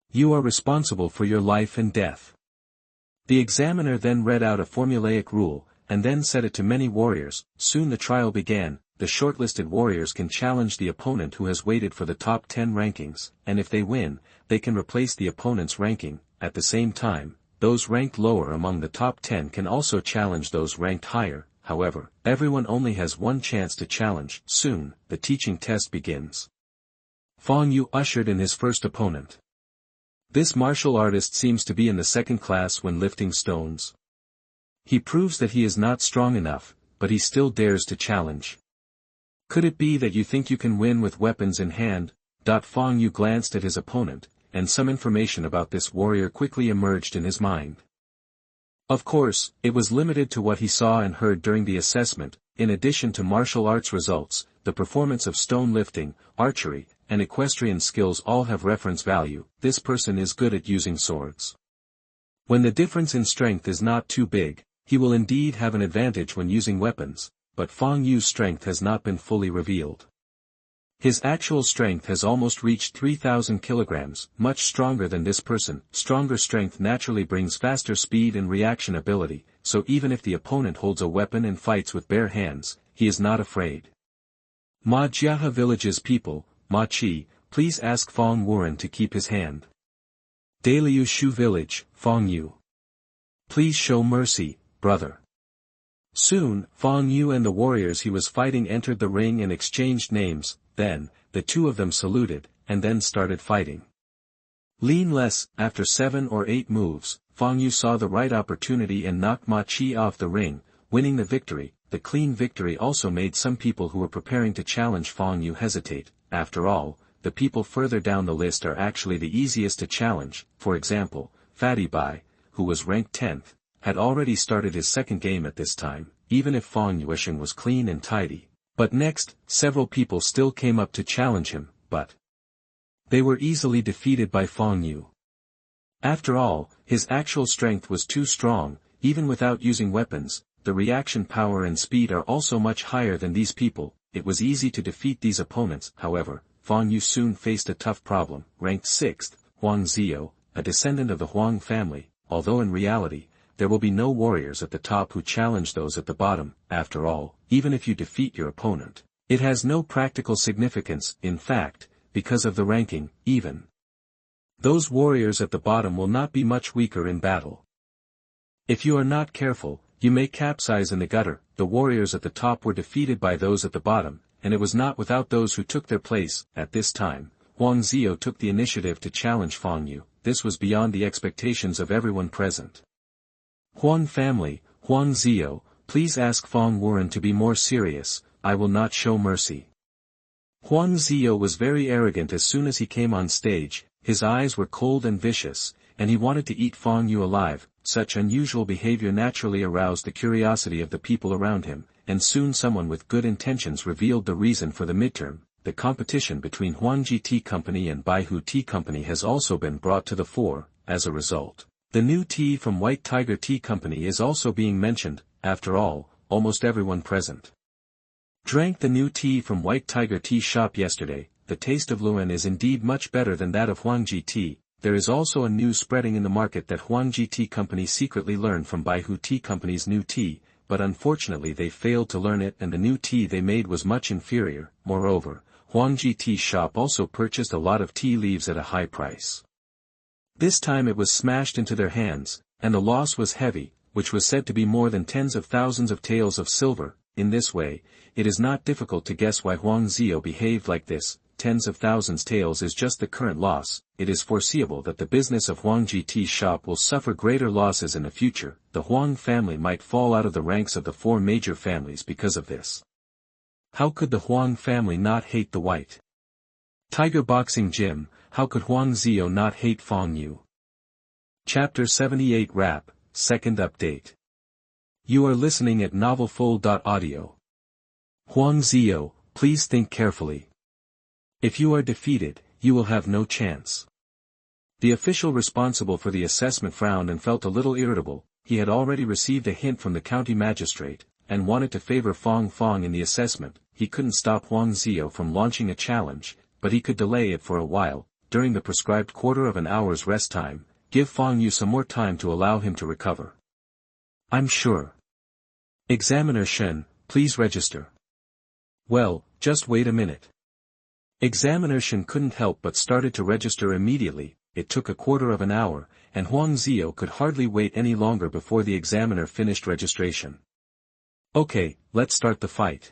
You are responsible for your life and death. The examiner then read out a formulaic rule, and then said it to many warriors. Soon the trial began. The shortlisted warriors can challenge the opponent who has waited for the top 10 rankings, and if they win, they can replace the opponent's ranking. At the same time, those ranked lower among the top 10 can also challenge those ranked higher. However, everyone only has one chance to challenge. Soon, the teaching test begins. Fang Yue ushered in his first opponent. This martial artist seems to be in the 2nd class when lifting stones. He proves that he is not strong enough, but he still dares to challenge. Could it be that you think you can win with weapons in hand? Fang Yue glanced at his opponent, and some information about this warrior quickly emerged in his mind. Of course, it was limited to what he saw and heard during the assessment. In addition to martial arts results, the performance of stone lifting, archery, and equestrian skills all have reference value. This person is good at using swords. When the difference in strength is not too big, he will indeed have an advantage when using weapons, but Fang Yue's strength has not been fully revealed. His actual strength has almost reached 3,000 kilograms, much stronger than this person. Stronger strength naturally brings faster speed and reaction ability, so even if the opponent holds a weapon and fights with bare hands, he is not afraid. Ma Jiahe village's people, Ma Qi, please ask Fang Wuren to keep his hand. Daliu Shu village, Fang Yue. Please show mercy, brother. Soon, Fang Yue and the warriors he was fighting entered the ring and exchanged names. Then, the two of them saluted, and then started fighting. After 7 or 8 moves, Fang Yue saw the right opportunity and knocked Ma Qi off the ring, winning the victory. The clean victory also made some people who were preparing to challenge Fang Yue hesitate. After all, the people further down the list are actually the easiest to challenge. For example, Fatty Bai, who was ranked 10th, had already started his 2nd game at this time, even if Fang Yuesheng was clean and tidy. But next, several people still came up to challenge him, but they were easily defeated by Fang Yue. After all, his actual strength was too strong. Even without using weapons, the reaction power and speed are also much higher than these people. It was easy to defeat these opponents. However, Fang Yue soon faced a tough problem. Ranked 6th, Huang Ziyou, a descendant of the Huang family, although in reality, there will be no warriors at the top who challenge those at the bottom. After all, even if you defeat your opponent, it has no practical significance. In fact, because of the ranking, even those warriors at the bottom will not be much weaker in battle. If you are not careful, you may capsize in the gutter. The warriors at the top were defeated by those at the bottom, and it was not without those who took their place. At this time, Huang Ziyou took the initiative to challenge Fang Yue. This was beyond the expectations of everyone present. Huang family, Huang Ziyou, please ask Fang Wuren to be more serious. I will not show mercy. Huang Ziyou was very arrogant as soon as he came on stage. His eyes were cold and vicious, and he wanted to eat Fang Yue alive. Such unusual behavior naturally aroused the curiosity of the people around him, and soon someone with good intentions revealed the reason for the midterm. The competition between Huangji Tea Company and Baihu Tea Company has also been brought to the fore. As a result, the new tea from White Tiger Tea Company is also being mentioned. After all, almost everyone present drank the new tea from White Tiger Tea Shop yesterday. The taste of Luan is indeed much better than that of Huangji Tea. There is also a news spreading in the market that Huangji Tea Company secretly learned from Baihu Tea Company's new tea, but unfortunately they failed to learn it, and the new tea they made was much inferior. Moreover, Huangji Tea Shop also purchased a lot of tea leaves at a high price. This time it was smashed into their hands, and the loss was heavy, which was said to be more than tens of thousands of taels of silver. In this way, it is not difficult to guess why Huang Ziyou behaved like this. Tens of thousands taels is just the current loss. It is foreseeable that the business of Huangji Tea Shop will suffer greater losses in the future. The Huang family might fall out of the ranks of the four major families because of this. How could the Huang family not hate the White Tiger Boxing Gym? How could Huang Ziyou not hate Fang Yue? Chapter 78 Wrap, Second Update. You are listening at novelfull.audio. Huang Ziyou, please think carefully. If you are defeated, you will have no chance. The official responsible for the assessment frowned and felt a little irritable. He had already received a hint from the county magistrate, and wanted to favor Fang in the assessment. He couldn't stop Huang Ziyou from launching a challenge, but he could delay it for a while. During the prescribed quarter of an hour's rest time, give Fang Yue some more time to allow him to recover. I'm sure. Examiner Shen, please register. Well, just wait a minute. Examiner Shen couldn't help but started to register immediately. It took a quarter of an hour, and Huang Ziyou could hardly wait any longer before the examiner finished registration. Okay, let's start the fight.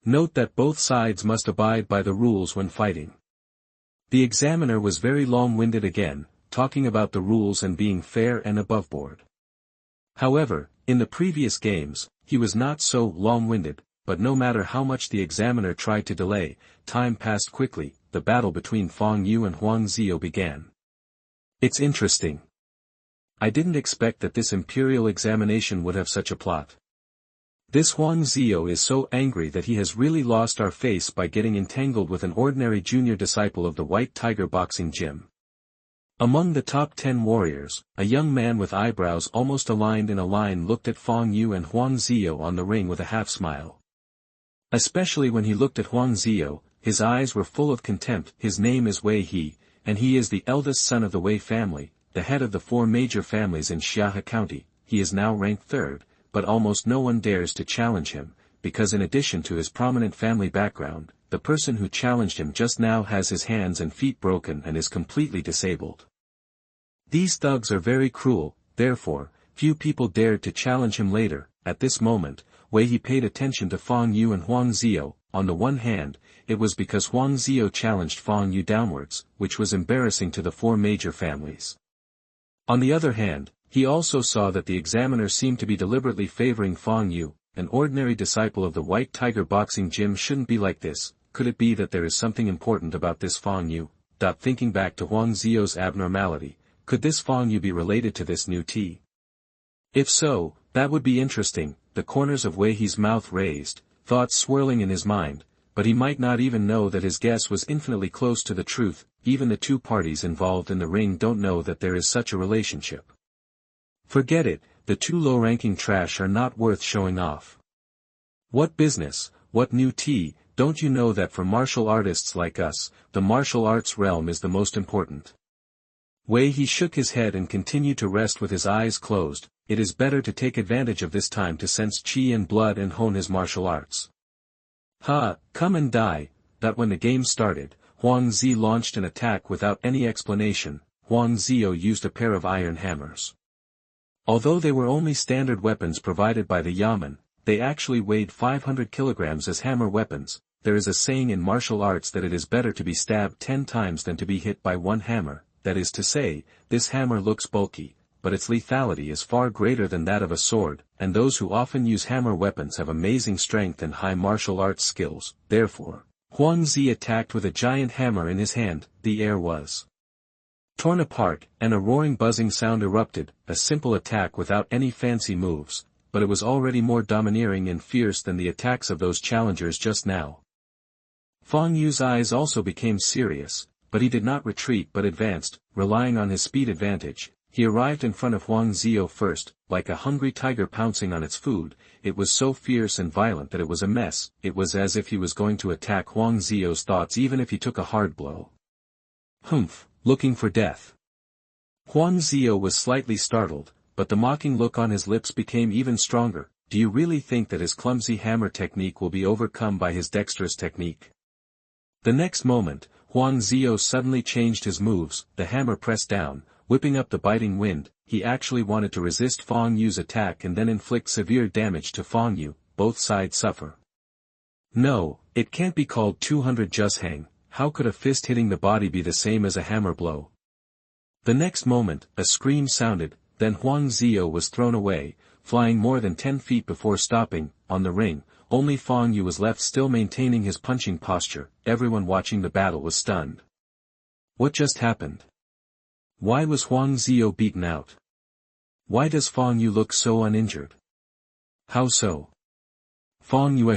Note that both sides must abide by the rules when fighting. The examiner was very long-winded again, talking about the rules and being fair and aboveboard. However, in the previous games, he was not so long-winded. But no matter how much the examiner tried to delay, time passed quickly. The battle between Fang Yue and Huang Ziyou began. It's interesting. I didn't expect that this imperial examination would have such a plot. This Huang Ziyou is so angry that he has really lost our face by getting entangled with an ordinary junior disciple of the White Tiger Boxing Gym. Among the top 10 warriors, a young man with eyebrows almost aligned in a line looked at Fang Yue and Huang Ziyou on the ring with a half-smile. Especially when he looked at Huang Ziyou, his eyes were full of contempt. His name is Wei He, and he is the eldest son of the Wei family, the head of the four major families in Xianxia County. He is now ranked 3rd, but almost no one dares to challenge him, because in addition to his prominent family background, the person who challenged him just now has his hands and feet broken and is completely disabled. These thugs are very cruel, therefore, few people dared to challenge him later. At this moment, Wei He paid attention to Fang Yue and Huang Ziyou. On the one hand, it was because Huang Ziyou challenged Fang Yue downwards, which was embarrassing to the four major families. On the other hand, he also saw that the examiner seemed to be deliberately favoring Fang Yue. An ordinary disciple of the White Tiger Boxing Gym shouldn't be like this. Could it be that there is something important about this Fang Yue? Thinking back to Huang Ziyou's abnormality, could this Fang Yue be related to this new tea? If so, that would be interesting. The corners of Wei He's mouth raised, thoughts swirling in his mind, but he might not even know that his guess was infinitely close to the truth. Even the two parties involved in the ring don't know that there is such a relationship. Forget it, the two low-ranking trash are not worth showing off. What business, what new tea, don't you know that for martial artists like us, the martial arts realm is the most important? Wei he shook his head and continued to rest with his eyes closed. It is better to take advantage of this time to sense qi and blood and hone his martial arts. Come and die. That when the game started, Huang Zi launched an attack without any explanation. Huang Zio used a pair of iron hammers. Although they were only standard weapons provided by the Yamen, they actually weighed 500 kilograms as hammer weapons. There is a saying in martial arts that it is better to be stabbed 10 times than to be hit by one hammer. That is to say, this hammer looks bulky, but its lethality is far greater than that of a sword, and those who often use hammer weapons have amazing strength and high martial arts skills. Therefore, Huang Zi attacked with a giant hammer in his hand. The air was torn apart, and a roaring buzzing sound erupted, a simple attack without any fancy moves, but it was already more domineering and fierce than the attacks of those challengers just now. Fang Yue's eyes also became serious, but he did not retreat but advanced, relying on his speed advantage. He arrived in front of Huang Zio first, like a hungry tiger pouncing on its food. It was so fierce and violent that it was a mess. It was as if he was going to attack Huang Zio's thoughts even if he took a hard blow. Humph, looking for death. Huang Zio was slightly startled, but the mocking look on his lips became even stronger. Do you really think that his clumsy hammer technique will be overcome by his dexterous technique? The next moment, Huang Zio suddenly changed his moves. The hammer pressed down, whipping up the biting wind. He actually wanted to resist Fang Yue's attack and then inflict severe damage to Fang Yue. Both sides suffer. No, it can't be called 200 Changsheng. How could a fist hitting the body be the same as a hammer blow? The next moment, a scream sounded, then Huang Zio was thrown away, flying more than 10 feet before stopping. On the ring, only Fang Yue was left still maintaining his punching posture. Everyone watching the battle was stunned. What just happened? Why was Huang Zio beaten out? Why does Fang Yue look so uninjured? How so? Fang Yue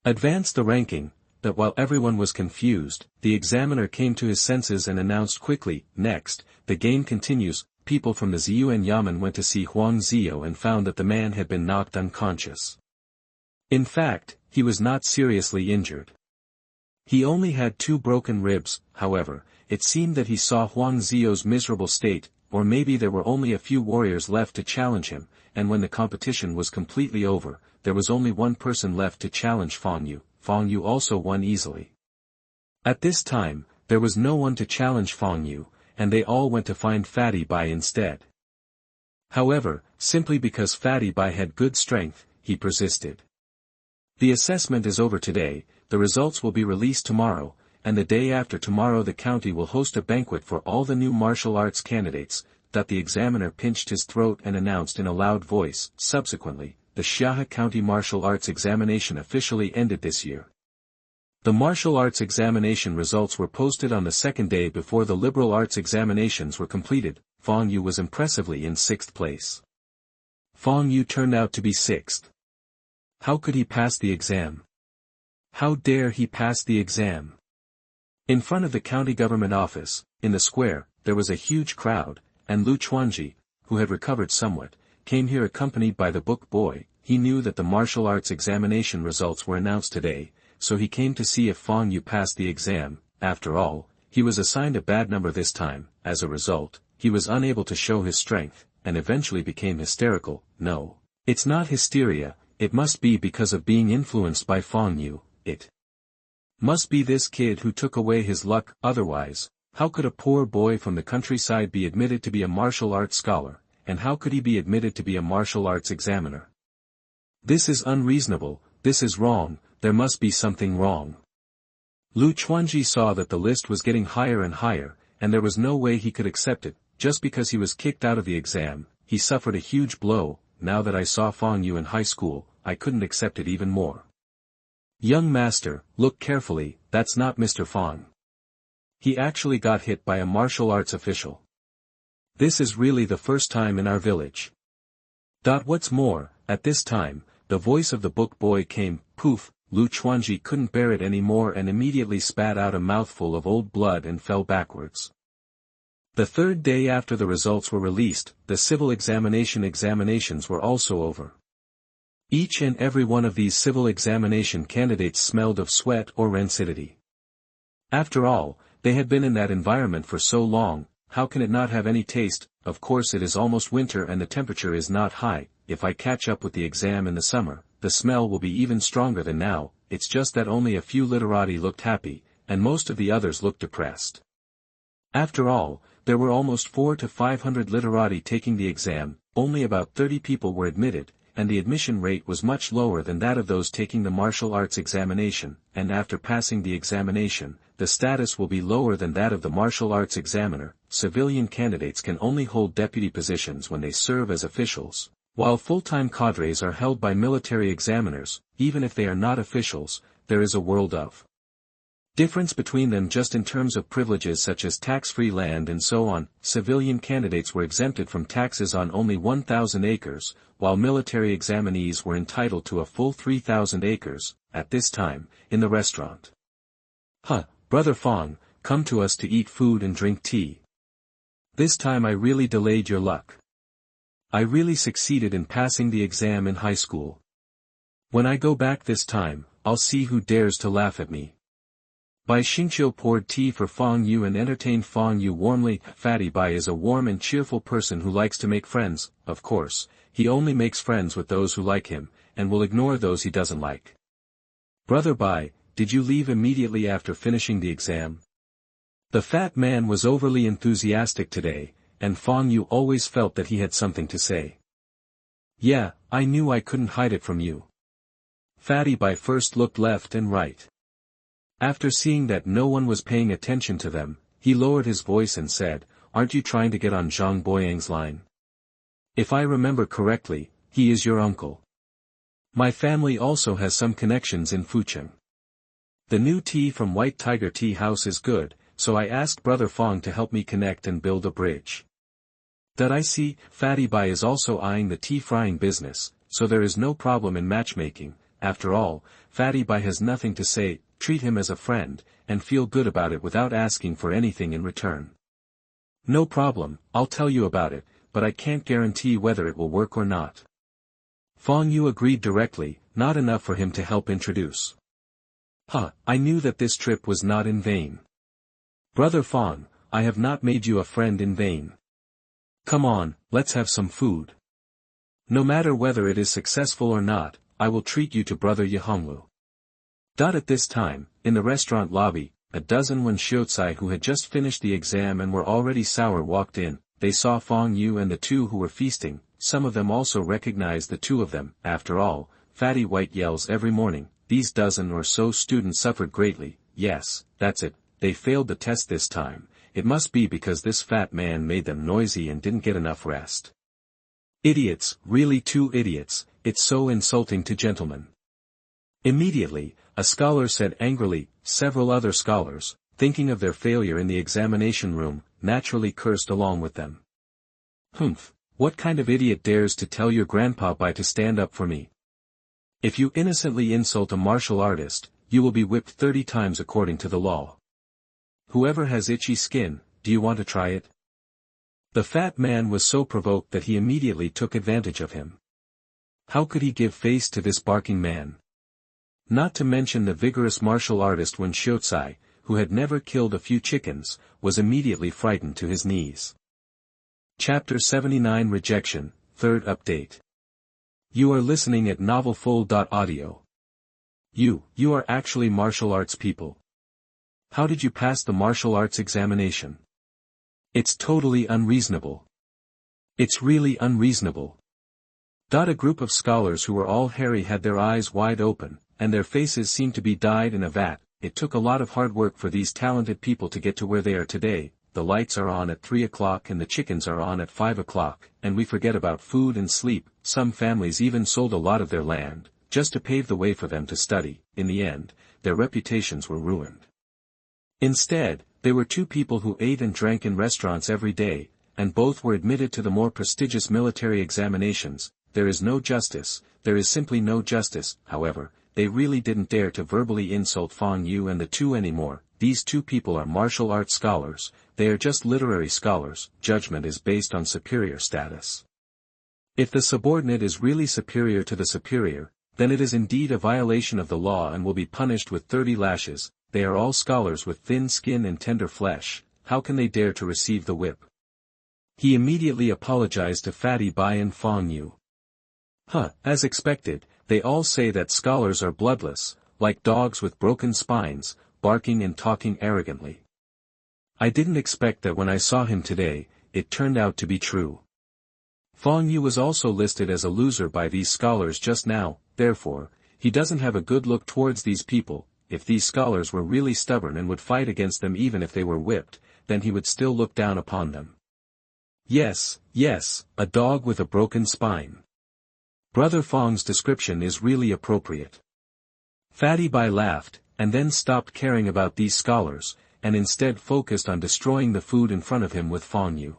advanced the ranking. That while everyone was confused, the examiner came to his senses and announced quickly, next, the game continues. People from the Ziyuan Yamen went to see Huang Zio and found that the man had been knocked unconscious. In fact, he was not seriously injured. He only had 2 broken ribs. However, it seemed that he saw Huang Zio's miserable state, or maybe there were only a few warriors left to challenge him, and when the competition was completely over, there was only one person left to challenge Fang Yue. Fang Yue also won easily. At this time, there was no one to challenge Fang Yue, and they all went to find Fatty Bai instead. However, simply because Fatty Bai had good strength, he persisted. The assessment is over today. The results will be released tomorrow, and the day after tomorrow the county will host a banquet for all the new martial arts candidates. That the examiner pinched his throat and announced in a loud voice. Subsequently, the Xianxia County Martial Arts Examination officially ended this year. The martial arts examination results were posted on the second day before the liberal arts examinations were completed. Fang Yue was impressively in 6th place. Fang Yue turned out to be 6th. How could he pass the exam? How dare he pass the exam? In front of the county government office, in the square, there was a huge crowd, and Lu Chuanji, who had recovered somewhat, came here accompanied by the book boy. He knew that the martial arts examination results were announced today, so he came to see if Fang Yue passed the exam. After all, he was assigned a bad number this time. As a result, he was unable to show his strength, and eventually became hysterical. No, it's not hysteria, it must be because of being influenced by Fang Yue. It must be this kid who took away his luck. Otherwise, how could a poor boy from the countryside be admitted to be a martial arts scholar, and how could he be admitted to be a martial arts examiner? This is unreasonable, this is wrong, there must be something wrong. Lu Chuanji saw that the list was getting higher and higher, and there was no way he could accept it. Just because he was kicked out of the exam, he suffered a huge blow. Now that I saw Fang Yue in high school, I couldn't accept it even more. Young master, look carefully, that's not Mr. Fang. He actually got hit by a martial arts official. This is really the first time in our village. What's more, at this time, the voice of the book boy came. Poof, Lu Chuanji couldn't bear it anymore and immediately spat out a mouthful of old blood and fell backwards. The third day after the results were released, the civil examinations were also over. Each and every one of these civil examination candidates smelled of sweat or rancidity. After all, they had been in that environment for so long, how can it not have any taste? Of course it is almost winter and the temperature is not high. If I catch up with the exam in the summer, the smell will be even stronger than now. It's just that only a few literati looked happy, and most of the others looked depressed. After all, there were almost 400 to 500 literati taking the exam, only about 30 people were admitted, and the admission rate was much lower than that of those taking the martial arts examination, and after passing the examination, the status will be lower than that of the martial arts examiner. Civilian candidates can only hold deputy positions when they serve as officials, while full-time cadres are held by military examiners. Even if they are not officials, there is a world of difference between them just in terms of privileges such as tax-free land and so on. Civilian candidates were exempted from taxes on only 1,000 acres, while military examinees were entitled to a full 3,000 acres, at this time, in the restaurant. Brother Fang, come to us to eat food and drink tea. This time I really delayed your luck. I really succeeded in passing the exam in high school. When I go back this time, I'll see who dares to laugh at me. Bai Xingqiu poured tea for Fang Yue and entertained Fang Yue warmly. Fatty Bai is a warm and cheerful person who likes to make friends. Of course, he only makes friends with those who like him, and will ignore those he doesn't like. Brother Bai, did you leave immediately after finishing the exam? The fat man was overly enthusiastic today, and Fang Yue always felt that he had something to say. Yeah, I knew I couldn't hide it from you. Fatty Bai first looked left and right. After seeing that no one was paying attention to them, he lowered his voice and said, "Aren't you trying to get on Zhang Boyang's line? If I remember correctly, he is your uncle. My family also has some connections in Fucheng. The new tea from White Tiger Tea House is good, so I asked Brother Fang to help me connect and build a bridge." That I see. Fatty Bai is also eyeing the tea frying business, so there is no problem in matchmaking. After all, Fatty Bai has nothing to say. Treat him as a friend, and feel good about it without asking for anything in return. No problem, I'll tell you about it, but I can't guarantee whether it will work or not. Fang Yue agreed directly, not enough for him to help introduce. I knew that this trip was not in vain. Brother Fang, I have not made you a friend in vain. Come on, let's have some food. No matter whether it is successful or not, I will treat you to Brother Yehonglu. At this time, in the restaurant lobby, a dozen Xianxia who had just finished the exam and were already sour walked in. They saw Fang Yue and the two who were feasting. Some of them also recognized the two of them. After all, Fatty White yells every morning. These dozen or so students suffered greatly. Yes, that's it, they failed the test this time. It must be because this fat man made them noisy and didn't get enough rest. Idiots, really two idiots, it's so insulting to gentlemen. Immediately, a scholar said angrily. Several other scholars, thinking of their failure in the examination room, naturally cursed along with them. What kind of idiot dares to tell your grandpa to stand up for me? If you innocently insult a martial artist, you will be whipped 30 times according to the law. Whoever has itchy skin, do you want to try it? The fat man was so provoked that he immediately took advantage of him. How could he give face to this barking man? Not to mention the vigorous martial artist Wen Xiaotsai, who had never killed a few chickens, was immediately frightened to his knees. Chapter 79 Rejection, Third Update. You are listening at novelfull.audio. You are actually martial arts people. How did you pass the martial arts examination? It's totally unreasonable. It's really unreasonable. A group of scholars who were all hairy had their eyes wide open, and their faces seemed to be dyed in a vat. It took a lot of hard work for these talented people to get to where they are today. The lights are on at 3 o'clock and the chickens are on at 5 o'clock, and we forget about food and sleep. Some families even sold a lot of their land, just to pave the way for them to study. In the end, their reputations were ruined. Instead, there were two people who ate and drank in restaurants every day, and both were admitted to the more prestigious military examinations. There is no justice, there is simply no justice. However, they really didn't dare to verbally insult Fang Yue and the two anymore. These two people are martial arts scholars, they are just literary scholars. Judgment is based on superior status. If the subordinate is really superior to the superior, then it is indeed a violation of the law and will be punished with 30 lashes. They are all scholars with thin skin and tender flesh, how can they dare to receive the whip? He immediately apologized to Fatty Bai and Fang Yue. As expected, they all say that scholars are bloodless, like dogs with broken spines, barking and talking arrogantly. I didn't expect that when I saw him today, it turned out to be true. Fang Yue was also listed as a loser by these scholars just now, therefore, he doesn't have a good look towards these people. If these scholars were really stubborn and would fight against them even if they were whipped, then he would still look down upon them. Yes, a dog with a broken spine. Brother Fang's description is really appropriate. Fatty Bai laughed, and then stopped caring about these scholars, and instead focused on destroying the food in front of him with Fang Yue.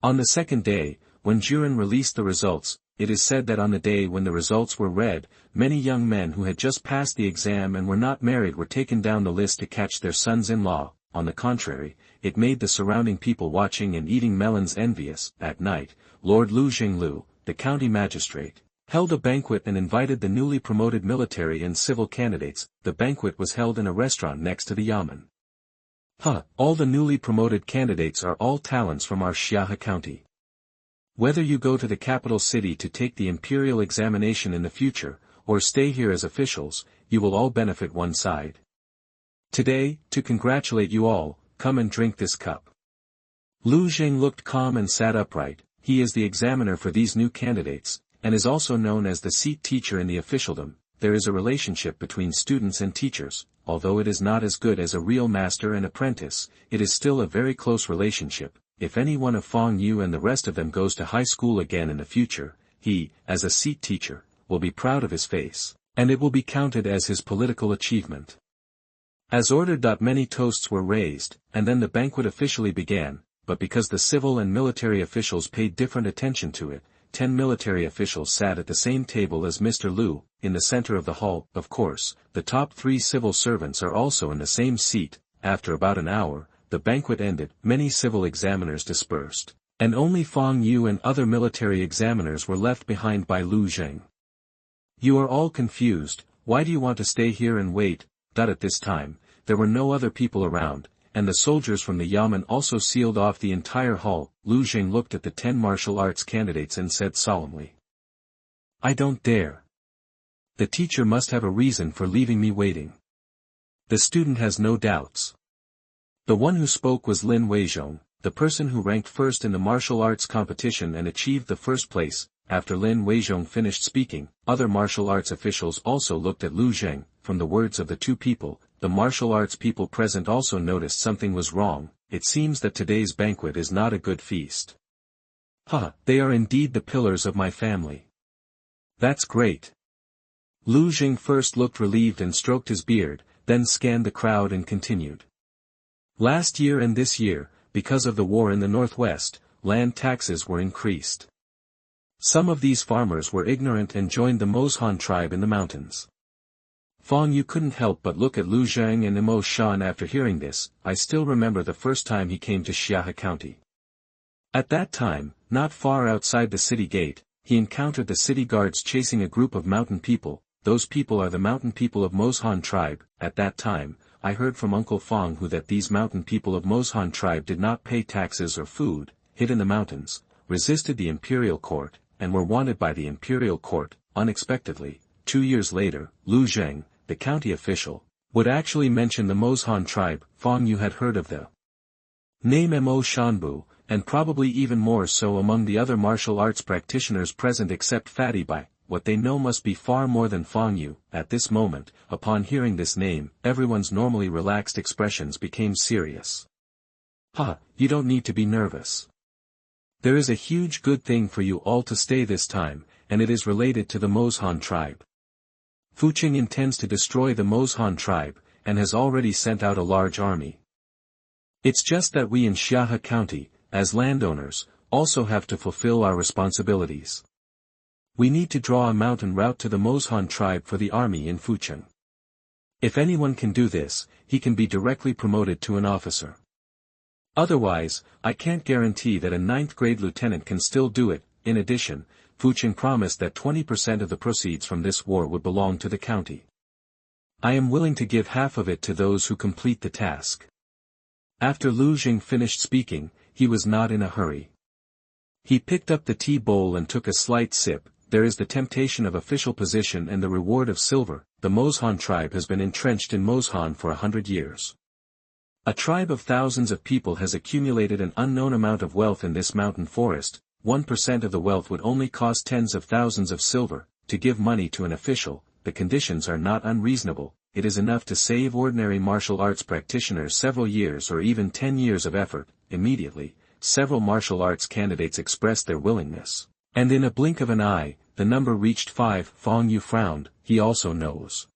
On the second day, when Juren released the results, it is said that on the day when the results were read, many young men who had just passed the exam and were not married were taken down the list to catch their sons-in-law. On the contrary, it made the surrounding people watching and eating melons envious. At night, Lord Lu Jinglu, the county magistrate, held a banquet and invited the newly promoted military and civil candidates. The banquet was held in a restaurant next to the yamen. All the newly promoted candidates are all talents from our Xianxia county. Whether you go to the capital city to take the imperial examination in the future, or stay here as officials, you will all benefit one side. Today, to congratulate you all, come and drink this cup. Lu Zheng looked calm and sat upright. He is the examiner for these new candidates, and is also known as the seat teacher in the officialdom. There is a relationship between students and teachers, although it is not as good as a real master and apprentice, it is still a very close relationship. If any one of Fang Yue and the rest of them goes to high school again in the future, he, as a seat teacher, will be proud of his face, and it will be counted as his political achievement. As ordered, many toasts were raised, and then the banquet officially began, but because the civil and military officials paid different attention to it, 10 military officials sat at the same table as Mr. Lu, in the center of the hall. Of course, the top 3 civil servants are also in the same seat. After about an hour, the banquet ended, many civil examiners dispersed, and only Fang Yue and other military examiners were left behind by Lu Zheng. You are all confused. Why do you want to stay here and wait? At this time, there were no other people around, and the soldiers from the yamen also sealed off the entire hall. Lu Zheng looked at the 10 martial arts candidates and said solemnly, I don't dare. The teacher must have a reason for leaving me waiting. The student has no doubts. The one who spoke was Lin Weizhong, the person who ranked first in the martial arts competition and achieved the first place. After Lin Weizhong finished speaking, other martial arts officials also looked at Lu Zheng. From the words of the 2 people, the martial arts people present also noticed something was wrong. It seems that today's banquet is not a good feast. They are indeed the pillars of my family. That's great. Lu Zheng first looked relieved and stroked his beard, then scanned the crowd and continued. Last year and this year, because of the war in the northwest, land taxes were increased. Some of these farmers were ignorant and joined the Mozhan tribe in the mountains. Fang Yue couldn't help but look at Lu Zheng and Imo Shan after hearing this. I still remember the first time he came to Xianxia County. At that time, not far outside the city gate, he encountered the city guards chasing a group of mountain people. Those people are the mountain people of Mozhan tribe. At that time, I heard from Uncle Fang Hu that these mountain people of Mozhan tribe did not pay taxes or food, hid in the mountains, resisted the imperial court, and were wanted by the imperial court. Unexpectedly, 2 years later, Lu Zheng, the county official, would actually mention the Mozhan tribe. Fang Yue had heard of the name Mo Shanbu, and probably even more so among the other martial arts practitioners present except Fatty Bai. What they know must be far more than Fang Yue. At this moment, upon hearing this name, everyone's normally relaxed expressions became serious. You don't need to be nervous. There is a huge good thing for you all to stay this time, and it is related to the Mozhan tribe. Fuqing intends to destroy the Mozhan tribe, and has already sent out a large army. It's just that we in Xianxia County, as landowners, also have to fulfill our responsibilities. We need to draw a mountain route to the Mozhan tribe for the army in Fuqing. If anyone can do this, he can be directly promoted to an officer. Otherwise, I can't guarantee that a 9th grade lieutenant can still do it. In addition, Fucheng promised that 20% of the proceeds from this war would belong to the county. I am willing to give half of it to those who complete the task. After Lu Jing finished speaking, he was not in a hurry. He picked up the tea bowl and took a slight sip. There is the temptation of official position and the reward of silver. The Mozhan tribe has been entrenched in Mozhan for 100 years. A tribe of thousands of people has accumulated an unknown amount of wealth in this mountain forest. 1% of the wealth would only cost tens of thousands of silver. To give money to an official, the conditions are not unreasonable. It is enough to save ordinary martial arts practitioners several years or even 10 years of effort. Immediately, several martial arts candidates expressed their willingness. And in a blink of an eye, the number reached 5. Fang Yue frowned. He also knows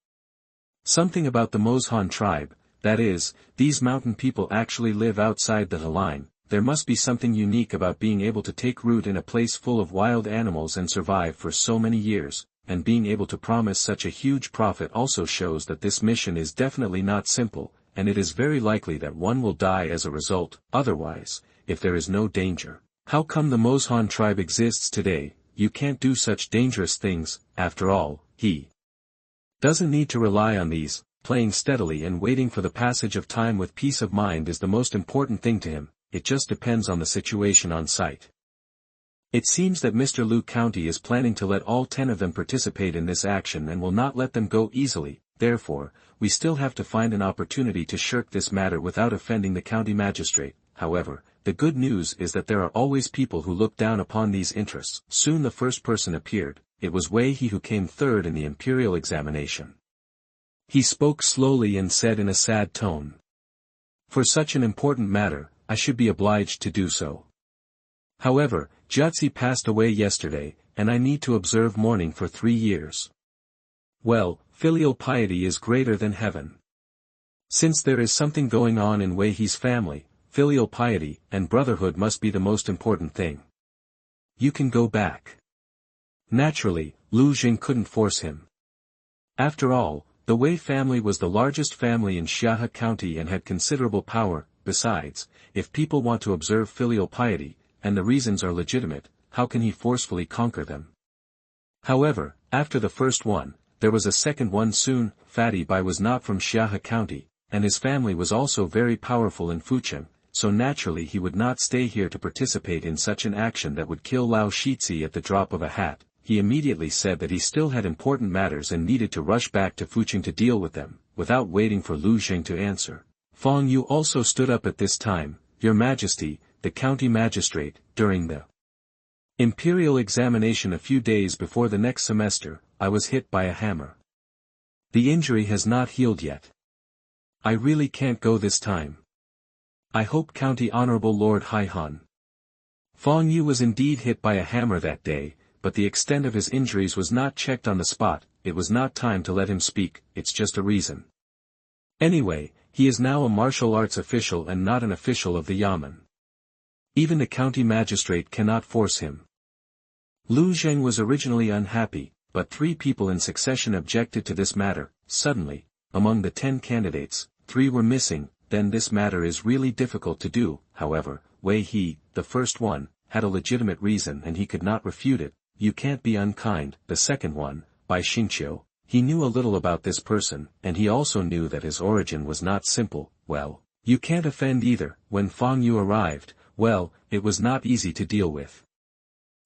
something about the Mozhan tribe, that is, these mountain people actually live outside the line. There must be something unique about being able to take root in a place full of wild animals and survive for so many years, and being able to promise such a huge profit also shows that this mission is definitely not simple, and it is very likely that one will die as a result. Otherwise, if there is no danger, how come the Mozhan tribe exists today? You can't do such dangerous things. After all, he doesn't need to rely on these. Playing steadily and waiting for the passage of time with peace of mind is the most important thing to him. It just depends on the situation on site. It seems that Mr. Lu County is planning to let all 10 of them participate in this action and will not let them go easily. Therefore, we still have to find an opportunity to shirk this matter without offending the county magistrate. However, the good news is that there are always people who look down upon these interests. Soon the first person appeared. It was Wei He who came third in the imperial examination. He spoke slowly and said in a sad tone, "For such an important matter, I should be obliged to do so. However, Jiazi passed away yesterday, and I need to observe mourning for 3 years. Well, filial piety is greater than heaven. Since there is something going on in Wei He's family, filial piety and brotherhood must be the most important thing. You can go back." Naturally, Lu Jing couldn't force him. After all, the Wei family was the largest family in Xianxia County and had considerable power. Besides, if people want to observe filial piety, and the reasons are legitimate, how can he forcefully conquer them? However, after the first one, there was a second one soon. Fatty Bai was not from Xianxia County, and his family was also very powerful in Fucheng, so naturally he would not stay here to participate in such an action that would kill Lao Shizi at the drop of a hat. He immediately said that he still had important matters and needed to rush back to Fucheng to deal with them, without waiting for Lu Jing to answer. Fang Yue also stood up at this time. "Your Majesty, the county magistrate, during the imperial examination a few days before the next semester, I was hit by a hammer. The injury has not healed yet. I really can't go this time. I hope County Honorable Lord Haihan." Fang Yue was indeed hit by a hammer that day, but the extent of his injuries was not checked on the spot. It was not time to let him speak. It's just a reason. Anyway, he is now a martial arts official and not an official of the Yamen. Even the county magistrate cannot force him. Lu Zheng was originally unhappy, but 3 people in succession objected to this matter. Suddenly, among the 10 candidates, 3 were missing. Then this matter is really difficult to do. However, Wei He, the first one, had a legitimate reason and he could not refute it. "You can't be unkind." The second one, by Xianxia, he knew a little about this person, and he also knew that his origin was not simple. "Well, you can't offend either." When Fang Yue arrived, well, it was not easy to deal with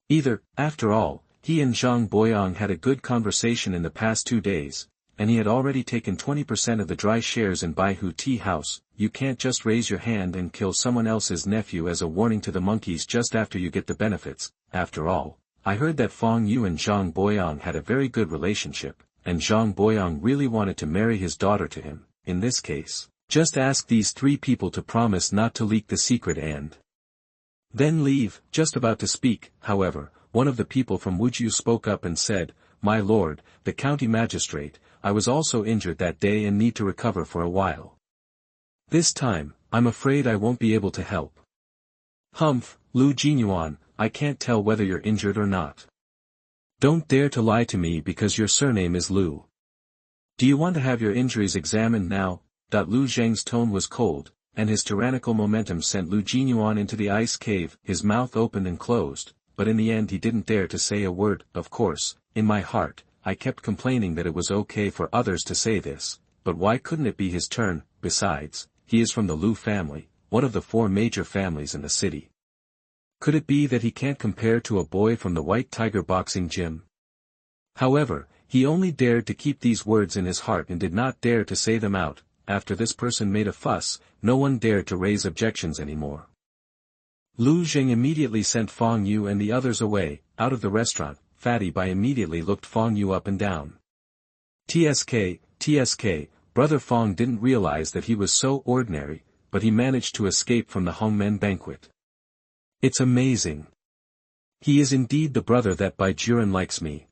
either. After all, he and Zhang Boyang had a good conversation in the past 2 days, and he had already taken 20% of the dry shares in Baihu Tea House. You can't just raise your hand and kill someone else's nephew as a warning to the monkeys just after you get the benefits. After all, I heard that Fang Yue and Zhang Boyang had a very good relationship, and Zhang Boyang really wanted to marry his daughter to him. In this case, just ask these 3 people to promise not to leak the secret and then leave. Just about to speak, however, one of the people from Wujiu spoke up and said, "My lord, the county magistrate, I was also injured that day and need to recover for a while. This time, I'm afraid I won't be able to help." "Humph, Lu Jinyuan, I can't tell whether you're injured or not. Don't dare to lie to me because your surname is Lu. Do you want to have your injuries examined now?" Lu Zheng's tone was cold, and his tyrannical momentum sent Lu Jinyuan into the ice cave. His mouth opened and closed, but in the end he didn't dare to say a word. Of course, in my heart, I kept complaining that it was okay for others to say this, but why couldn't it be his turn? Besides, he is from the Lu family, one of the 4 major families in the city. Could it be that he can't compare to a boy from the White Tiger boxing gym? However, he only dared to keep these words in his heart and did not dare to say them out. After this person made a fuss, no one dared to raise objections anymore. Lu Zheng immediately sent Fang Yue and the others away, out of the restaurant. Fatty Bai immediately looked Fang Yue up and down. TSK, brother Fang didn't realize that he was so ordinary, but he managed to escape from the Hongmen banquet. It's amazing. He is indeed the brother that Bai Juren likes me.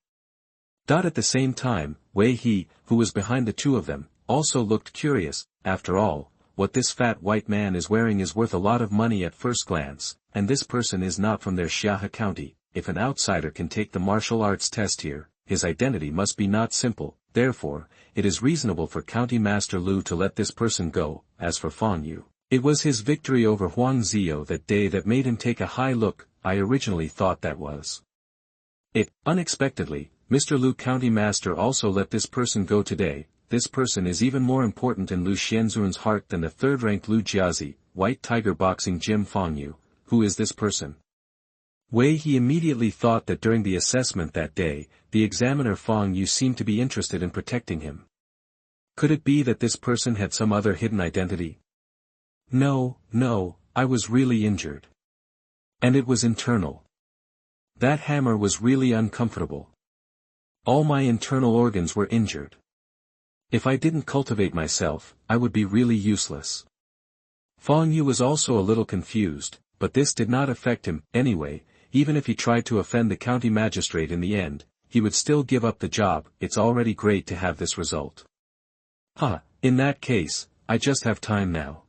At the same time, Wei He, who was behind the two of them, also looked curious. After all, what this fat white man is wearing is worth a lot of money at first glance, and this person is not from their Xiahe county. If an outsider can take the martial arts test here, his identity must be not simple. Therefore, it is reasonable for County Master Lu to let this person go. As for Fang Yue, it was his victory over Huang Ziyou that day that made him take a high look. I originally thought that was it. Unexpectedly, Mr. Lu County Master also let this person go today. This person is even more important in Lu Xianzun's heart than the third-ranked Lu Jiazi, White Tiger Boxing Gym. Fang Yue. Who is this person? Wei He immediately thought that during the assessment that day, the examiner Fang Yue seemed to be interested in protecting him. Could it be that this person had some other hidden identity? No, I was really injured. And it was internal. That hammer was really uncomfortable. All my internal organs were injured. If I didn't cultivate myself, I would be really useless. Fang Yue was also a little confused, but this did not affect him. Anyway, even if he tried to offend the county magistrate in the end, he would still give up the job. It's already great to have this result. In that case, I just have time now.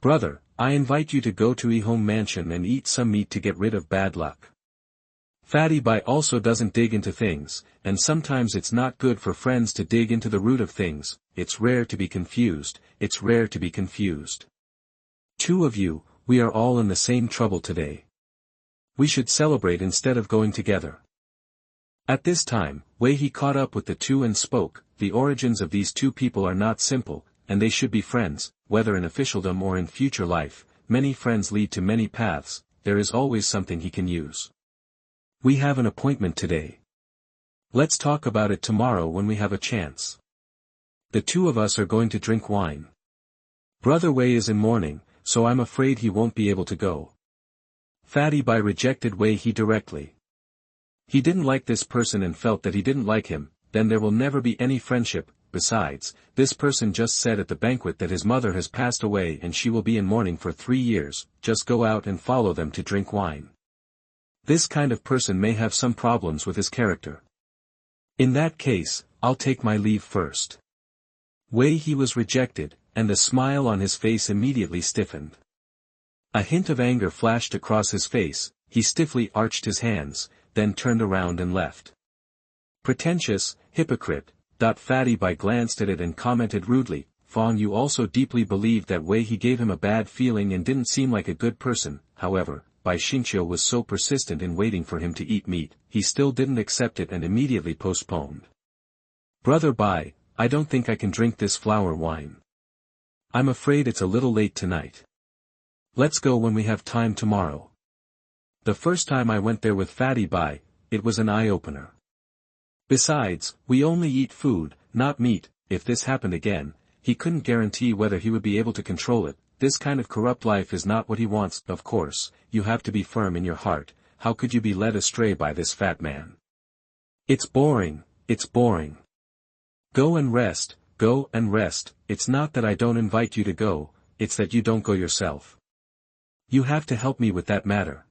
Brother, I invite you to go to Yihong Mansion and eat some meat to get rid of bad luck. Fatty Bai also doesn't dig into things, and sometimes it's not good for friends to dig into the root of things. It's rare to be confused. Two of you, we are all in the same trouble today. We should celebrate instead of going together. At this time, Wei He caught up with the two and spoke. The origins of these two people are not simple, and they should be friends, whether in officialdom or in future life. Many friends lead to many paths. There is always something he can use. We have an appointment today. Let's talk about it tomorrow when we have a chance. The two of us are going to drink wine. Brother Wei is in mourning, so I'm afraid he won't be able to go. Fatty Bai rejected Wei He directly. He didn't like this person and felt that he didn't like him. Then there will never be any friendship. Besides, this person just said at the banquet that his mother has passed away and she will be in mourning for 3 years. Just go out and follow them to drink wine. This kind of person may have some problems with his character. In that case, I'll take my leave first. Wei He was rejected, and the smile on his face immediately stiffened. A hint of anger flashed across his face. He stiffly arched his hands, then turned around and left. Pretentious, hypocrite. Fatty Bai glanced at it and commented rudely. Fang Yue also deeply believed that Wei He gave him a bad feeling and didn't seem like a good person. However, Bai Xianxia was so persistent in waiting for him to eat meat, he still didn't accept it and immediately postponed. Brother Bai, I don't think I can drink this flower wine. I'm afraid it's a little late tonight. Let's go when we have time tomorrow. The first time I went there with Fatty Bai, it was an eye-opener. Besides, we only eat food, not meat. If this happened again, he couldn't guarantee whether he would be able to control it. This kind of corrupt life is not what he wants. Of course, you have to be firm in your heart. How could you be led astray by this fat man? It's boring. Go and rest. It's not that I don't invite you to go, it's that you don't go yourself. You have to help me with that matter.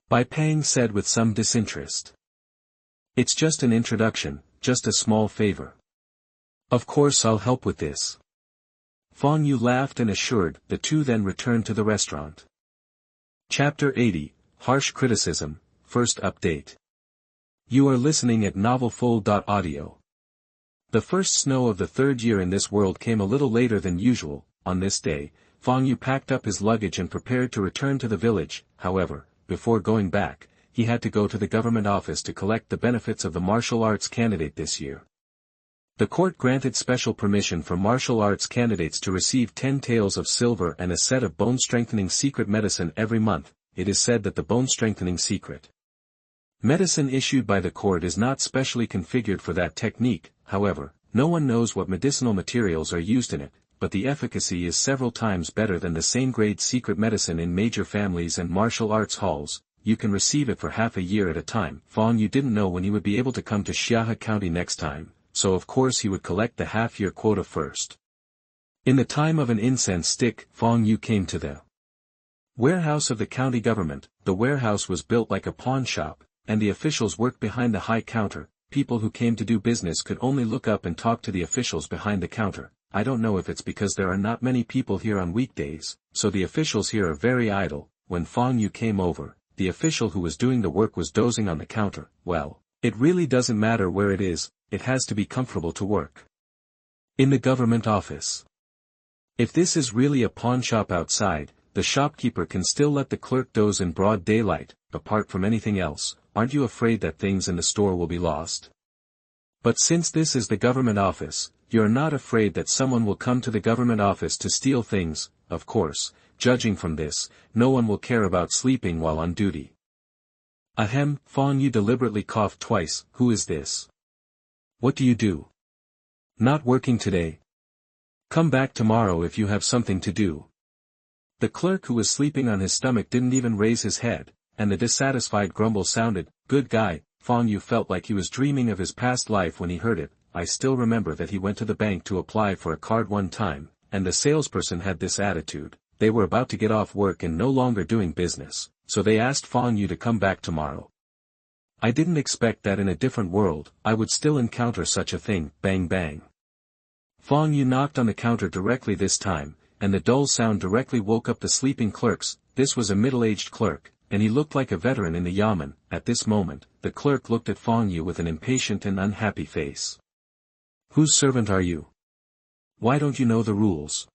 Bai Pang said with some disinterest. It's just an introduction, just a small favor. Of course I'll help with this. Fang Yue laughed and assured. The two then returned to the restaurant. Chapter 80, Harsh Criticism, First Update. You are listening at novelfull.audio. The first snow of the third year in this world came a little later than usual. On this day, Fang Yue packed up his luggage and prepared to return to the village. However, before going back, he had to go to the government office to collect the benefits of the martial arts candidate this year. The court granted special permission for martial arts candidates to receive 10 taels of silver and a set of bone-strengthening secret medicine every month. It is said that the bone-strengthening secret medicine issued by the court is not specially configured for that technique. However, no one knows what medicinal materials are used in it, but the efficacy is several times better than the same grade secret medicine in major families and martial arts halls. You can receive it for half a year at a time. Fang Yue didn't know when he would be able to come to Xianxia County next time, so of course he would collect the half-year quota first. In the time of an incense stick, Fang Yue came to the warehouse of the county government. The warehouse was built like a pawn shop, and the officials worked behind the high counter. People who came to do business could only look up and talk to the officials behind the counter. I don't know if it's because there are not many people here on weekdays, so the officials here are very idle. When Fang Yue came over, the official who was doing the work was dozing on the counter. Well, it really doesn't matter where it is, it has to be comfortable to work in the government office. If this is really a pawn shop outside, the shopkeeper can still let the clerk doze in broad daylight. Apart from anything else, aren't you afraid that things in the store will be lost? But since this is the government office, you're not afraid that someone will come to the government office to steal things. Of course, judging from this, no one will care about sleeping while on duty. Ahem, Fang Yue deliberately coughed twice. Who is this? What do you do? Not working today? Come back tomorrow if you have something to do. The clerk who was sleeping on his stomach didn't even raise his head, and the dissatisfied grumble sounded. Good guy. Fang Yue felt like he was dreaming of his past life when he heard it. I still remember that he went to the bank to apply for a card one time, and the salesperson had this attitude. They were about to get off work and no longer doing business, so they asked Fang Yue to come back tomorrow. I didn't expect that in a different world, I would still encounter such a thing. Bang bang. Fang Yue knocked on the counter directly this time, and the dull sound directly woke up the sleeping clerks. This was a middle-aged clerk, and he looked like a veteran in the yamen. At this moment, the clerk looked at Fang Yue with an impatient and unhappy face. Whose servant are you? Why don't you know the rules?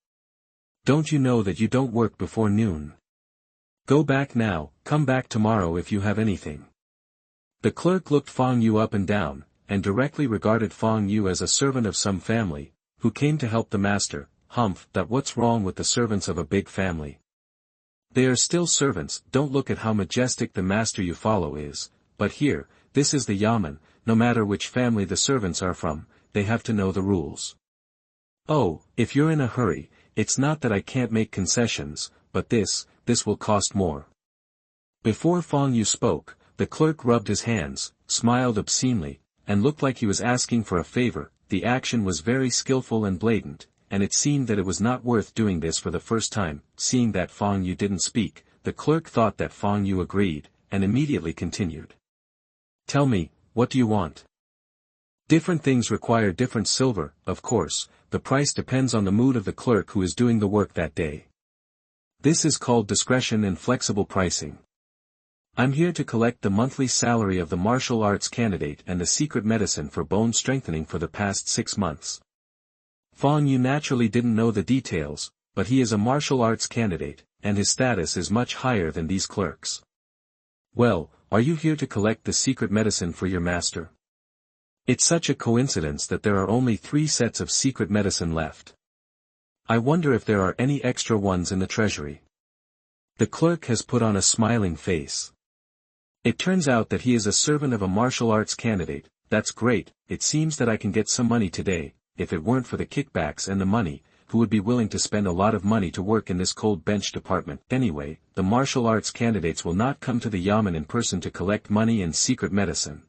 Don't you know that you don't work before noon? Go back now, come back tomorrow if you have anything. The clerk looked Fang Yue up and down, and directly regarded Fang Yue as a servant of some family, who came to help the master. Humph, that what's wrong with the servants of a big family? They are still servants. Don't look at how majestic the master you follow is, but here, this is the yamen, no matter which family the servants are from, they have to know the rules. Oh, if you're in a hurry, it's not that I can't make concessions, but this will cost more. Before Fang Yue spoke, the clerk rubbed his hands, smiled obscenely, and looked like he was asking for a favor. The action was very skillful and blatant, and it seemed that it was not worth doing this for the first time. Seeing that Fang Yue didn't speak, the clerk thought that Fang Yue agreed, and immediately continued. Tell me, what do you want? Different things require different silver. Of course, the price depends on the mood of the clerk who is doing the work that day. This is called discretion and flexible pricing. I'm here to collect the monthly salary of the martial arts candidate and the secret medicine for bone strengthening for the past 6 months. Fang Yue naturally didn't know the details, but he is a martial arts candidate, and his status is much higher than these clerks. Well, are you here to collect the secret medicine for your master? It's such a coincidence that there are only 3 sets of secret medicine left. I wonder if there are any extra ones in the treasury. The clerk has put on a smiling face. It turns out that he is a servant of a martial arts candidate. That's great. It seems that I can get some money today. If it weren't for the kickbacks and the money, who would be willing to spend a lot of money to work in this cold bench department? Anyway, the martial arts candidates will not come to the yamen in person to collect money and secret medicine.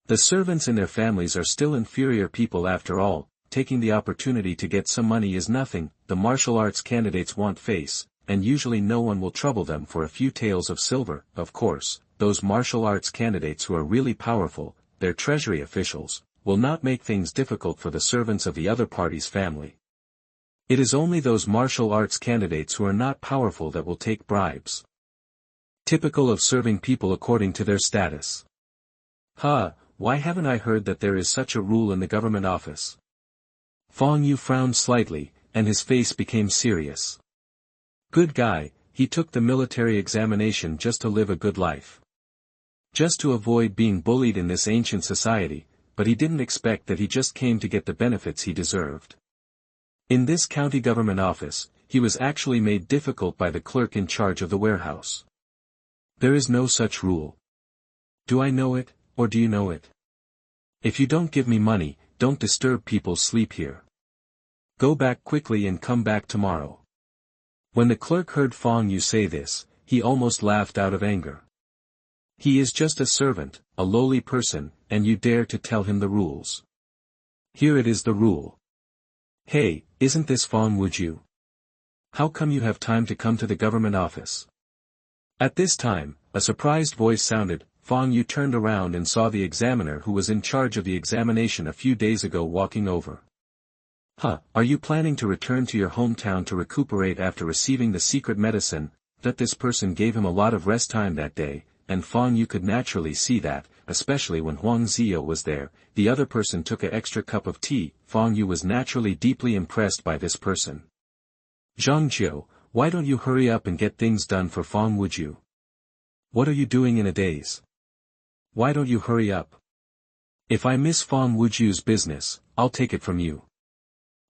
The servants and their families are still inferior people after all. Taking the opportunity to get some money is nothing. The martial arts candidates want face, and usually no one will trouble them for a few taels of silver. Of course, those martial arts candidates who are really powerful, their treasury officials, will not make things difficult for the servants of the other party's family. It is only those martial arts candidates who are not powerful that will take bribes. Typical of serving people according to their status. Why haven't I heard that there is such a rule in the government office? Fang Yue frowned slightly, and his face became serious. Good guy, he took the military examination just to live a good life. Just to avoid being bullied in this ancient society, but he didn't expect that he just came to get the benefits he deserved. In this county government office, he was actually made difficult by the clerk in charge of the warehouse. There is no such rule. Do I know it, or do you know it? If you don't give me money, don't disturb people's sleep here. Go back quickly and come back tomorrow. When the clerk heard Fang Yue say this, he almost laughed out of anger. He is just a servant, a lowly person, and you dare to tell him the rules. Here it is the rule. Hey, isn't this Fang Yue? How come you have time to come to the government office? At this time, a surprised voice sounded. Fang Yue turned around and saw the examiner who was in charge of the examination a few days ago walking over. Are you planning to return to your hometown to recuperate after receiving the secret medicine? That this person gave him a lot of rest time that day, and Fang Yue could naturally see that, especially when Huang Ziyou was there. The other person took an extra cup of tea. Fang Yue was naturally deeply impressed by this person. Zhangjiu, why don't you hurry up and get things done for Fang Yue? What are you doing in a daze? Why don't you hurry up? If I miss Fang Yue's business, I'll take it from you.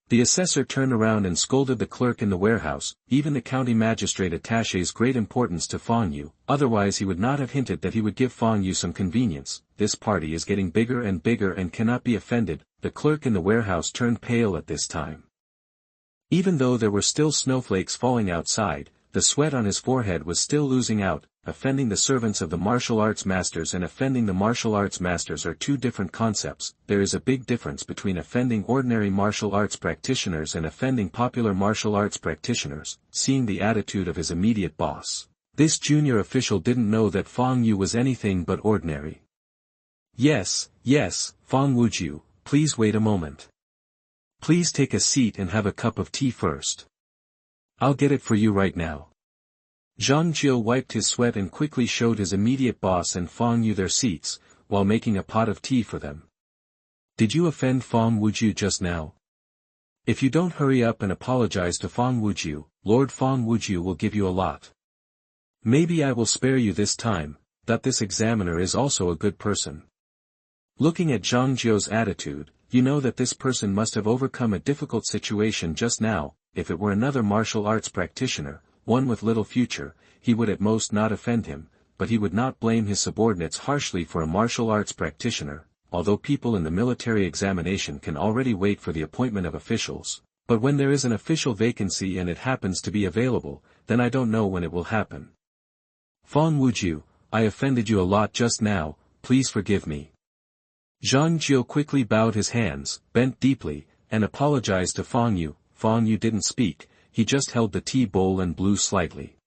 The assessor turned around and scolded the clerk in the warehouse. Even the county magistrate attaches great importance to Fang Yue, otherwise he would not have hinted that he would give Fang Yue some convenience. This party is getting bigger and cannot be offended. The clerk in the warehouse turned pale at this time. Even though there were still snowflakes falling outside, the sweat on his forehead was still oozing out. Offending the servants of the martial arts masters and offending the martial arts masters are two different concepts. There is a big difference between offending ordinary martial arts practitioners and offending popular martial arts practitioners. Seeing the attitude of his immediate boss, this junior official didn't know that Fang Yue was anything but ordinary. Yes, Fang Yue, please wait a moment. Please take a seat and have a cup of tea first. I'll get it for you right now. Zhangjiu wiped his sweat and quickly showed his immediate boss and Fang Yue their seats, while making a pot of tea for them. Did you offend Fang Yue just now? If you don't hurry up and apologize to Fang Yue, Lord Fang Yue will give you a lot. Maybe I will spare you this time. That this examiner is also a good person. Looking at Zhangjiu's attitude, you know that this person must have overcome a difficult situation just now. If it were another martial arts practitioner, one with little future, he would at most not offend him, but he would not blame his subordinates harshly for a martial arts practitioner. Although people in the military examination can already wait for the appointment of officials, but when there is an official vacancy and it happens to be available, then I don't know when it will happen. Fang Yue, I offended you a lot just now, please forgive me. Zhangjiu quickly bowed his hands, bent deeply, and apologized to Fang Yue. Fang Yue didn't speak. He just held the tea bowl and blew slightly.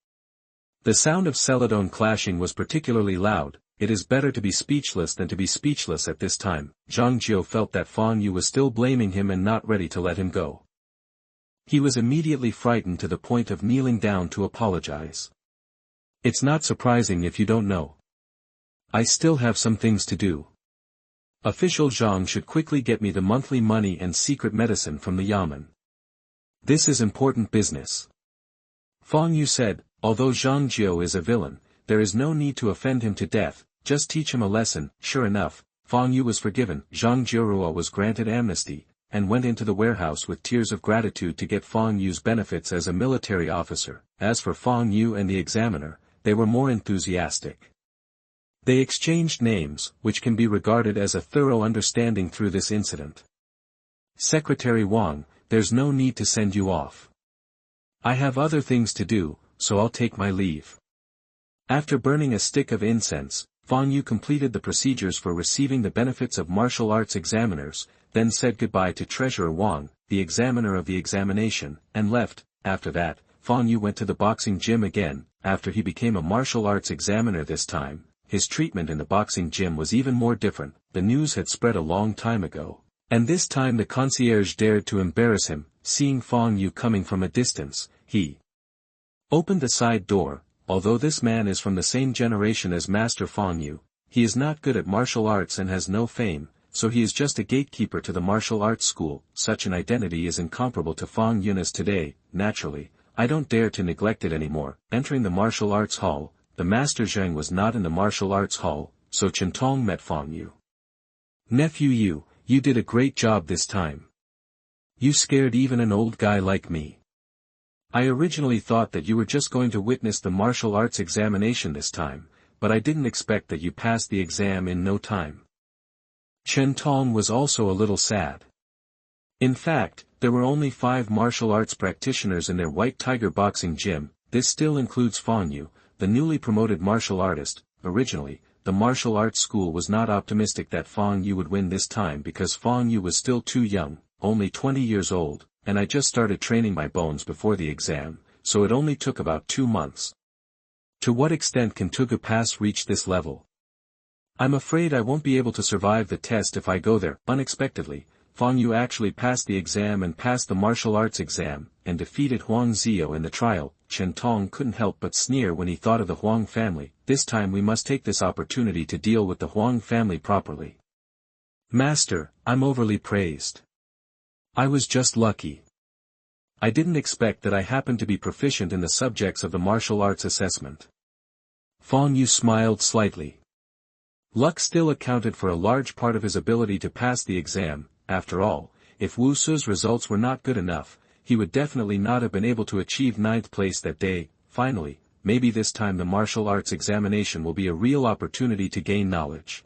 The sound of celadone clashing was particularly loud. It is better to be speechless than to be speechless at this time. Zhangjiu felt that Fang Yue was still blaming him and not ready to let him go. He was immediately frightened to the point of kneeling down to apologize. It's not surprising if you don't know. I still have some things to do. Official Zhang should quickly get me the monthly money and secret medicine from the Yamen. This is important business. Fang Yue said, although Zhangjiu is a villain, there is no need to offend him to death, just teach him a lesson. Sure enough, Fang Yue was forgiven. Zhangjiu was granted amnesty, and went into the warehouse with tears of gratitude to get Fang Yue's benefits as a military officer. As for Fang Yue and the examiner, they were more enthusiastic. They exchanged names, which can be regarded as a thorough understanding through this incident. Secretary Wang, there's no need to send you off. I have other things to do, so I'll take my leave. After burning a stick of incense, Fang Yue completed the procedures for receiving the benefits of martial arts examiners, then said goodbye to Treasurer Wang, the examiner of the examination, and left. After that, Fang Yue went to the boxing gym again. After he became a martial arts examiner this time, his treatment in the boxing gym was even more different. The news had spread a long time ago. And this time the concierge dared to embarrass him. Seeing Fang Yue coming from a distance, he opened the side door. Although this man is from the same generation as Master Fang Yue, he is not good at martial arts and has no fame, so he is just a gatekeeper to the martial arts school. Such an identity is incomparable to Fang Yue's today. Naturally, I don't dare to neglect it anymore. Entering the martial arts hall, the Master Zheng was not in the martial arts hall. so Chentong met Fang Yue. Nephew Yu, you did a great job this time. You scared even an old guy like me. I originally thought that you were just going to witness the martial arts examination this time, but I didn't expect that you passed the exam in no time. Chentong was also a little sad. In fact, there were only 5 martial arts practitioners in their White Tiger boxing gym. This still includes Fang Yue, the newly promoted martial artist. Originally, the martial arts school was not optimistic that Fang Yue would win this time because Fang Yue was still too young, only 20 years old, and I just started training my bones before the exam, so it only took about 2 months. To what extent can Tugu Pass reach this level? I'm afraid I won't be able to survive the test if I go there. Unexpectedly, Fang Yue actually passed the exam and passed the martial arts exam, and defeated Huang Ziyou in the trial. Chentong couldn't help but sneer when he thought of the Huang family. This time we must take this opportunity to deal with the Huang family properly. Master, I'm overly praised. I was just lucky. I didn't expect that I happened to be proficient in the subjects of the martial arts assessment. Fang Yue smiled slightly. Luck still accounted for a large part of his ability to pass the exam. After all, if Wu Su's results were not good enough, he would definitely not have been able to achieve 9th place that day. Finally, maybe this time the martial arts examination will be a real opportunity to gain knowledge.